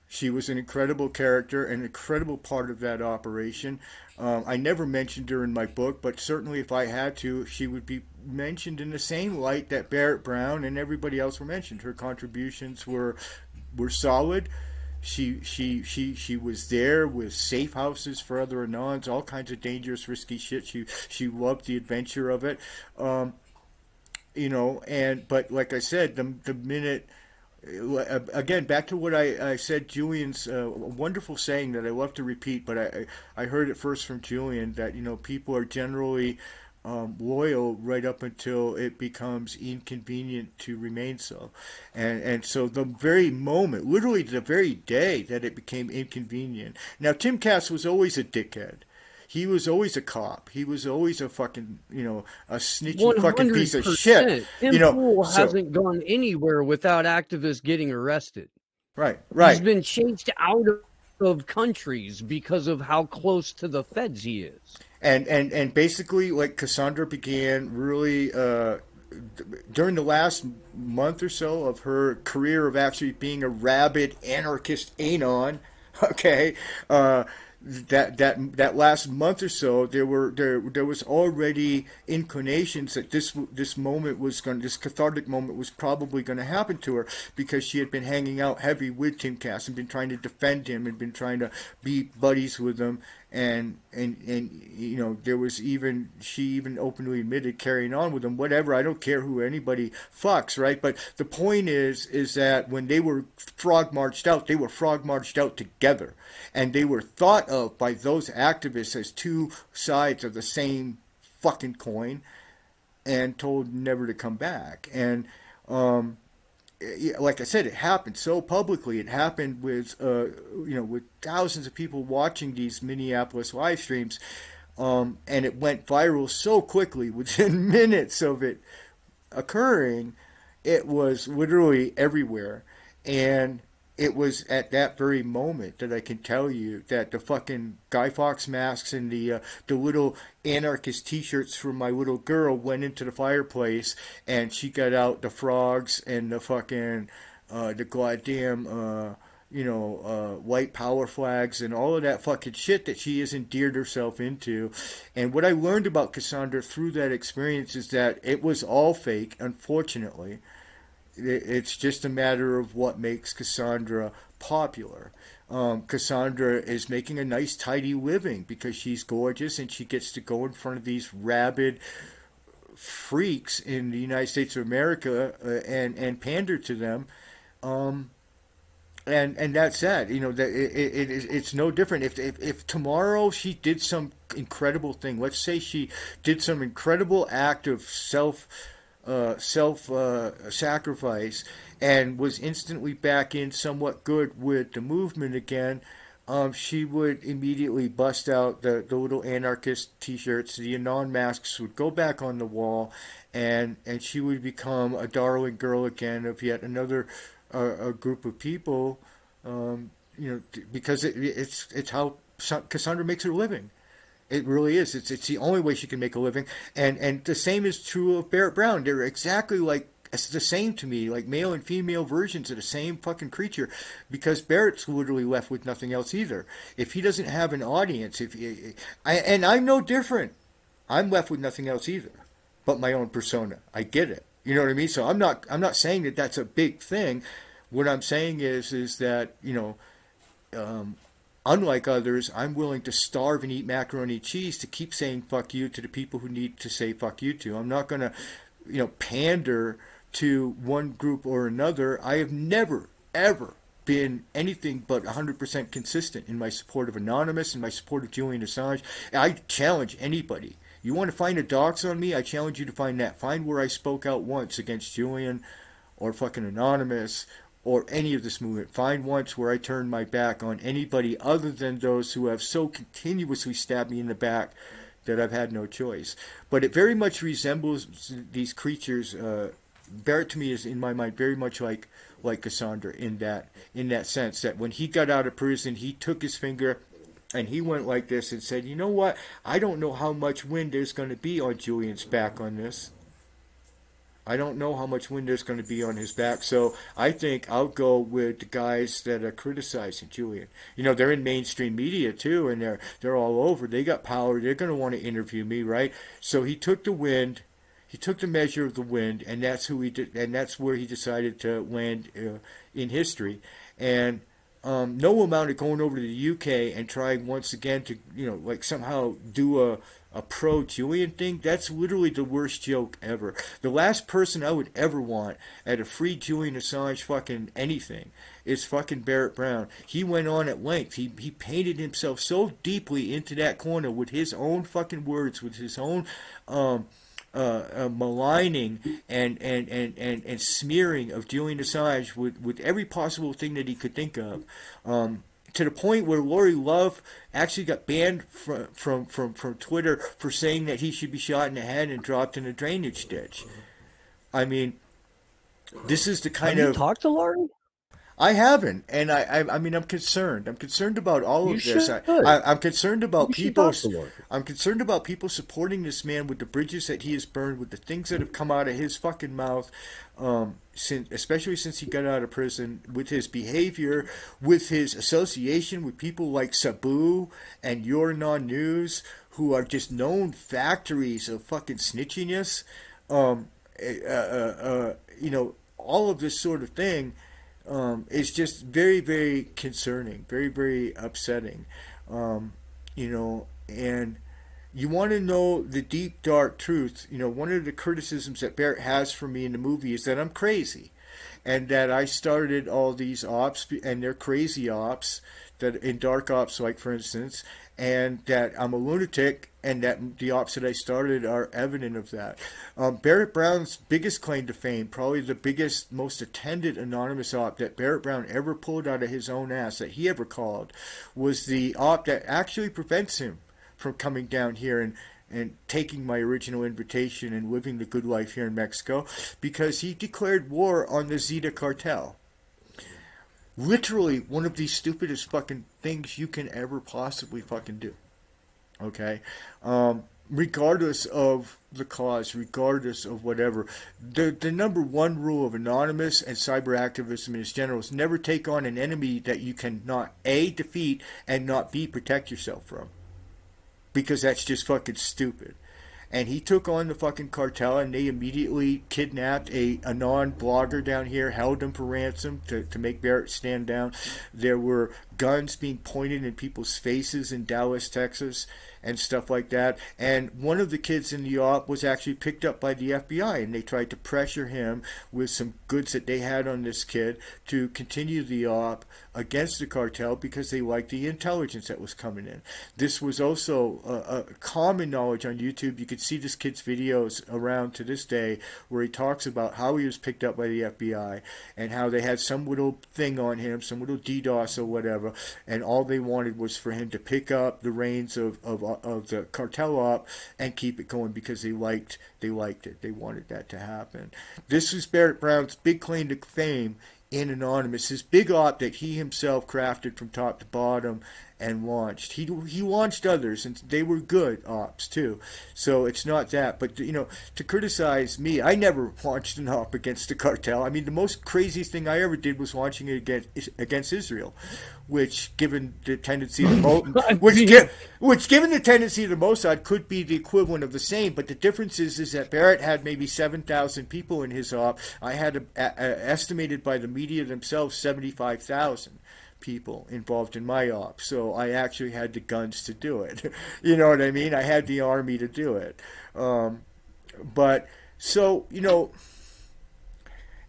She was an incredible character, an incredible part of that operation. I never mentioned her in my book, but certainly if I had to, she would be mentioned in the same light that Barrett Brown and everybody else were mentioned. Her contributions were solid. She was there with safe houses for other Anons, all kinds of dangerous, risky shit. She loved the adventure of it. But like I said, the minute again, back to what I said, Julian's wonderful saying that I love to repeat, but I heard it first from Julian that, people are generally loyal right up until it becomes inconvenient to remain so. And so the very moment, literally the very day that it became inconvenient. Now, Tim Cass was always a dickhead. He was always a cop. He was always a fucking, a snitchy fucking piece of shit. 100%. Tim Pool So, hasn't gone anywhere without activists getting arrested. right. He's been chased out of countries because of how close to the feds he is. And basically, like, Cassandra began really during the last month or so of her career of actually being a rabid anarchist anon. Okay, that last month or so, there was already inclinations that this moment was going, this cathartic moment was probably going to happen to her, because she had been hanging out heavy with Tim Cass and been trying to defend him and been trying to be buddies with him, and there was she even openly admitted carrying on with him. Whatever, I don't care who anybody fucks, right? But the point is that when they were frog marched out, they were frog marched out together, and they were thought of by those activists as two sides of the same fucking coin, and told never to come back. And like I said, it happened so publicly. It happened with with thousands of people watching these Minneapolis live streams, and it went viral so quickly. Within minutes of it occurring, it was literally everywhere. And it was at that very moment that I can tell you that the fucking Guy Fawkes masks and the little anarchist T-shirts for my little girl went into the fireplace, and she got out the frogs and the fucking the goddamn white power flags and all of that fucking shit that she has endeared herself into. And what I learned about Cassandra through that experience is that it was all fake, unfortunately. It's just a matter of what makes Cassandra popular. Cassandra is making a nice, tidy living because she's gorgeous and she gets to go in front of these rabid freaks in the United States of America and pander to them. And that's that. It's no different. If tomorrow she did some incredible thing, let's say she did some incredible act of self sacrifice and was instantly back in somewhat good with the movement again, she would immediately bust out the little anarchist T-shirts. The Anon masks would go back on the wall, and she would become a darling girl again of yet another a group of people. Because it's how Cassandra makes her living. It really is. It's the only way she can make a living. And the same is true of Barrett Brown. They're exactly like the same to me, like male and female versions of the same fucking creature, because Barrett's literally left with nothing else either. If he doesn't have an audience, and I'm no different, I'm left with nothing else either but my own persona. I get it. You know what I mean? So I'm not saying that that's a big thing. What I'm saying is that, unlike others, I'm willing to starve and eat macaroni and cheese to keep saying fuck you to the people who need to say fuck you to. I'm not going to, pander to one group or another. I have never, ever been anything but 100% consistent in my support of Anonymous and my support of Julian Assange. I challenge anybody. You want to find a dox on me? I challenge you to find that. Find where I spoke out once against Julian or fucking Anonymous or any of this movement. Find once where I turned my back on anybody other than those who have so continuously stabbed me in the back that I've had no choice. But it very much resembles these creatures. Barrett to me is, in my mind, very much like Cassandra in that sense, that when he got out of prison, he took his finger and he went like this and said, you know what? I don't know how much wind there's going to be on Julian's back on this. I don't know how much wind there's going to be on his back, so I think I'll go with the guys that are criticizing Julian. They're in mainstream media too, and they're all over. They got power. They're going to want to interview me, right? So he took the wind, he took the measure of the wind, and that's who he did, and that's where he decided to land in history. And no amount of going over to the UK and trying once again to, like somehow do a pro Julian thing. That's literally the worst joke ever. The last person I would ever want at a free Julian Assange fucking anything is fucking Barrett Brown. He went on at length. He painted himself so deeply into that corner with his own fucking words, with his own maligning and smearing of Julian Assange with every possible thing that he could think of, to the point where Lori Love actually got banned from Twitter for saying that he should be shot in the head and dropped in a drainage ditch. I mean, this is the kind Have of... you talked to Laurie? I haven't, and I mean, I'm concerned. I'm concerned about all of You this. should. I'm concerned about You should people. talk to Laurie. I'm concerned about people supporting this man with the bridges that he has burned, with the things that have come out of his fucking mouth, especially since he got out of prison, with his behavior, with his association with people like Sabu and Your Non News, who are just known factories of fucking snitchiness. All of this sort of thing. Is just very, very concerning, very, very upsetting, and you want to know the deep, dark truth. One of the criticisms that Barrett has for me in the movie is that I'm crazy, and that I started all these ops, and they're crazy ops, that in dark ops, like for instance, and that I'm a lunatic, and that the ops that I started are evident of that. Barrett Brown's biggest claim to fame, probably the biggest, most attended anonymous op that Barrett Brown ever pulled out of his own ass, that he ever called, was the op that actually prevents him from coming down here and taking my original invitation and living the good life here in Mexico, because he declared war on the Zeta cartel. Literally one of the stupidest fucking things you can ever possibly fucking do. Okay? Regardless of the cause, regardless of whatever. The number one rule of anonymous and cyber activism in its general is never take on an enemy that you cannot A, defeat, and not B, protect yourself from. Because that's just fucking stupid. And he took on the fucking cartel, and they immediately kidnapped a non-blogger down here, held him for ransom to make Barrett stand down. There were guns being pointed in people's faces in Dallas, Texas, and stuff like that. And one of the kids in the op was actually picked up by the FBI, and they tried to pressure him with some goods that they had on this kid to continue the op against the cartel because they liked the intelligence that was coming in. This was also a common knowledge on YouTube. You could see this kid's videos around to this day where he talks about how he was picked up by the FBI and how they had some little thing on him, some little DDoS or whatever, and all they wanted was for him to pick up the reins of the cartel op and keep it going because they liked it. They wanted that to happen. This was Barrett Brown's big claim to fame in Anonymous, his big op that he himself crafted from top to bottom and launched. He launched others, and they were good ops too. So it's not that. But to criticize me, I never launched an op against the cartel. I mean, the most craziest thing I ever did was launching it against Israel, which, given the tendency of given the tendency of the Mossad, could be the equivalent of the same. But the difference is that Barrett had maybe 7,000 people in his op. I had estimated by the media themselves 75,000 people involved in my op. So I actually had the guns to do it. You know what I mean? I had the army to do it.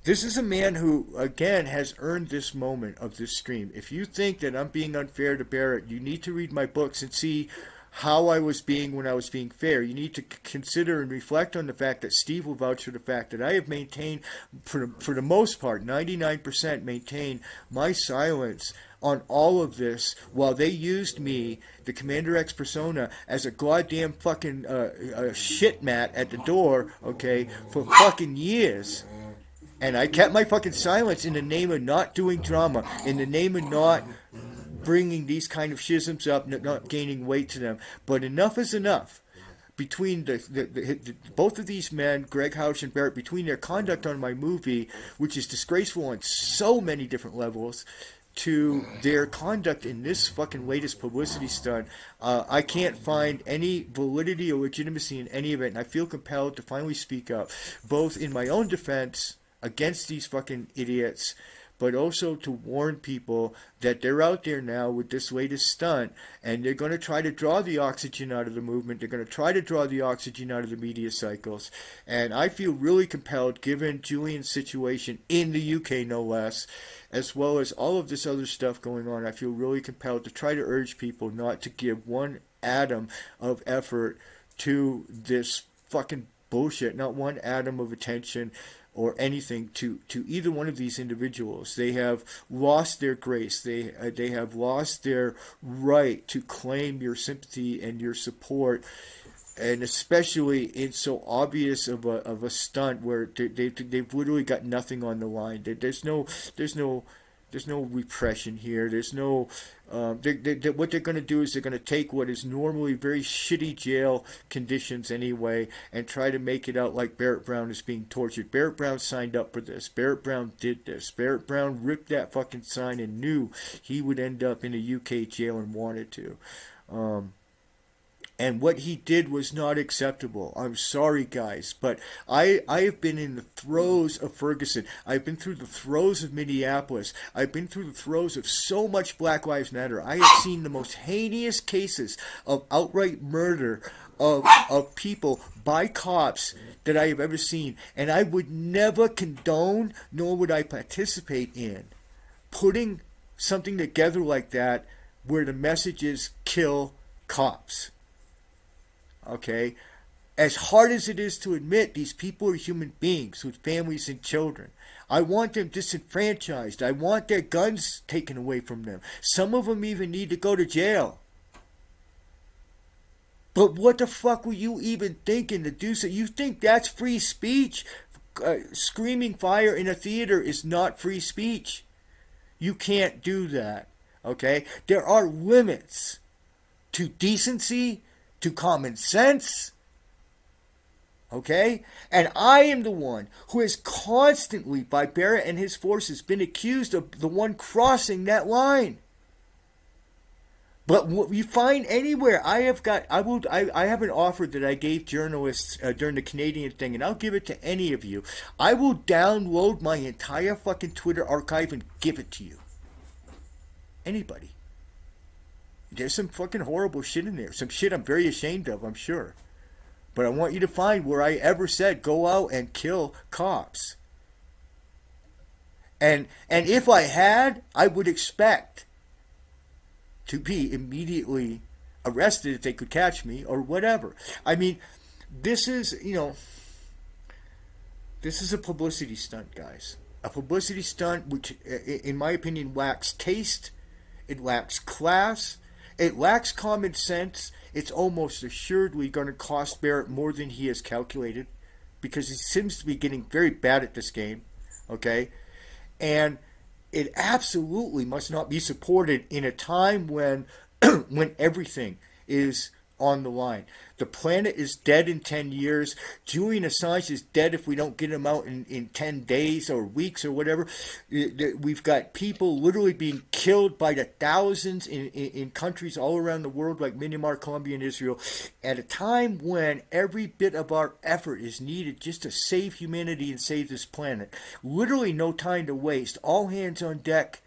This is a man who, again, has earned this moment of this stream. If you think that I'm being unfair to Barrett, you need to read my books and see how I was being when I was being fair. You need to consider and reflect on the fact that Steve will vouch for the fact that I have maintained, for the most part, 99% maintained my silence on all of this while they used me, the Commander X persona, as a goddamn fucking shit mat at the door, okay, for fucking years. And I kept my fucking silence in the name of not doing drama, in the name of not bringing these kind of schisms up, not gaining weight to them. But enough is enough. Between both of these men, Greg Houch and Barrett, between their conduct on my movie, which is disgraceful on so many different levels, to their conduct in this fucking latest publicity stunt, I can't find any validity or legitimacy in any of it, and I feel compelled to finally speak up, both in my own defense against these fucking idiots, but also to warn people that they're out there now with this latest stunt, and they're going to try to draw the oxygen out of the movement. They're going to try to draw the oxygen out of the media cycles. And I feel really compelled, given Julian's situation in the UK, no less, as well as all of this other stuff going on, I feel really compelled to try to urge people not to give one atom of effort to this fucking bullshit, not one atom of attention or anything to either one of these individuals. They have lost their grace. They have lost their right to claim your sympathy and your support, and especially in so obvious of a stunt where they've literally got nothing on the line. There's no repression here. There's no. What they're going to do is they're going to take what is normally very shitty jail conditions anyway and try to make it out like Barrett Brown is being tortured. Barrett Brown signed up for this. Barrett Brown did this. Barrett Brown ripped that fucking sign and knew he would end up in a UK jail and wanted to. And what he did was not acceptable. I'm sorry, guys, but I have been in the throes of Ferguson. I've been through the throes of Minneapolis. I've been through the throes of so much Black Lives Matter. I have seen the most heinous cases of outright murder of people by cops that I have ever seen. And I would never condone, nor would I participate in putting something together like that where the message is kill cops. Okay, as hard as it is to admit, these people are human beings with families and children. I want them disenfranchised. I want their guns taken away from them. Some of them even need to go to jail. But what the fuck were you even thinking to do so? You think that's free speech? Screaming fire in a theater is not free speech. You can't do that. Okay, there are limits to decency, to common sense, okay? And I am the one who has constantly, by Barrett and his forces, been accused of the one crossing that line. But what you find anywhere, I have an offer that I gave journalists during the Canadian thing, and I'll give it to any of you. I will download my entire fucking Twitter archive and give it to you. Anybody. There's some fucking horrible shit in there. Some shit I'm very ashamed of, I'm sure. But I want you to find where I ever said go out and kill cops. And if I had, I would expect to be immediately arrested if they could catch me or whatever. I mean, this is a publicity stunt, guys. A publicity stunt which, in my opinion, lacks taste. It lacks class. It lacks common sense. It's almost assuredly going to cost Barrett more than he has calculated because he seems to be getting very bad at this game, okay? And it absolutely must not be supported in a time when when everything is on the line. The planet is dead in 10 years. Julian Assange is dead if we don't get him out in 10 days or weeks or whatever. We've got people literally being killed by the thousands in countries all around the world like Myanmar, Colombia, and Israel at a time when every bit of our effort is needed just to save humanity and save this planet. Literally no time to waste. All hands on deck.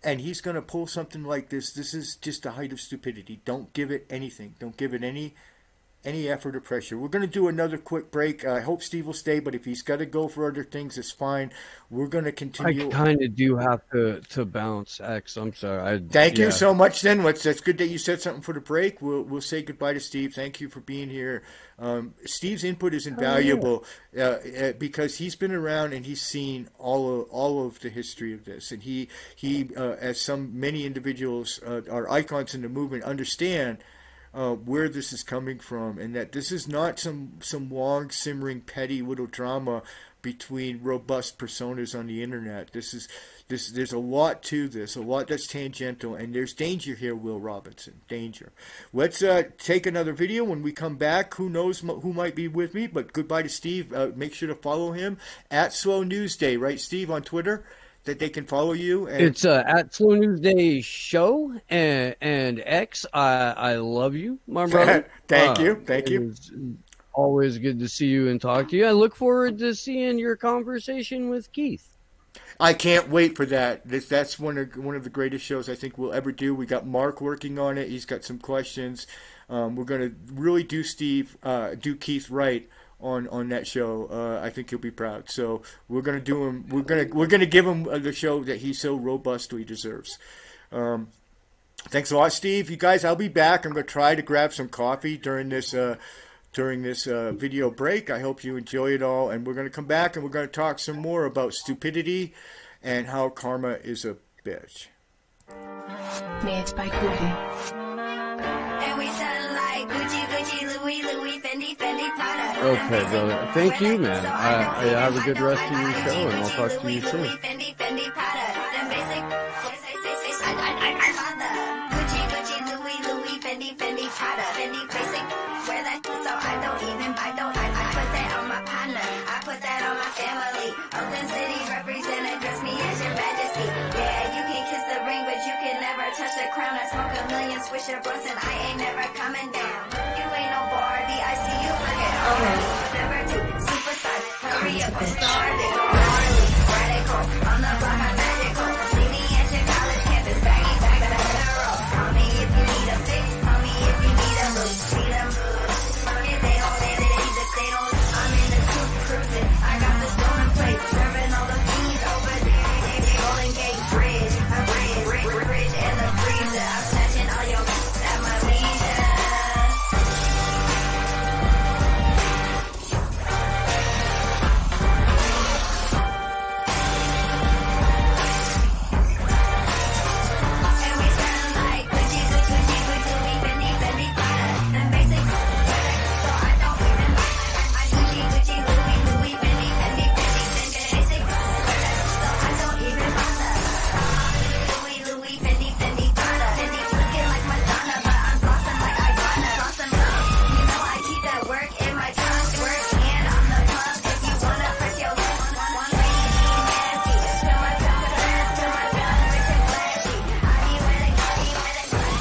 And he's going to pull something like this. This is just the height of stupidity. Don't give it anything. Don't give it any effort or pressure. We're going to do another quick break. I hope Steve will stay, but if he's got to go for other things, it's fine. We're going to continue. I kind of do have to bounce, X. I'm sorry. Thank you so much, then. That's good that you said something for the break. We'll say goodbye to Steve. Thank you for being here. Steve's input is invaluable because he's been around and he's seen all of the history of this, and he as many individuals are icons in the movement, understand where this is coming from, and that this is not some long simmering petty little drama between robust personas on the internet. There's a lot to this, a lot that's tangential, and there's danger here, Will Robinson. Danger. Let's take another video. When we come back, who knows who might be with me, but goodbye to Steve. Make sure to follow him at Slow News Day, right, Steve, on Twitter, that they can follow you. And it's at Slow News Day Show and X. I love you, my brother. Thank you. Always good to see you and talk to you. I look forward to seeing your conversation with Keith. I can't wait for that. That's one of the greatest shows I think we'll ever do. We got Mark working on it. He's got some questions. We're gonna really do Keith right on that show. I think he'll be proud. So we're gonna do him. We're gonna give him the show that he so robustly deserves. Thanks a lot, Steve. You guys, I'll be back. I'm gonna try to grab some coffee during this video break. I hope you enjoy it all, and we're going to come back and we're going to talk some more about stupidity and how karma is a bitch. Made by Groovy. And we sound like Gucci, Gucci, Louis, Louis, Fendi, Fendi, Prada. Okay, brother. Thank you, man. I have a good rest of your show, and I'll talk to you soon. Fendi, Fendi, Prada. Them basic, Gucci, Gucci, Louis, Louis, Fendi, Fendi, Prada. Fendi basic, wear that so I don't even, I put that on my partner, I put that on my family. Oakland City represent, address me as your majesty. Yeah, you can kiss the ring, but you can never touch the crown. I smoke a million Swisher blunts and I ain't never coming down. You ain't no Barbie, I see you looking over. Number 2, supersize, hurry up, I'm started. Radical, on the block, I'm magical. See me at your college campus, baggy back to the roll. Call me if you need a fix, call me if you need a look. See them, if they don't let it ease, if they don't, I'm in the coupe cruising. I got the stolen plate, serving all the fiends over there. Golden Gate Bridge, a bridge, and the freezer. I'm snatching all your at my leisure. And we sound like Gucci, Gucci, Gucci, Fendi, Fendi, Prada. Them basic, so I don't even I Gucci, Gucci, Louis, Louis, Fendi, Fendi, Fendi, basic, so I don't even bother. Louis, Louis, Fendi, Fendi, Prada. Fendi's looking like Madonna, but I'm flossing like I wanna. Blossom love, you know I keep that work in my trunk. Work hand on the plug if you wanna press your lips. One way, nasty. Fill my cup with ass, fill my gun, rich and flashy. I be with it,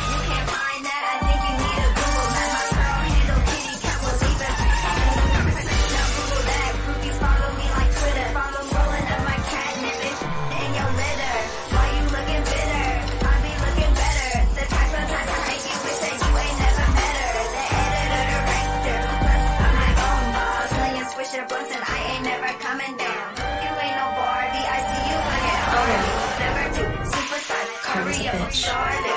you can't find that. I think you need a Google map. My pearl handle kitty cat will leave it. Now Google that. Groupies follow me like Twitter. Follow rolling up my catnip in your litter. Why you looking bitter? I be looking better. The type of time I make you wish that you ain't never met her. The editor, director. Plus, I'm my own boss. Million Swisher blunts and I ain't never coming down. You ain't no Barbie, I see you looking over. Number 2, supersize. Hurry up, I'm started.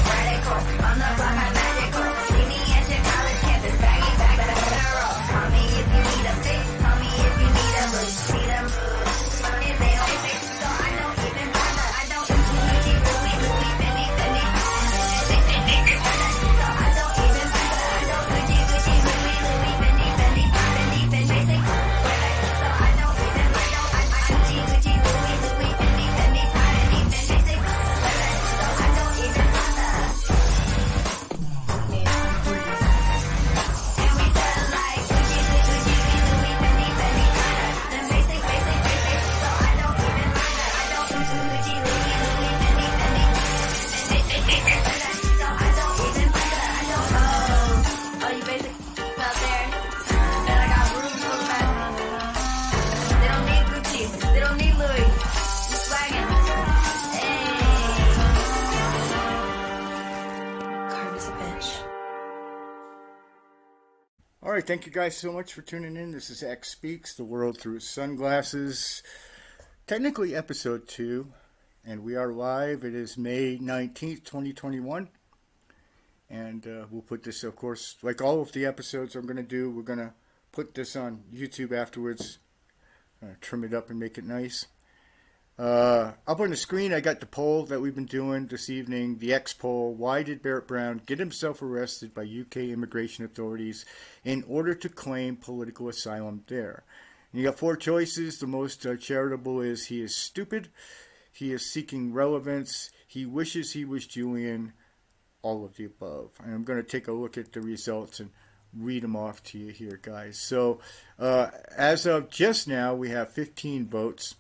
Radical, on the block, I'm magical. See me at your college campus, baggy back to the roll. Call me if you need a fix, call me if you need a look. See them, if they don't fix, so I don't even bother. I don't Gucci, Louis, Louis, Fendi, Fendi. So I don't even bother. I don't Gucci, Gucci, Louis, Louis, Fendi, Fendi, Fendi, basic. So I don't even bother. I Gucci, Gucci, Louis, Louis, Fendi, Fendi, Fendi, basic. So I don't even bother. Made by Groovy. And we sell like Gucci, Gucci, Louis, Fendi, Fendi, Prada. Them basic, so I don't even bother. I don't Gucci, Louis, Louis, Fendi, Fendi, so I don't even bother. I don't all you basic out there that I got room for that. They don't need Gucci, they don't need Louis. You swaggin'. Hey. Karma's a bitch. All right, thank you guys so much for tuning in. This is X Speaks, the world through sunglasses. Technically episode 2, and we are live. It is May 19th, 2021. And we'll put this, of course, like all of the episodes I'm going to do, we're going to put this on YouTube afterwards. Trim it up and make it nice. Up on the screen, I got the poll that we've been doing this evening, the X poll. Why did Barrett Brown get himself arrested by UK immigration authorities in order to claim political asylum there? And you got 4 choices. The most charitable is he is stupid, he is seeking relevance, he wishes he was Julian, all of the above. And I'm going to take a look at the results and read them off to you here, guys. So as of just now, we have 15 votes.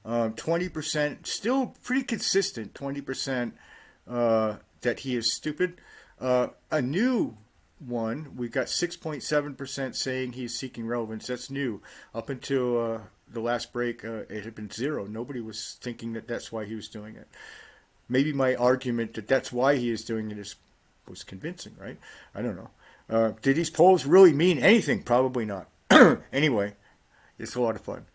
20%, still pretty consistent, 20% that he is stupid. A new one, we've got 6.7% saying he's seeking relevance. That's new. Up until the last break, it had been 0. Nobody was thinking that that's why he was doing it. Maybe my argument that that's why he is doing it was convincing, right? I don't know. Did these polls really mean anything? Probably not. Anyway, it's a lot of fun.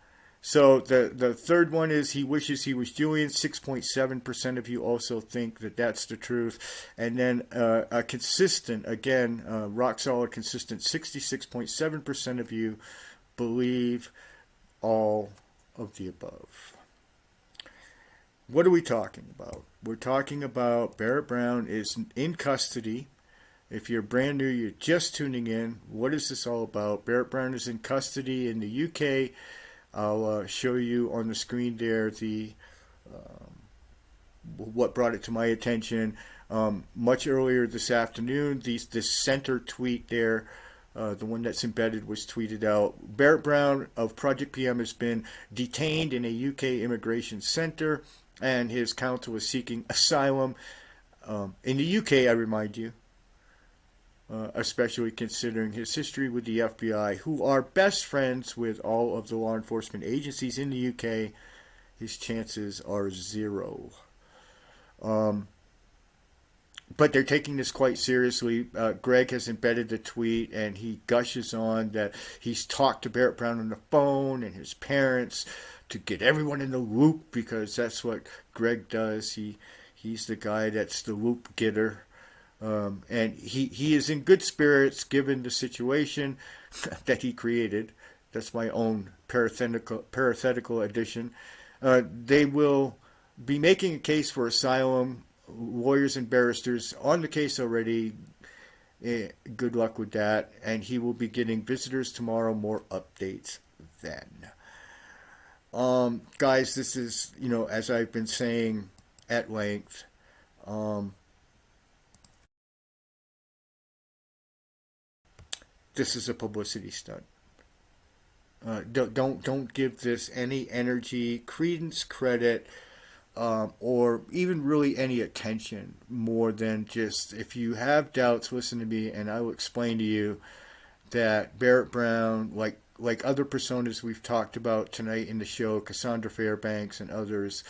So the third one is he wishes he was Julian. 6.7% of you also think that that's the truth. And then a consistent, again, rock solid consistent, 66.7% of you believe all of the above. What are we talking about? We're talking about Barrett Brown is in custody. If you're brand new, you're just tuning in. What is this all about? Barrett Brown is in custody in the UK. I'll show you on the screen there the what brought it to my attention. Much earlier this afternoon, this center tweet there, the one that's embedded, was tweeted out. Barrett Brown of Project PM has been detained in a UK immigration center, and his counsel is seeking asylum. In the UK, I remind you, especially considering his history with the FBI, who are best friends with all of the law enforcement agencies in the UK, his chances are 0. But they're taking this quite seriously. Greg has embedded the tweet, and he gushes on that he's talked to Barrett Brown on the phone and his parents to get everyone in the loop, because that's what Greg does. He's the guy that's the loop getter. And he is in good spirits given the situation that he created. That's my own parenthetical addition. They will be making a case for asylum. Lawyers and barristers on the case already. Good luck with that. And he will be getting visitors tomorrow. More updates then. Guys, this is, as I've been saying at length, this is a publicity stunt. Don't give this any energy, credence, credit, or even really any attention more than just, if you have doubts, listen to me and I will explain to you that Barrett Brown, like other personas we've talked about tonight in the show, Cassandra Fairbanks and others,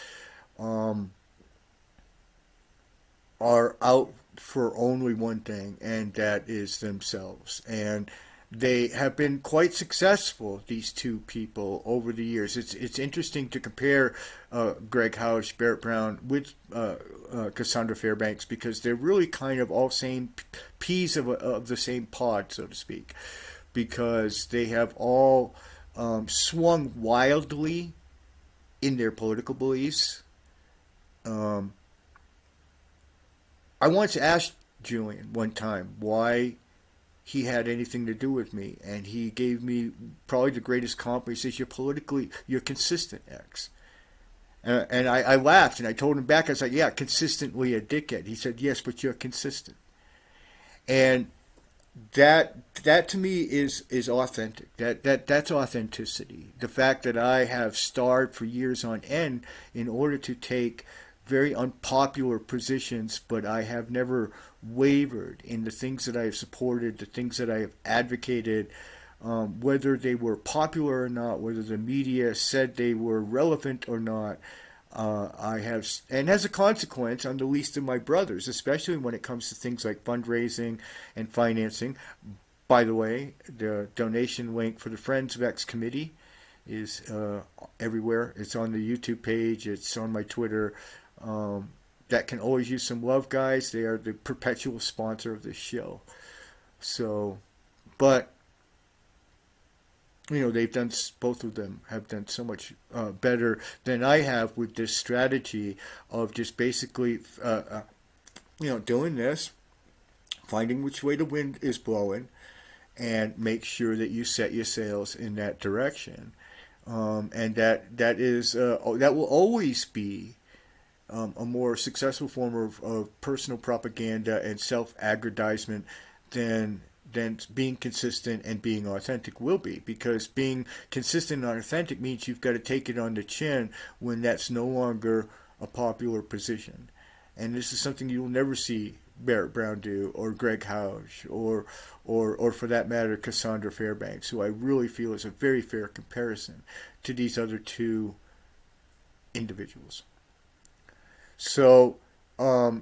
are out for only one thing, and that is themselves. And they have been quite successful, these two people, over the years. It's interesting to compare Greg Hausch, Barrett Brown, with Cassandra Fairbanks, because they're really kind of all same peas of the same pod, so to speak, because they have all swung wildly in their political beliefs. I once asked Julian one time why he had anything to do with me, and he gave me probably the greatest compliment. He says, you're consistent, X. And I laughed, and I told him back, I was like, yeah, consistently a dickhead. He said, yes, but you're consistent. And that to me is authentic. That's authenticity. The fact that I have starved for years on end in order to take very unpopular positions, but I have never wavered in the things that I have supported, the things that I have advocated, whether they were popular or not, whether the media said they were relevant or not. I have, and as a consequence, I'm the least of my brothers, especially when it comes to things like fundraising and financing. By the way, the donation link for the Friends of X Committee is everywhere. It's on the YouTube page. It's on my Twitter. That can always use some love, guys. They are the perpetual sponsor of this show. So, but they've done, both of them have done so much better than I have with this strategy of just basically, doing this, finding which way the wind is blowing, and make sure that you set your sails in that direction, and that will always be a more successful form of personal propaganda and self-aggrandizement than being consistent and being authentic will be, because being consistent and authentic means you've got to take it on the chin when that's no longer a popular position. And this is something you'll never see Barrett Brown do, or Greg Houch, or for that matter, Cassandra Fairbanks, who I really feel is a very fair comparison to these other two individuals. So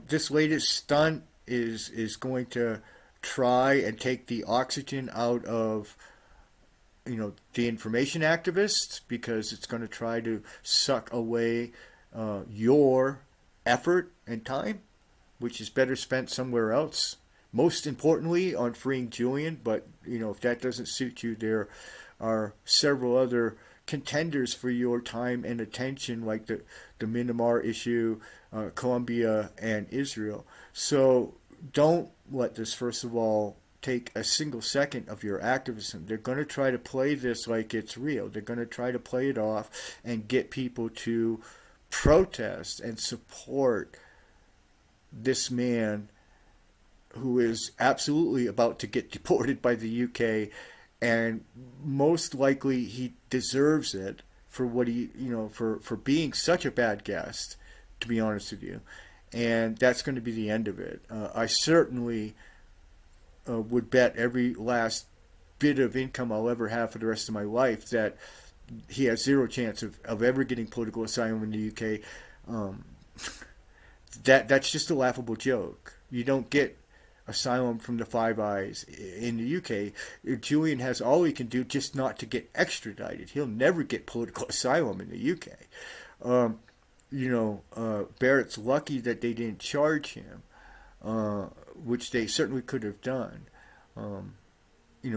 this latest stunt is going to try and take the oxygen out of the information activists, because it's going to try to suck away your effort and time, which is better spent somewhere else. Most importantly, on freeing Julian. But if that doesn't suit you, there are several other contenders for your time and attention, like the Myanmar issue, Colombia, and Israel. So don't let this, first of all, take a single second of your activism. They're going to try to play this like it's real. They're going to try to play it off and get people to protest and support this man who is absolutely about to get deported by the UK, and most likely he deserves it for what he, for being such a bad guest, to be honest with you. And that's going to be the end of it. I certainly would bet every last bit of income I'll ever have for the rest of my life that he has zero chance of ever getting political asylum in the UK. That's just a laughable joke. You don't get asylum from the Five Eyes in the UK. Julian has all he can do just not to get extradited. He'll never get political asylum in the UK. Barrett's lucky that they didn't charge him, which they certainly could have done,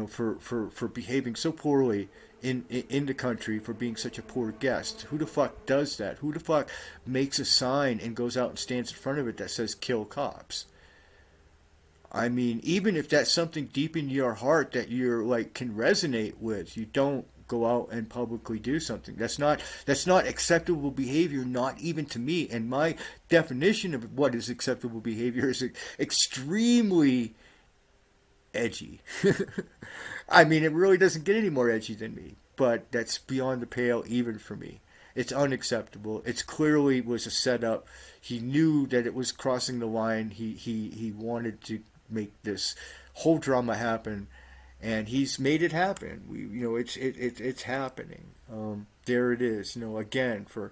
for behaving so poorly in the country, for being such a poor guest. Who the fuck does that? Who the fuck makes a sign and goes out and stands in front of it that says "kill cops"? I mean, even if that's something deep in your heart that you're can resonate with, you don't go out and publicly do something. That's not acceptable behavior, not even to me. And my definition of what is acceptable behavior is extremely edgy. I mean, it really doesn't get any more edgy than me, but that's beyond the pale even for me. It's unacceptable. It clearly was a setup. He knew that it was crossing the line. He wanted to make this whole drama happen, and he's made it happen. It's happening. There it is. Again, for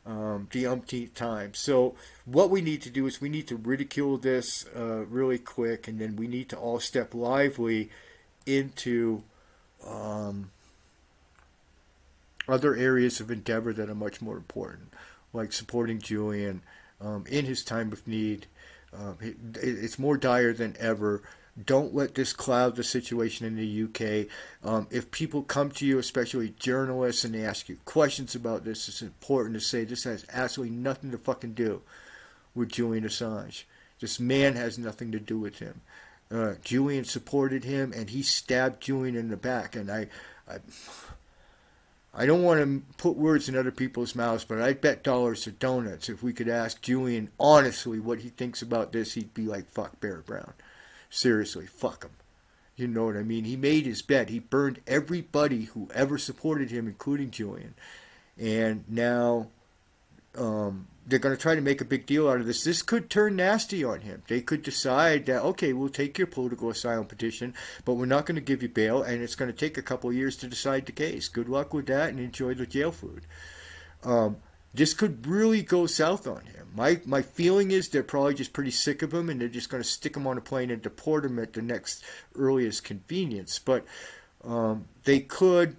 the umpteenth time. So what we need to do is we need to ridicule this really quick, and then we need to all step lively into other areas of endeavor that are much more important, like supporting Julian in his time of need. It's more dire than ever. Don't let this cloud the situation in the UK. If people come to you, especially journalists, and they ask you questions about this, it's important to say this has absolutely nothing to fucking do with Julian Assange. This man has nothing to do with him. Julian supported him, and he stabbed Julian in the back. And I don't want to put words in other people's mouths, but I'd bet dollars to donuts if we could ask Julian honestly what he thinks about this, he'd be like, fuck Barrett Brown. Seriously, fuck him. You know what I mean? He made his bet. He burned everybody who ever supported him, including Julian. And now they're going to try to make a big deal out of this. This could turn nasty on him. They could decide that, okay, we'll take your political asylum petition, but we're not going to give you bail, and it's going to take a couple of years to decide the case. Good luck with that, and enjoy the jail food. This could really go south on him. My feeling is they're probably just pretty sick of him, and they're just going to stick him on a plane and deport him at the next earliest convenience. But they could,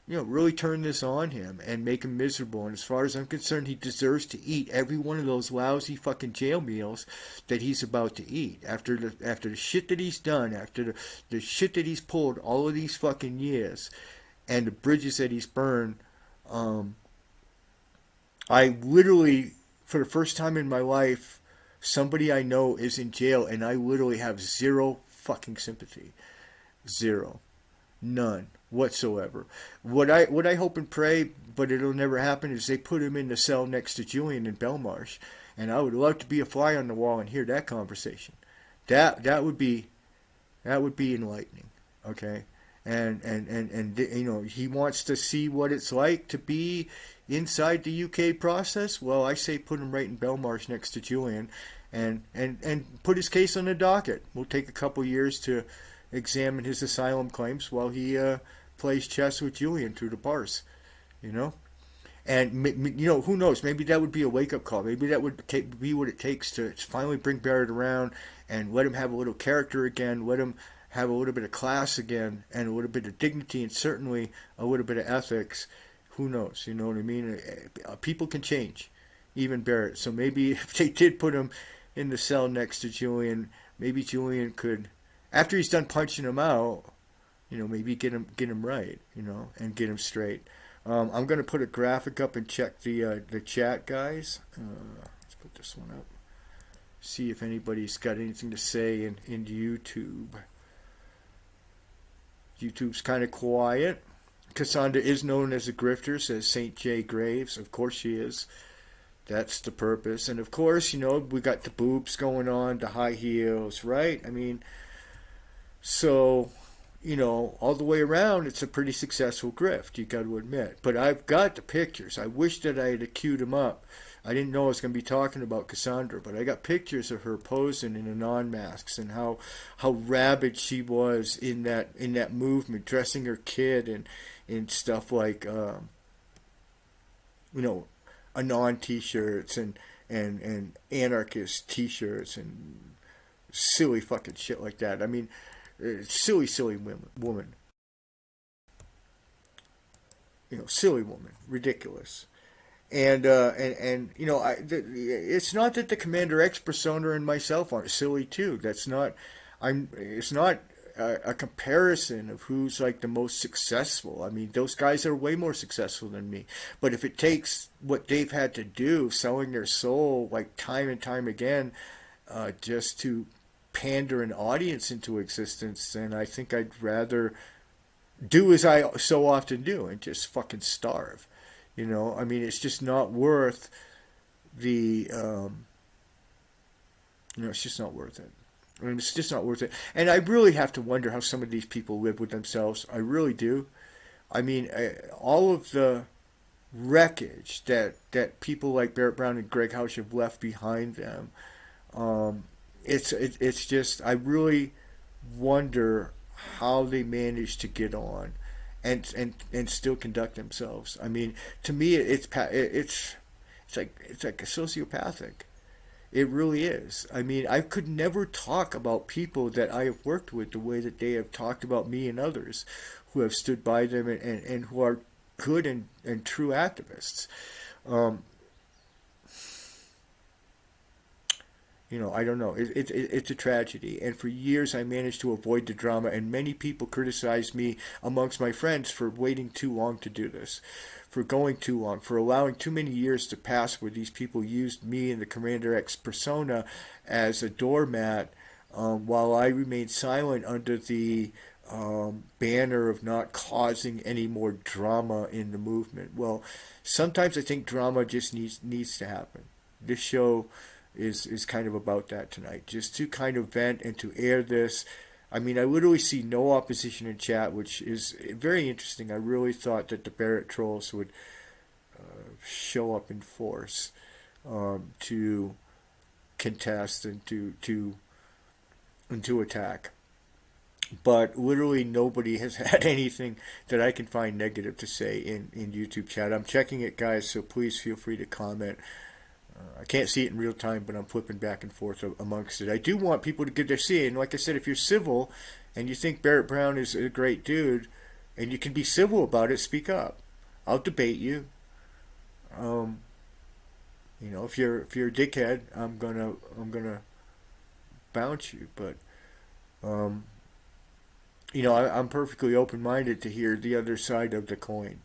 really turn this on him and make him miserable. And as far as I'm concerned, he deserves to eat every one of those lousy fucking jail meals that he's about to eat. After the shit that he's done, after the shit that he's pulled all of these fucking years, and the bridges that he's burned, I literally, for the first time in my life, somebody I know is in jail, and I literally have zero fucking sympathy. Zero. None whatsoever. What I hope and pray, but it'll never happen, is they put him in the cell next to Julian in Belmarsh, and I would love to be a fly on the wall and hear that conversation. That would be enlightening. Okay, and he wants to see what it's like to be inside the UK process. Well, I say put him right in Belmarsh next to Julian, and put his case on the docket. We'll take a couple years to examine his asylum claims while he plays chess with Julian through the bars, you know. And who knows? Maybe that would be a wake-up call. Maybe that would be what it takes to finally bring Barrett around and let him have a little character again, let him have a little bit of class again, and a little bit of dignity, and certainly a little bit of ethics. Who knows? You know what I mean? People can change, even Barrett. So maybe if they did put him in the cell next to Julian, maybe Julian could, after he's done punching him out, maybe get him right, and get him straight. I'm going to put a graphic up and check the chat, guys. Let's put this one up. See if anybody's got anything to say in YouTube. YouTube's kind of quiet. Cassandra is known as a grifter, says St. J. Graves. Of course she is. That's the purpose. And of course, we got the boobs going on, the high heels, right? I mean, so, all the way around, it's a pretty successful grift, you got to admit. But I've got the pictures. I wish that I had queued them up. I didn't know I was going to be talking about Cassandra, but I got pictures of her posing in Anon masks and how rabid she was in that movement, dressing her kid in stuff like Anon t-shirts and anarchist t-shirts and silly fucking shit like that. I mean, silly woman. Silly woman, ridiculous. And it's not that the Commander X persona and myself aren't silly too. It's not a comparison of who's like the most successful. I mean, those guys are way more successful than me. But if it takes what they've had to do, selling their soul like time and time again, just to pander an audience into existence, then I think I'd rather do as I so often do and just fucking starve. I mean, it's just not worth the, it's just not worth it. I mean, it's just not worth it. And I really have to wonder how some of these people live with themselves. I really do. I mean, all of the wreckage that people like Barrett Brown and Greg Housh have left behind them, it's just, I really wonder how they manage to get on and still conduct themselves. I mean, to me, it's like a sociopathic. It really is. I mean, I could never talk about people that I have worked with the way that they have talked about me and others who have stood by them and who are good and true activists. I don't know. It's a tragedy. And for years I managed to avoid the drama, and many people criticized me amongst my friends for waiting too long to do this, for going too long, for allowing too many years to pass where these people used me and the Commander X persona as a doormat, while I remained silent under the banner of not causing any more drama in the movement. Well, sometimes I think drama just needs to happen. This show is kind of about that tonight, just to kind of vent and to air this. I mean, I literally see no opposition in chat, which is very interesting. I really thought that the Barrett trolls would show up in force to contest and to attack. But literally nobody has had anything that I can find negative to say in YouTube chat. I'm checking it, guys, so please feel free to comment. I can't see it in real time, but I'm flipping back and forth amongst it. I do want people to get their say. And like I said, if you're civil and you think Barrett Brown is a great dude and you can be civil about it, speak up. I'll debate you. If you're a dickhead, I'm gonna bounce you. But I'm perfectly open-minded to hear the other side of the coin.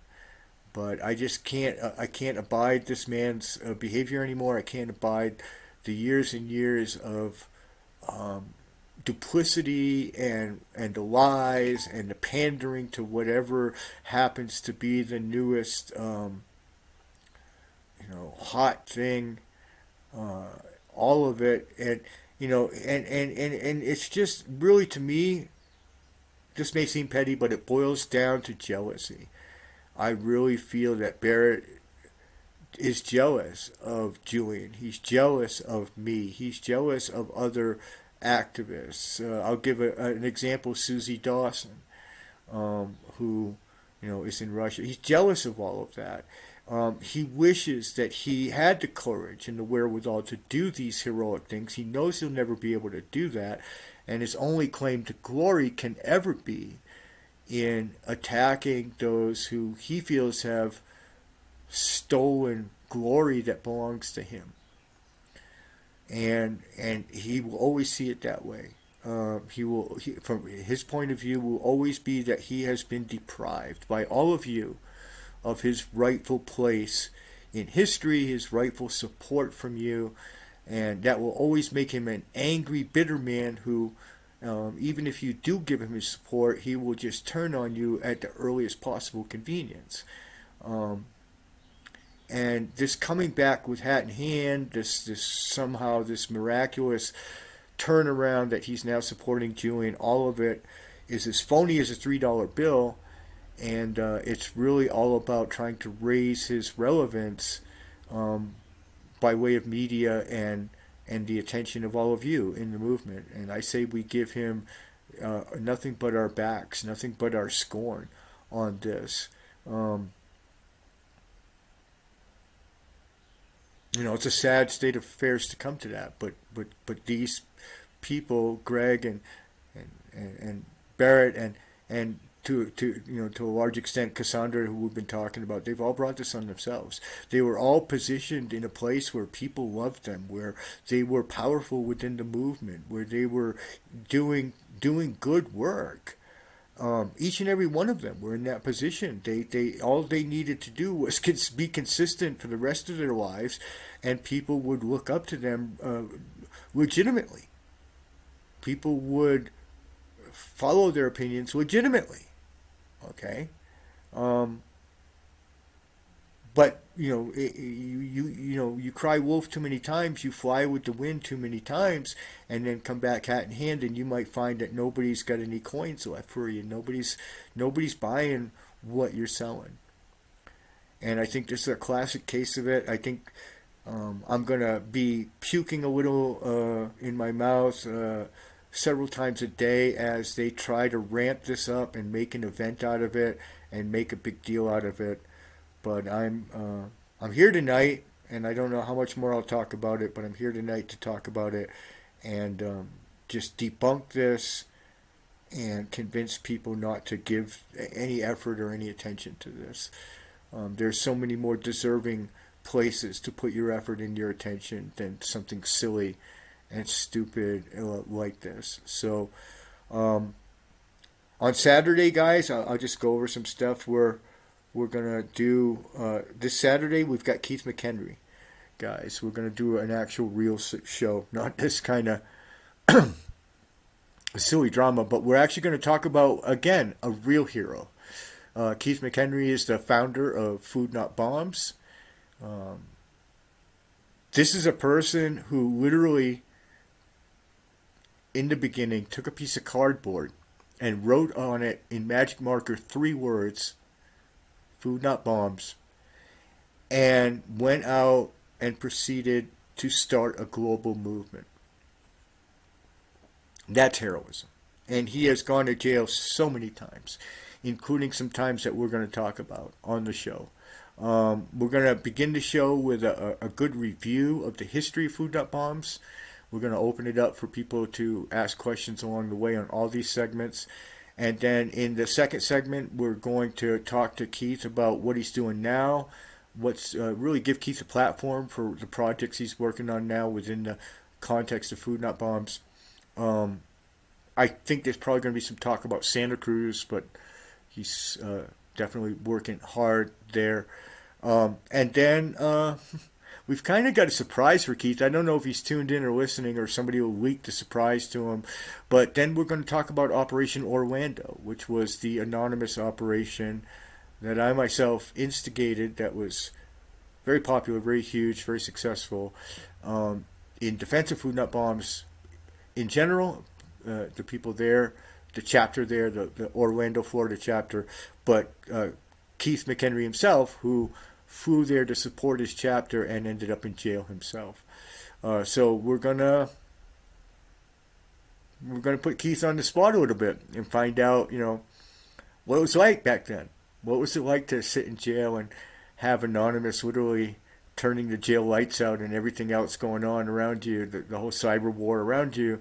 But I just can't abide this man's behavior anymore. I can't abide the years and years of duplicity and the lies and the pandering to whatever happens to be the newest hot thing. All of it, and it's just really, to me, this may seem petty, but it boils down to jealousy. I really feel that Barrett is jealous of Julian. He's jealous of me. He's jealous of other activists. I'll give an example: Susie Dawson, who is in Russia. He's jealous of all of that. He wishes that he had the courage and the wherewithal to do these heroic things. He knows he'll never be able to do that, and his only claim to glory can ever be in attacking those who he feels have stolen glory that belongs to him. And he will always see it that way. From his point of view, will always be that he has been deprived by all of you of his rightful place in history, his rightful support from you, and that will always make him an angry, bitter man who, even if you do give him his support, he will just turn on you at the earliest possible convenience. And this coming back with hat in hand, this somehow this miraculous turnaround that he's now supporting Julian, all of it is as phony as a $3 bill, and it's really all about trying to raise his relevance by way of media and the attention of all of you in the movement. And I say we give him nothing but our backs, nothing but our scorn on this. It's a sad state of affairs to come to that, but these people, Greg and Barrett and to a large extent Cassandra, who we've been talking about, they've all brought this on themselves. They were all positioned in a place where people loved them, where they were powerful within the movement, where they were doing good work. Each and every one of them were in that position. They all they needed to do was be consistent for the rest of their lives, and people would look up to them legitimately. People would follow their opinions legitimately. Okay, but you cry wolf too many times, you fly with the wind too many times, and then come back hat in hand, and you might find that nobody's got any coins left for you. Nobody's buying what you're selling. And I think this is a classic case of it. I think I'm gonna be puking a little in my mouth several times a day as they try to ramp this up and make an event out of it and make a big deal out of it. But I'm here tonight, and I don't know how much more I'll talk about it, but I'm here tonight to talk about it and just debunk this and convince people not to give any effort or any attention to this. There's so many more deserving places to put your effort and your attention than something silly and stupid like this. So on Saturday, guys, I'll just go over some stuff we're going to do. This Saturday, we've got Keith McHenry, guys. We're going to do an actual real show, not this kind of silly drama, but we're actually going to talk about, again, a real hero. Keith McHenry is the founder of Food Not Bombs. This is a person who literally, in the beginning, took a piece of cardboard and wrote on it in magic marker 3 words, Food Not Bombs, and went out and proceeded to start a global movement. That's heroism. And he has gone to jail so many times, including some times that we're going to talk about on the show. We're going to begin the show with a good review of the history of Food Not Bombs. We're going to open it up for people to ask questions along the way on all these segments. And then in the second segment, we're going to talk to Keith about what he's doing now, what's really give Keith a platform for the projects he's working on now within the context of Food Not Bombs. I think there's probably going to be some talk about Santa Cruz, but he's definitely working hard there. And then we've kind of got a surprise for Keith. I don't know if he's tuned in or listening, or somebody will leak the surprise to him. But then we're going to talk about Operation Orlando, which was the anonymous operation that I myself instigated, that was very popular, very huge, very successful in defense of Food Not Bombs in general, the people there, the chapter there, the Orlando, Florida chapter, but Keith McHenry himself, who flew there to support his chapter and ended up in jail himself. So we're gonna put Keith on the spot a little bit and find out, what it was like back then. What was it like to sit in jail and have Anonymous literally turning the jail lights out and everything else going on around you, the whole cyber war around you,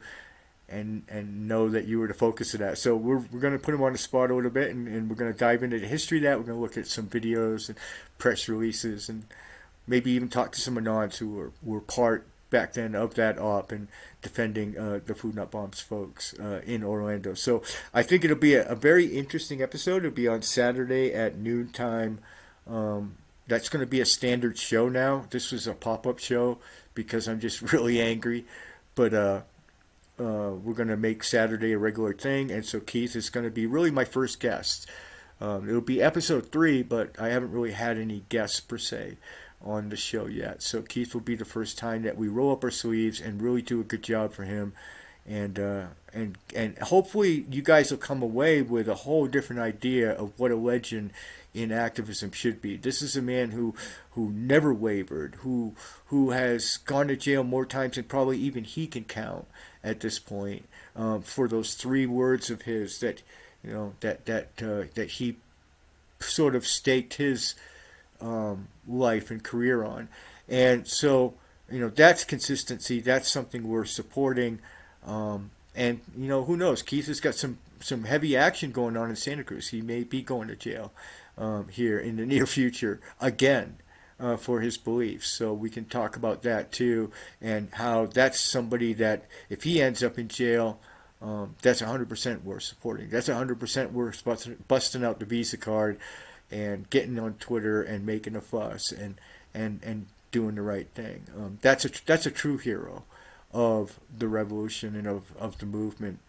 and know that you were the focus of that. So we're going to put him on the spot a little bit, and we're going to dive into the history of that. We're going to look at some videos and press releases, and maybe even talk to some Anons who were part back then of that op and defending the Food Not Bombs folks in Orlando. So I think it'll be a very interesting episode. It'll be on Saturday at noontime. That's going to be a standard show now. This was a pop-up show because I'm just really angry. But we're going to make Saturday a regular thing. And so Keith is going to be really my first guest. It'll be episode 3, but I haven't really had any guests per se on the show yet. So Keith will be the first time that we roll up our sleeves and really do a good job for him. And hopefully you guys will come away with a whole different idea of what a legend in activism should be. This is a man who never wavered, who has gone to jail more times than probably even he can count at this point, for those 3 words of his that that he sort of staked his life and career on. And so that's consistency. That's something we're supporting. And who knows? Keith has got some heavy action going on in Santa Cruz. He may be going to jail here in the near future again for his beliefs. So we can talk about that too, and how that's somebody that if he ends up in jail, that's 100% worth supporting. That's 100% worth busting out the Visa card and getting on Twitter and making a fuss and doing the right thing. That's a true hero of the revolution and of the movement.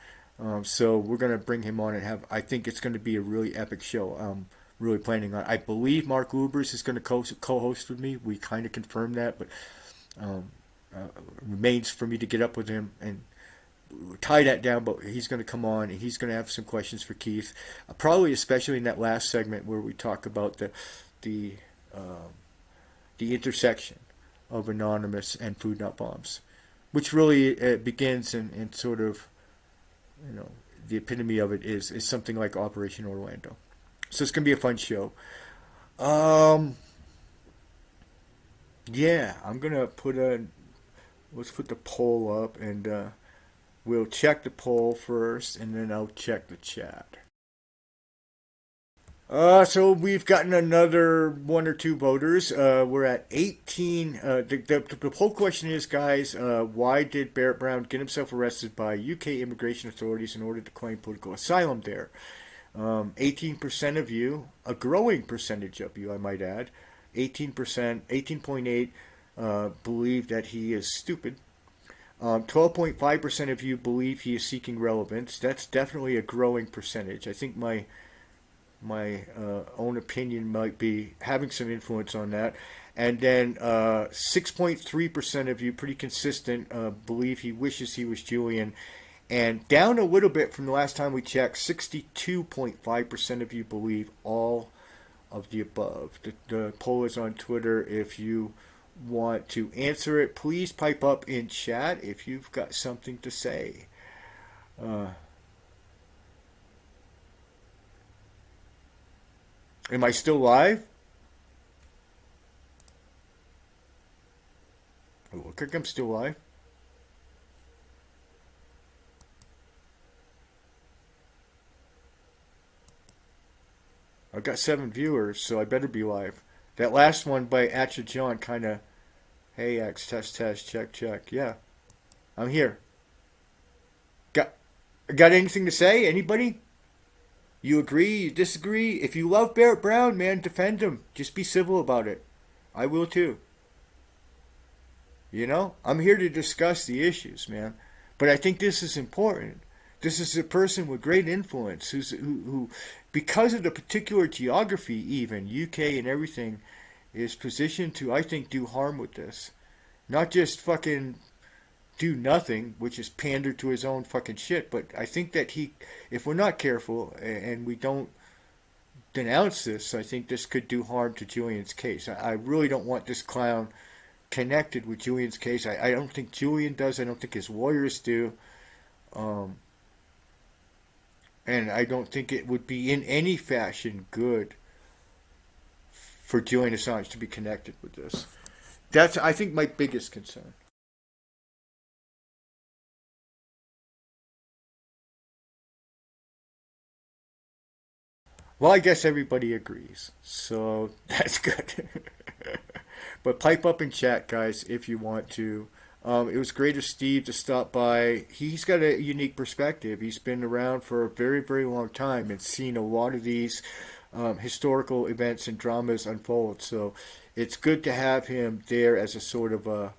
So we're going to bring him on and I think it's going to be a really epic show. I'm really planning on. I believe Mark Lubers is going to co-host with me. We kind of confirmed that, but remains for me to get up with him and tie that down. But he's going to come on and he's going to have some questions for Keith, probably especially in that last segment where we talk about the intersection of Anonymous and Food Not Bombs, which really begins and sort of, the epitome of it is something like Operation Orlando. So it's going to be a fun show. Yeah, I'm going to let's put the poll up, and we'll check the poll first, and then I'll check the chat. So we've gotten another 1 or 2 voters. We're at 18. The poll question is, guys, why did Barrett Brown get himself arrested by UK immigration authorities in order to claim political asylum there? 18% of you, a growing percentage of you, I might add, 18%, 18.8 believe that he is stupid. 12.5% of you believe he is seeking relevance. That's definitely a growing percentage. I think my own opinion might be having some influence on that. And then 6.3% of you, pretty consistent, believe he wishes he was Julian. And down a little bit from the last time we checked, 62.5% of you believe all of the above. The poll is on Twitter. If you want to answer it, please pipe up in chat if you've got something to say. Am I still live? It looks like I'm still live. I've got 7 viewers, so I better be live. That last one by Atcha John kind of, hey X, test, check. Yeah, I'm here. Got anything to say? Anybody? You agree? You disagree? If you love Barrett Brown, man, defend him. Just be civil about it. I will too. I'm here to discuss the issues, man. But I think this is important. This is a person with great influence who, because of the particular geography, even UK and everything, is positioned to, I think, do harm with this. Not just fucking do nothing, which is pander to his own fucking shit, but I think that if we're not careful and we don't denounce this. I think this could do harm to Julian's case. I really don't want this clown connected with Julian's case. I don't think Julian does. I don't think his lawyers do. Um, and I don't think it would be in any fashion good for Julian Assange to be connected with this. That's, I think, my biggest concern. Well, I guess everybody agrees, so that's good. But pipe up and chat, guys, if you want to. It was great of Steve to stop by. He's got a unique perspective. He's been around for a very, very long time and seen a lot of these historical events and dramas unfold. So it's good to have him there as a sort of a,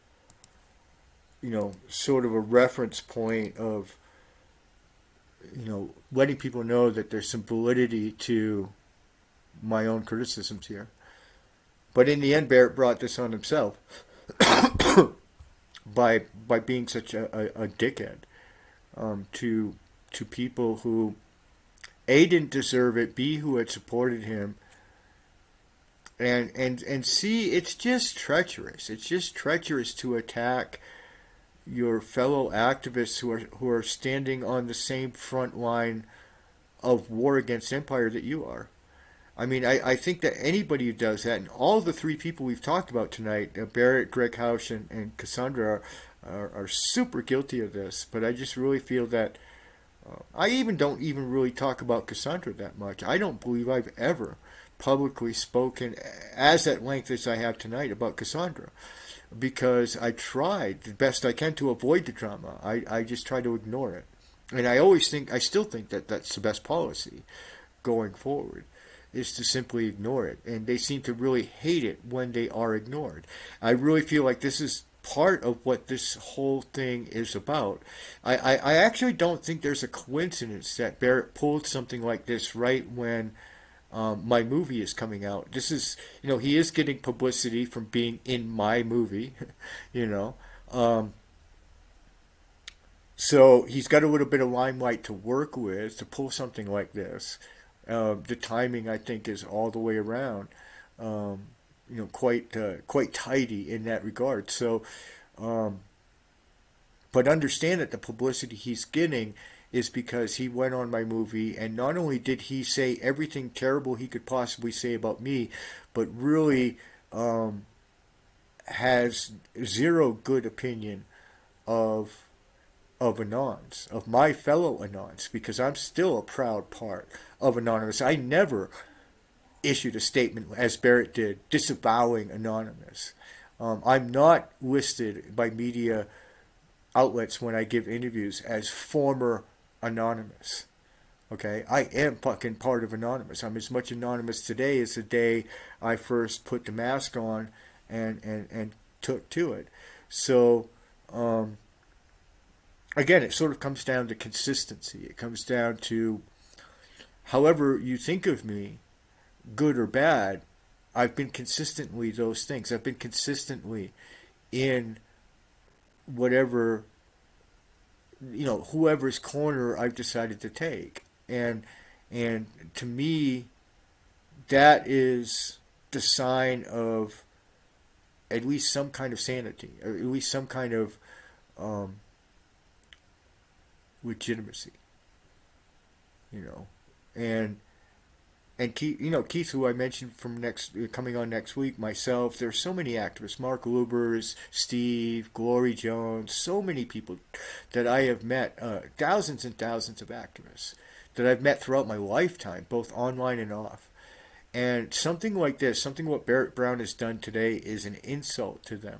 sort of a reference point of, letting people know that there's some validity to my own criticisms here. But in the end, Barrett brought this on himself by being such a dickhead to people who A, didn't deserve it, B, who had supported him, and C, it's just treacherous. It's just treacherous to attack your fellow activists who are standing on the same front line of war against empire that you are. I mean, I think that anybody who does that, and all the three people we've talked about tonight, Barrett, Greg Hausch, and Cassandra, are super guilty of this. But I just really feel that I don't even really talk about Cassandra that much. I don't believe I've ever publicly spoken as at length as I have tonight about Cassandra, because I tried the best I can to avoid the drama. I just try to ignore it. And I still think that that's the best policy going forward, is to simply ignore it. And they seem to really hate it when they are ignored. I really feel like this is part of what this whole thing is about. I actually don't think there's a coincidence that Barrett pulled something like this right when my movie is coming out. This is, he is getting publicity from being in my movie, so he's got a little bit of limelight to work with to pull something like this. The timing, I think, is all the way around, quite tidy in that regard. So, but understand that the publicity he's getting is because he went on my movie, and not only did he say everything terrible he could possibly say about me, but really has zero good opinion of Anons, of my fellow Anons, because I'm still a proud part of Anonymous. I never issued a statement, as Barrett did, disavowing Anonymous. I'm not listed by media outlets when I give interviews as former Anonymous. Okay, I am fucking part of Anonymous. I'm as much Anonymous today as the day I first put the mask on and took to it. So, again, it sort of comes down to consistency. It comes down to, however you think of me, good or bad, I've been consistently those things. I've been consistently in whatever, whoever's corner I've decided to take. And to me, that is the sign of at least some kind of sanity, or at least some kind of legitimacy, and Keith, who I mentioned coming on next week, myself. There's so many activists: Mark Lubers, Steve, Glory Jones, so many people that I have met, thousands and thousands of activists that I've met throughout my lifetime, both online and off. And something like this, something what Barrett Brown has done today, is an insult to them.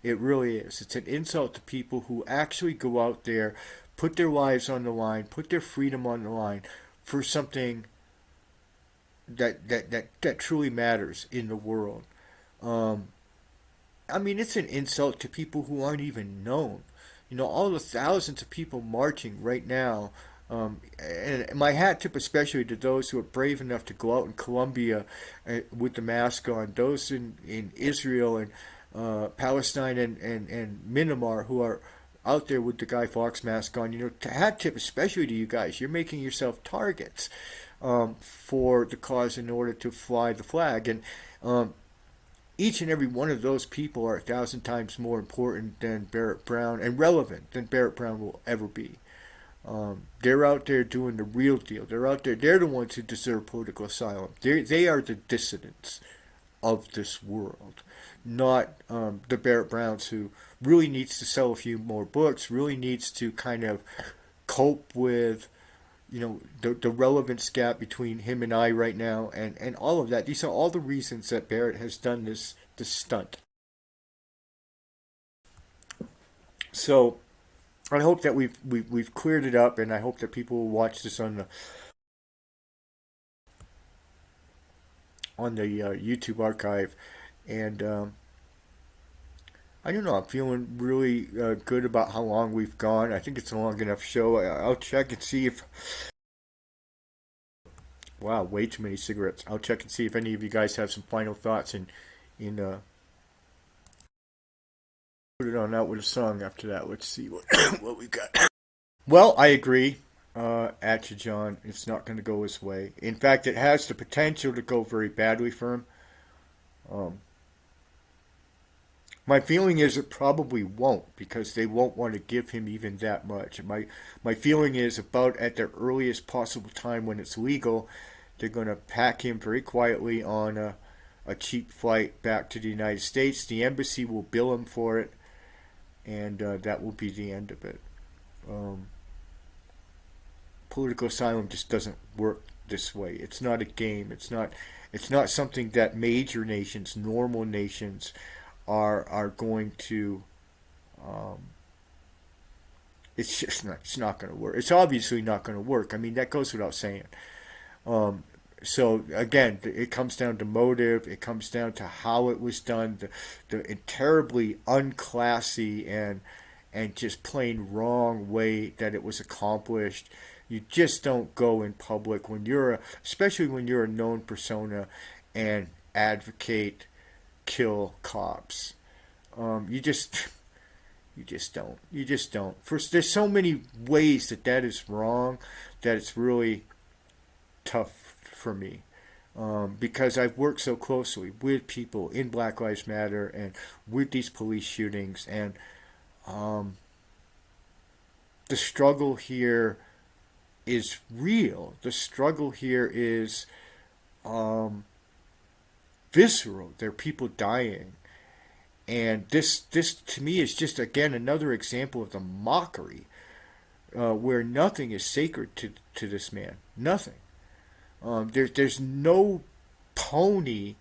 It really is. It's an insult to people who actually go out there, put their lives on the line, put their freedom on the line for something that truly matters in the world. It's an insult to people who aren't even known. All the thousands of people marching right now, and my hat tip especially to those who are brave enough to go out in Colombia with the mask on, those in Israel and Palestine and Myanmar who are out there with the Guy Fawkes mask on. Hat tip especially to you guys. You're making yourself targets. for the cause in order to fly the flag. And each and every one of those people are 1,000 times more important than Barrett Brown and relevant than Barrett Brown will ever be. They're out there doing the real deal. They're out there. They're the ones who deserve political asylum. They are the dissidents of this world, not the Barrett Browns who really needs to sell a few more books, really needs to kind of cope with, the relevance gap between him and I right now, and all of that. These are all the reasons that Barrett has done this stunt. So I hope that we've cleared it up, and I hope that people will watch this on the YouTube archive. And I don't know, I'm feeling really good about how long we've gone. I think it's a long enough show. I'll check and see if... Wow, way too many cigarettes. I'll check and see if any of you guys have some final thoughts, and put it on out with a song after that. Let's see what we got. Well, I agree. At you, John. It's not going to go his way. In fact, it has the potential to go very badly for him. My feeling is it probably won't, because they won't want to give him even that much. My feeling is about at the earliest possible time when it's legal, they're going to pack him very quietly on a cheap flight back to the United States. The embassy will bill him for it, and that will be the end of it. Political asylum just doesn't work this way. It's not a game. It's not something that major nations, normal nations, are going to. It's not going to work. It's obviously not going to work. I mean, that goes without saying. So again, it comes down to motive. It comes down to how it was done. The terribly unclassy and just plain wrong way that it was accomplished. You just don't go in public when especially when you're a known persona, and advocate kill cops. You just don't. You just don't. First, there's so many ways that is wrong that it's really tough for me. Because I've worked so closely with people in Black Lives Matter and with these police shootings, and the struggle here is real. The struggle here is visceral. There are people dying. And this to me is just, again, another example of the mockery, where nothing is sacred to this man. Nothing. There's no pony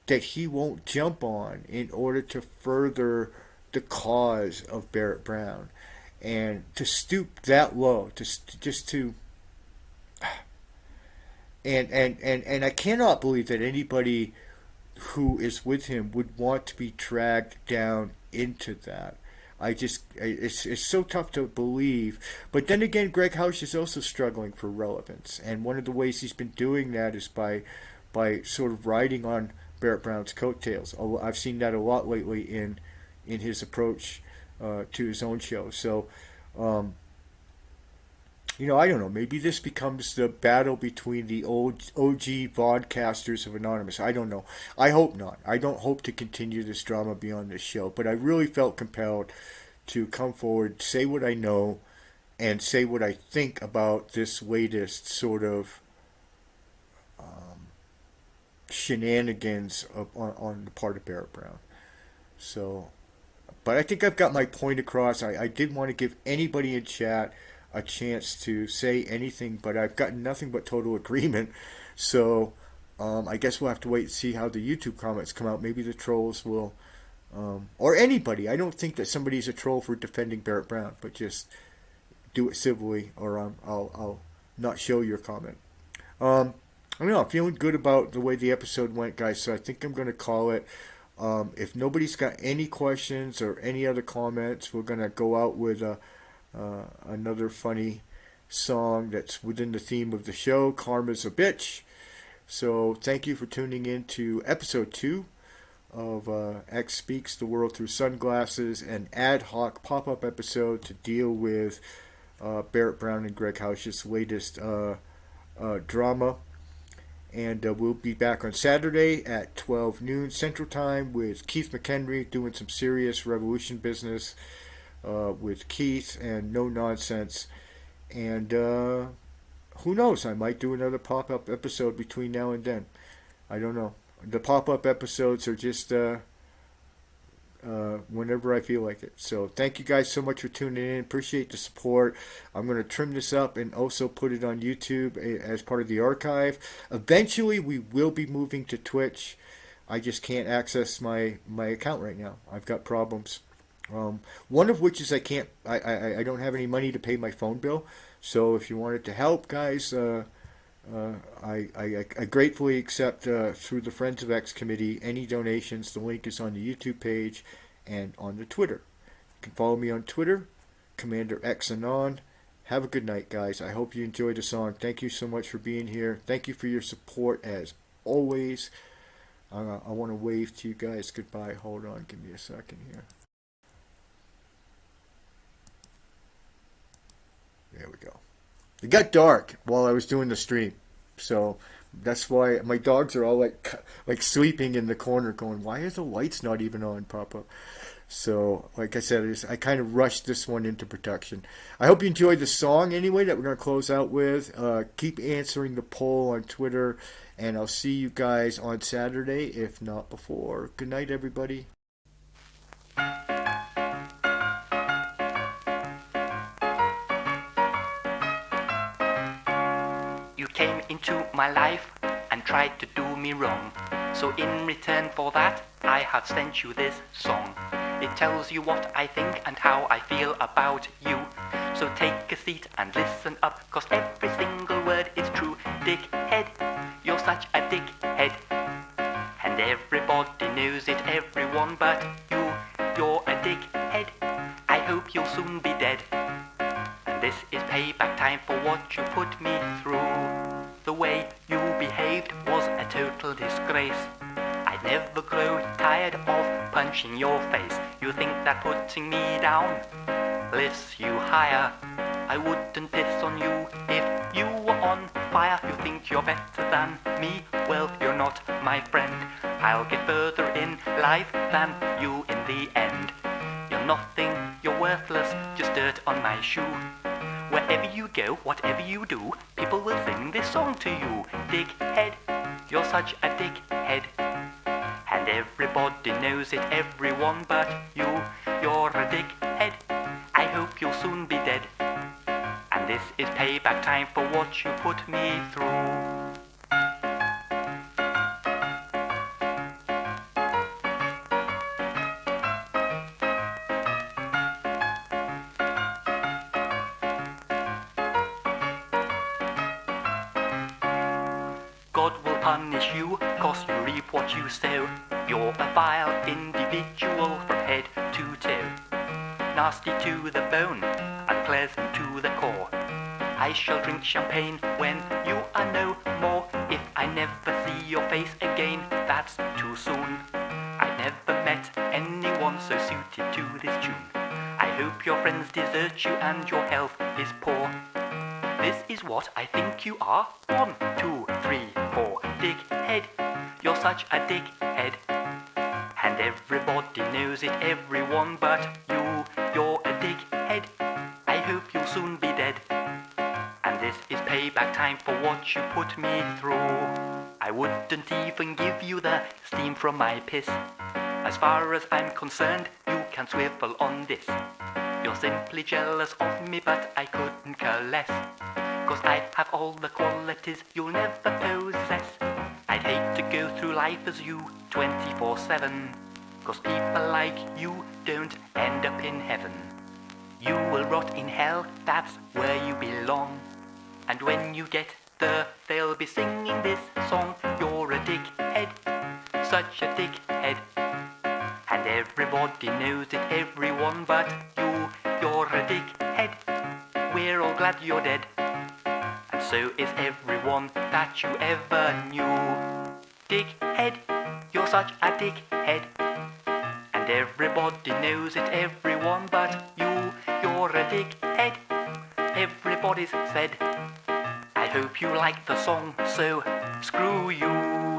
that he won't jump on in order to further the cause of Barrett Brown. And to stoop that low, and I cannot believe that anybody who is with him would want to be dragged down into that. It's so tough to believe. But then again, Greg Hausch is also struggling for relevance, and one of the ways he's been doing that is by sort of riding on Barrett Brown's coattails. I've seen that a lot lately in his approach to his own show. So, I don't know. Maybe this becomes the battle between the old OG vodcasters of Anonymous. I don't know. I hope not. I don't hope to continue this drama beyond this show. But I really felt compelled to come forward, say what I know, and say what I think about this latest sort of shenanigans on the part of Barrett Brown. So, but I think I've got my point across. I did want to give anybody in chat a chance to say anything, but I've gotten nothing but total agreement. So I guess we'll have to wait and see how the YouTube comments come out. Maybe the trolls will, or anybody. I don't think that somebody's a troll for defending Barrett Brown, but just do it civilly, or I'll not show your comment. I don't know. I'm feeling good about the way the episode went, guys. So I think I'm going to call it. If nobody's got any questions or any other comments, we're going to go out with another funny song that's within the theme of the show, Karma's a Bitch. So thank you for tuning in to episode 2 of X Speaks the World Through Sunglasses, an ad hoc pop-up episode to deal with Barrett Brown and Greg Hausch's latest drama. And we'll be back on Saturday at 12 noon Central Time with Keith McHenry doing some serious revolution business with Keith and no nonsense. And who knows? I might do another pop-up episode between now and then. I don't know. The pop-up episodes are just whenever I feel like it. So thank you guys so much for tuning in. Appreciate the support. I'm going to trim this up and also put it on YouTube as part of the archive. Eventually, we will be moving to Twitch. I just can't access my account right now. I've got problems. One of which is I don't have any money to pay my phone bill. So if you wanted to help, guys, I gratefully accept through the Friends of X committee any donations. The link is on the YouTube page and on the Twitter. You can follow me on Twitter, Commander X Anon. Have a good night, guys. I hope you enjoyed the song. Thank you so much for being here. Thank you for your support as always. I want to wave to you guys goodbye. Hold on, give me a second here. There we go. It got dark while I was doing the stream, so that's why my dogs are all like sleeping in the corner going, why are the lights not even on, Papa? So like I said, I kind of rushed this one into production. I hope you enjoyed the song anyway that we're going to close out with. Keep answering the poll on Twitter, and I'll see you guys on Saturday, if not before. Good night, everybody. Came into my life and tried to do me wrong. So in return for that, I have sent you this song. It tells you what I think and how I feel about you. So take a seat and listen up, cause every single word is true. Dickhead, you're such a dickhead. And everybody knows it, everyone but you. You're a dickhead, I hope you'll soon be dead. And this is payback time for what you put me through. The way you behaved was a total disgrace. I'd never grow tired of punching your face. You think that putting me down lifts you higher? I wouldn't piss on you if you were on fire. You think you're better than me? Well, you're not my friend. I'll get further in life than you in the end. You're nothing, you're worthless, just dirt on my shoe. Wherever you go, whatever you do, people will sing this song to you. Dickhead, you're such a dickhead. And everybody knows it, everyone but you. You're a dickhead, I hope you'll soon be dead. And this is payback time for what you put me through. God will punish you, cause you reap what you sow. You're a vile individual from head to toe. Nasty to the bone, unpleasant to the core. I shall drink champagne when you are no more. If I never see your face again, that's too soon. I never met anyone so suited to this tune. I hope your friends desert you and your health is poor. This is what I think you are. 1, 2, 3, 4. Dickhead, you're such a dickhead. And everybody knows it, everyone but you. You're a dickhead, I hope you'll soon be dead. And this is payback time for what you put me through. I wouldn't even give you the steam from my piss. As far as I'm concerned, you can swivel on this. You're simply jealous of me, but I couldn't care less. Cause I have all the qualities you'll never possess. I'd hate to go through life as you 24/7. Cause people like you don't end up in heaven. You will rot in hell, that's where you belong. And when you get there, they'll be singing this song. You're a dickhead, such a dickhead. And everybody knows it, everyone but you. You're a dickhead, we're all glad you're dead. And so is everyone that you ever knew. Dickhead, you're such a dickhead. And everybody knows it, everyone but you. You're a dickhead, everybody's said. I I hope you like the song, so screw you.